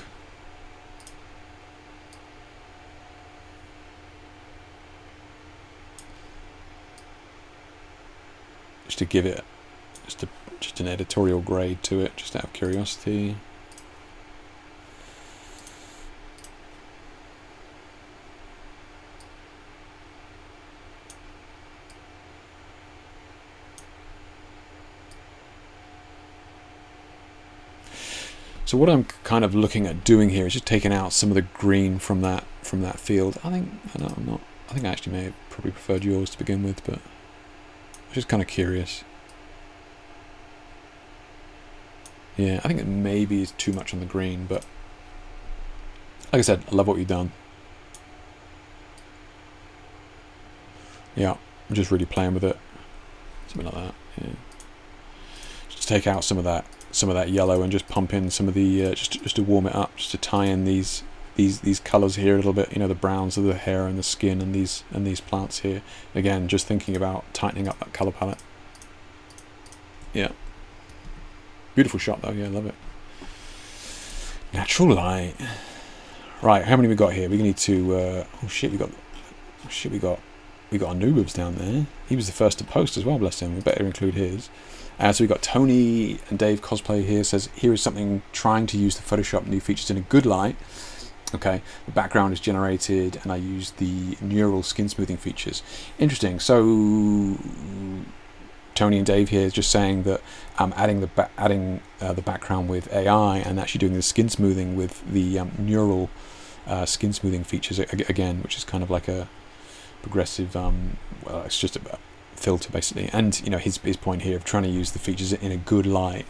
Just to give it just an editorial grade to it, just out of curiosity. So what I'm kind of looking at doing here is just taking out some of the green from that field. I think I actually may have probably preferred yours to begin with, but I was just kind of curious. Yeah, I think it maybe is too much on the green, but like I said, I love what you've done. Yeah, I'm just really playing with it. Something like that. Yeah. Just take out some of that yellow and just pump in some of the just to warm it up, just to tie in these colours here a little bit. You know, the browns of the hair and the skin and these plants here. Again, just thinking about tightening up that colour palette. Yeah. Beautiful shot though. Yeah, love it. Natural light. Right, how many we got here? We need to. Oh shit, we got Anubis down there. He was the first to post as well. Bless him. We better include his. So we've got Tony and Dave Cosplay here. Says, here is something trying to use the Photoshop new features in a good light. Okay, the background is generated and I use the neural skin smoothing features. Interesting. So Tony and Dave here is just saying that adding the background with AI and actually doing the skin smoothing with the neural skin smoothing features again, which is kind of like a progressive. Well, it's just a filter basically, and you know his point here of trying to use the features in a good light,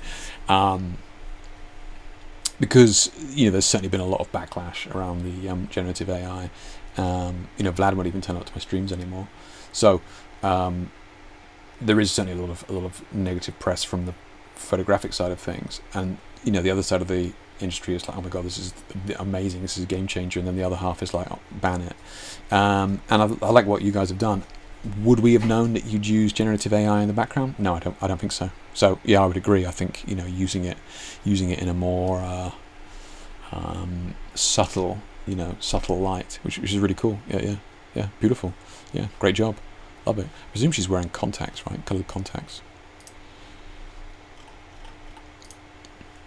because you know there's certainly been a lot of backlash around the generative AI. You know, Vlad won't even turn up to my streams anymore, so there is certainly a lot of negative press from the photographic side of things, and you know the other side of the industry is like, oh my god, this is amazing, this is a game changer, and then the other half is like, oh, ban it. And I like what you guys have done. Would we have known that you'd use generative AI in the background? No, I don't think so. So yeah, I would agree. I think, you know, using it in a more subtle light, which is really cool. Yeah, beautiful. Yeah, great job. Love it. I presume she's wearing contacts, right? Coloured contacts.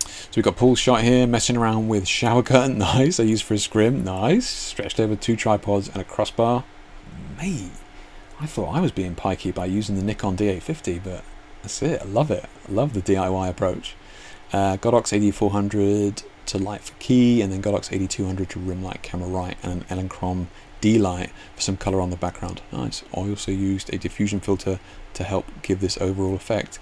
So we've got Paul's shot here, messing around with shower curtain. Nice. I used for a scrim. Nice. Stretched over 2 tripods and a crossbar. Mate, I thought I was being pikey by using the Nikon D850, but that's it. I love it. I love the DIY approach. Godox 8400 to light for key, and then Godox 8200 to rim light camera right, and an Electron D light for some color on the background. Nice. I also used a diffusion filter to help give this overall effect.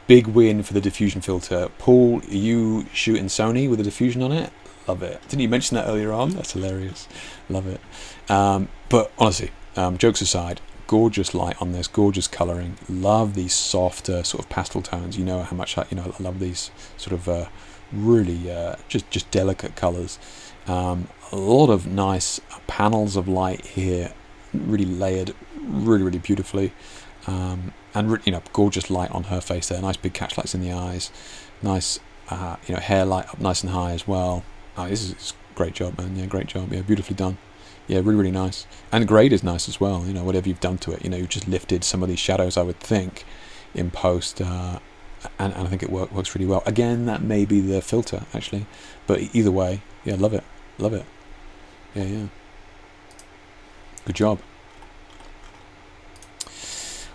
Big win for the diffusion filter. Paul, are you shooting Sony with a diffusion on it? Love it. Didn't you mention that earlier on? That's hilarious. Love it. But honestly, jokes aside, gorgeous light on this, gorgeous coloring. Love these softer sort of pastel tones. You know how much I love these sort of really just delicate colors. A lot of nice panels of light here, really layered, really beautifully. And gorgeous light on her face there. Nice big catch lights in the eyes. Nice, hair light up nice and high as well. Oh, this is great job, man. Yeah, great job. Yeah, beautifully done. Yeah, really nice. And the grade is nice as well. Whatever you've done to it. You've just lifted some of these shadows, I would think, in post, and I think it works really well. Again, that may be the filter actually, but either way, yeah, love it. Yeah. Good job.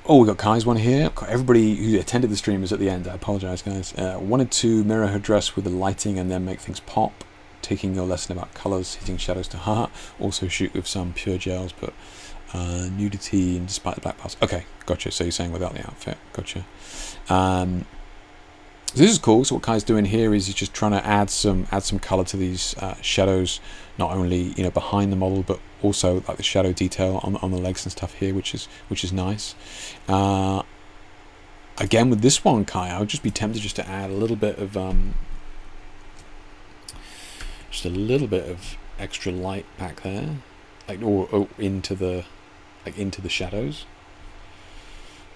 Oh, we got Kai's one here. Everybody who attended the stream is at the end. I apologize, guys. Wanted to mirror her dress with the lighting and then make things pop. Taking your lesson about colors, hitting shadows to heart. Also shoot with some pure gels, but nudity and despite the black parts. Okay, gotcha. So you're saying without the outfit. Gotcha. So this is cool. So what Kai's doing here is he's just trying to add some color to these shadows, not only behind the model, but also like the shadow detail on the legs and stuff here, which is nice. Again with this one, Kai, I would just be tempted just to add a little bit of extra light back there, like or into the shadows.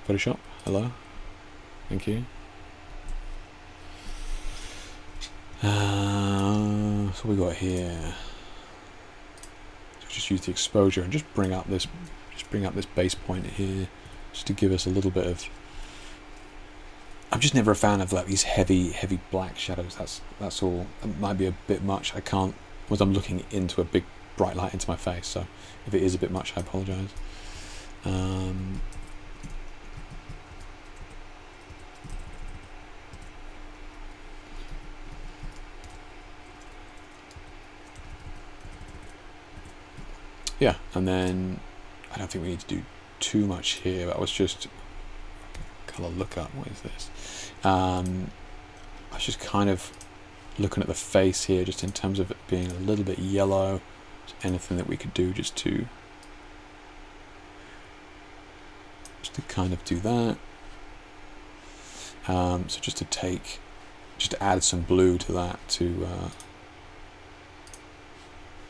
Photoshop, hello, thank you. So we got here. So just use the exposure and just bring up this base point here, just to give us a little bit of. I'm just never a fan of like these heavy black shadows. That's all. It might be a bit much. I can't. Once I'm looking into a big bright light into my face. So if it is a bit much, I apologise. Yeah, and then I don't think we need to do too much here. That was just color lookup. What is this? I was just kind of looking at the face here, just in terms of it being a little bit yellow. Is anything that we could do just to kind of do that. So just to add some blue to that to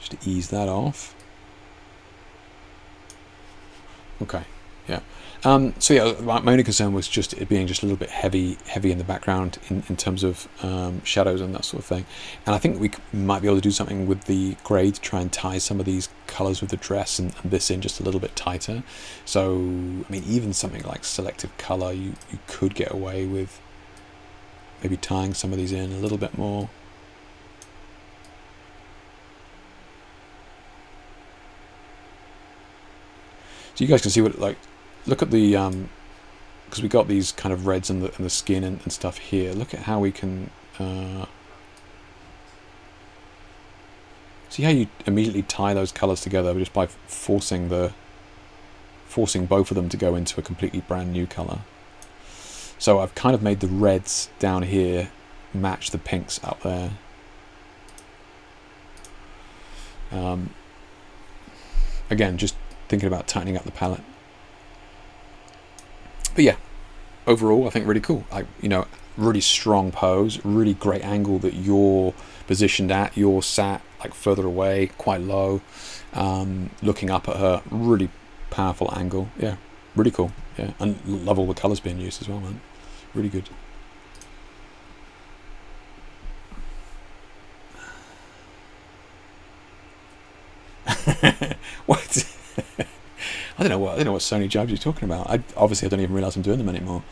just to ease that off. Okay, yeah. So yeah, my only concern was just it being just a little bit heavy in the background in terms of shadows and that sort of thing. And I think we might be able to do something with the grade to try and tie some of these colors with the dress and this in just a little bit tighter. So, I mean, even something like selective color, you could get away with maybe tying some of these in a little bit more. So you guys can see what look at the because we got these kind of reds and the skin and stuff here. Look at how we can see how you immediately tie those colors together just by forcing both of them to go into a completely brand new color. So I've kind of made the reds down here match the pinks up there. Again, just thinking about tightening up the palette. But yeah, overall I think really cool. Really strong pose, really great angle that you're positioned at. You're sat like further away, quite low, looking up at her. Really powerful angle. Yeah, really cool. Yeah, and love all the colors being used as well, man. Really good. What? I don't know what Sony jobs you're talking about. Obviously I don't even realise I'm doing them anymore.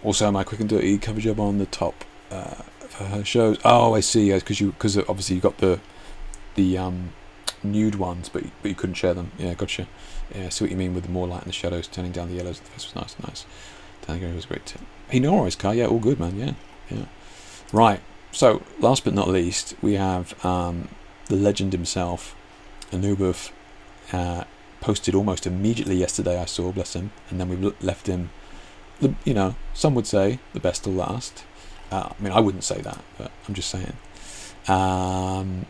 Also, my quick and dirty cover job on the top for her shows. Oh, I see. Because obviously you got the nude ones, but you couldn't share them. Yeah, gotcha. Yeah, I see what you mean with the more light in the shadows, turning down the yellows. This was nice. Telegram was a great tip. Hey, no worries, Kai. Yeah, all good, man. Yeah. Right. So, last but not least, we have the legend himself, Anubov, posted almost immediately yesterday. I saw, bless him, and then we left him. Some would say the best till last. I mean, I wouldn't say that, but I'm just saying. And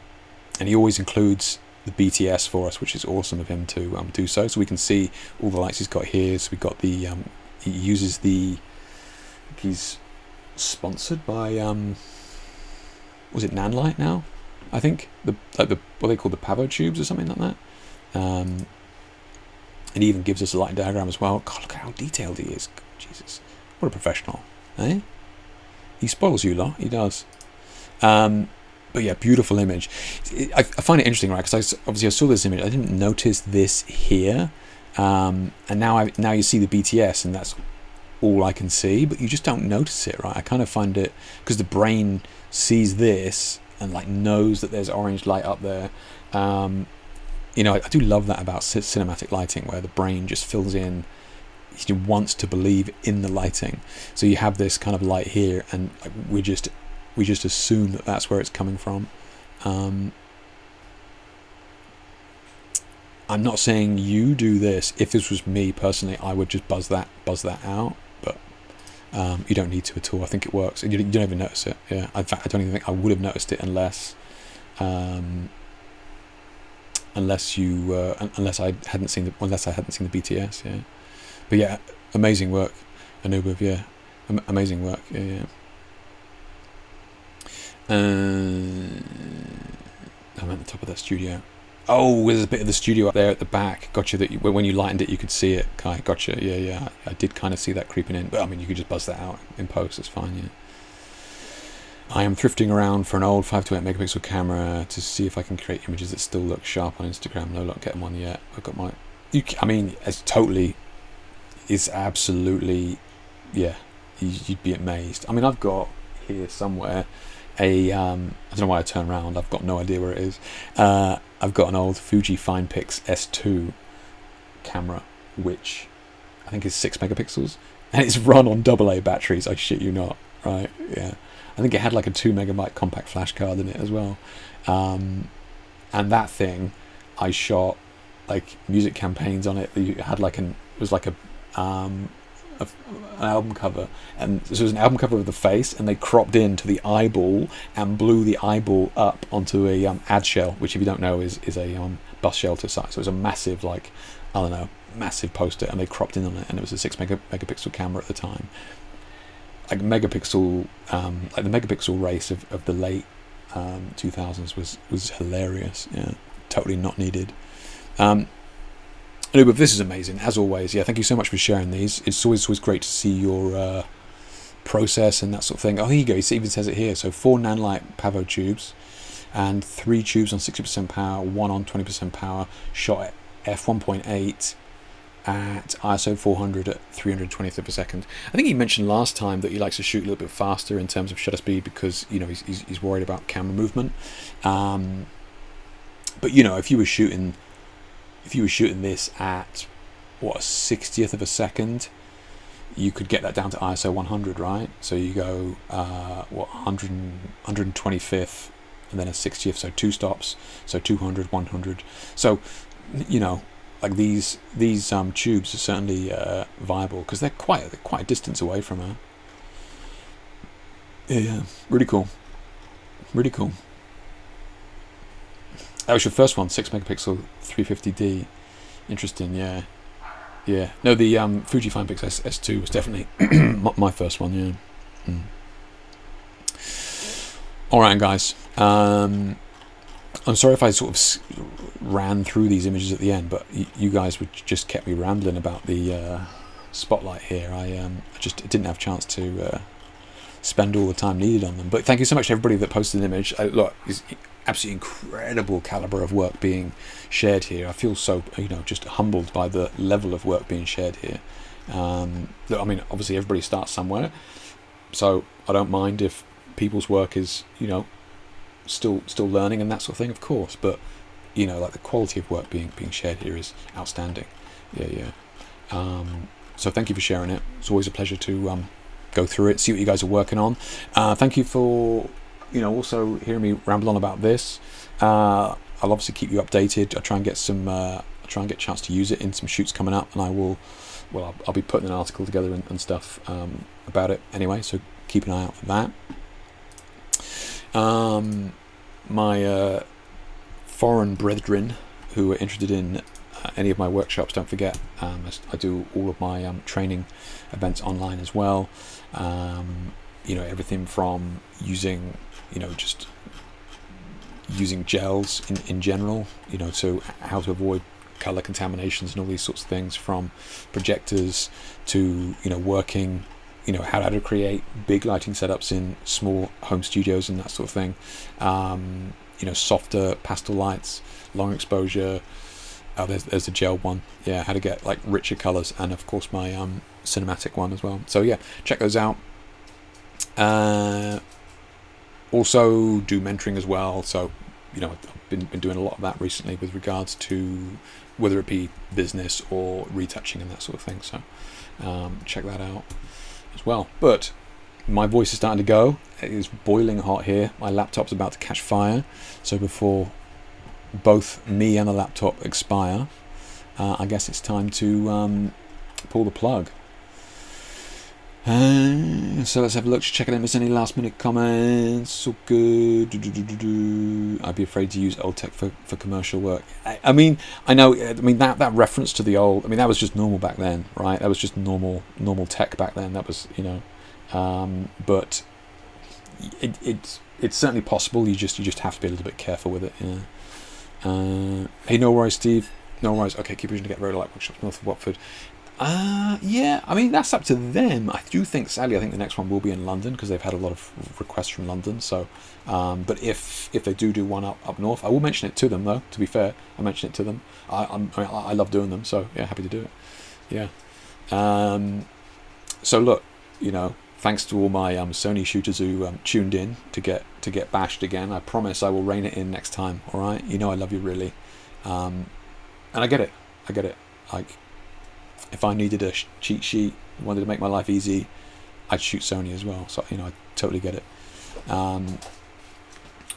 he always includes the BTS for us, which is awesome of him to do so. So we can see all the lights he's got here. So we got the he uses the. He's sponsored by was it Nanlite now? I think what they call the Pavo tubes or something like that. And he even gives us a light diagram as well. God, look how detailed he is. Jesus, what a professional, eh? He spoils you lot. He does. But yeah, beautiful image. I find it interesting, right? Because obviously I saw this image. I didn't notice this here, and now you see the BTS, and that's all I can see. But you just don't notice it, right? I kind of find it because the brain sees this and like knows that there's orange light up there. I do love that about cinematic lighting, where the brain just fills in. He wants to believe in the lighting, so you have this kind of light here, and we just assume that that's where it's coming from. I'm not saying you do this. If this was me personally, I would just buzz that out, but you don't need to at all. I think it works, and you don't even notice it. Yeah, in fact, I don't even think I would have noticed it unless I hadn't seen the BTS. Yeah. But yeah, amazing work, Anubov. Yeah, amazing work. Yeah. I'm at the top of that studio. Oh, there's a bit of the studio up there at the back. Gotcha. That when you lightened it, you could see it. Kai, gotcha. Yeah. I did kind of see that creeping in, but I mean, you could just buzz that out in post. It's fine. Yeah. I am thrifting around for an old 5 to 8 megapixel camera to see if I can create images that still look sharp on Instagram. No luck getting one yet. I've got my. It's absolutely, yeah. You'd be amazed. I mean, I've got here somewhere I don't know why I turn around. I've got no idea where it is. I've got an old Fuji FinePix S2 camera, which I think is 6 megapixels, and it's run on AA batteries. I shit you not. Right? Yeah. I think it had like a 2 megabyte compact flash card in it as well. And that thing, I shot like music campaigns on it. It had an album cover, and this was an album cover of the face, and they cropped into the eyeball and blew the eyeball up onto a ad shell, which if you don't know is a bus shelter site. So it was a massive massive poster, and they cropped in on it, and it was a 6 megapixel camera at the time. Like the megapixel race of the late 2000s was hilarious. Yeah, totally not needed. But this is amazing, as always. Yeah, thank you so much for sharing these. It's always great to see your process and that sort of thing. Oh, here you go. It even says it here. So 4 Nanlite Pavo tubes and 3 tubes on 60% power, 1 on 20% power, shot at f1.8 at ISO 400 at 320th of a second. I think he mentioned last time that he likes to shoot a little bit faster in terms of shutter speed because he's worried about camera movement. But if you were shooting this at a 60th of a second, you could get that down to ISO 100, right? So you go 125th and then a 60th, so 2 stops, so 200, 100. So like these tubes are certainly viable because they're quite a distance away from her. Yeah, really cool. That was your first one, 6 megapixel 350D. Interesting, yeah. No, the Fuji FinePix S2 was definitely my first one, yeah. All right, guys. I'm sorry if I sort of ran through these images at the end, but you guys just kept me rambling about the spotlight here. I just didn't have a chance to spend all the time needed on them. But thank you so much to everybody that posted an image. Look, it's absolutely incredible caliber of work being shared here. I feel so just humbled by the level of work being shared here. I mean, obviously everybody starts somewhere, so I don't mind if people's work is still learning and that sort of thing, of course, but like the quality of work being shared here is outstanding. Yeah. So thank you for sharing it. It's always a pleasure to go through it, see what you guys are working on. Thank you for also hearing me ramble on about this. I'll obviously keep you updated. I'll try and get a chance to use it in some shoots coming up, and I'll be putting an article together and stuff about it anyway, so keep an eye out for that. My foreign brethren who are interested in any of my workshops, don't forget, I do all of my training events online as well. Everything from using just using gels in general, so how to avoid color contaminations and all these sorts of things, from projectors to working, how to create big lighting setups in small home studios and that sort of thing. Softer pastel lights, long exposure. Oh, there's the gel one. Yeah, how to get like richer colors, and of course my cinematic one as well. So yeah, check those out. Also do mentoring as well. So I've been doing a lot of that recently with regards to whether it be business or retouching and that sort of thing. So check that out as well. But my voice is starting to go. It is boiling hot here. My laptop's about to catch fire. So before both me and the laptop expire, I guess it's time to pull the plug. So let's have a look, check it out if there's any last minute comments. All good. I'd be afraid to use old tech for commercial work. I mean that reference to the old, that was just normal back then, right? That was just normal tech back then. That was but it's certainly possible. You just have to be a little bit careful with it. Hey, no worries, Steve. No worries. Okay, keep pushing to get Road Light Workshops north of Watford. Yeah, that's up to them. I think the next one will be in London, because they've had a lot of requests from London. So, but if they do one up north, I will mention it to them, though. To be fair, I mention it to them. I love doing them, so yeah, happy to do it. Yeah. So look, thanks to all my Sony shooters who tuned in to get bashed again. I promise I will rein it in next time. All right, I love you really, and I get it. Like, if I needed a cheat sheet, wanted to make my life easy, I'd shoot Sony as well. So I totally get it. All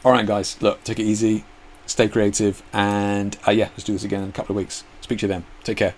right, guys. Look, take it easy, stay creative, and let's do this again in a couple of weeks. Speak to you then. Take care.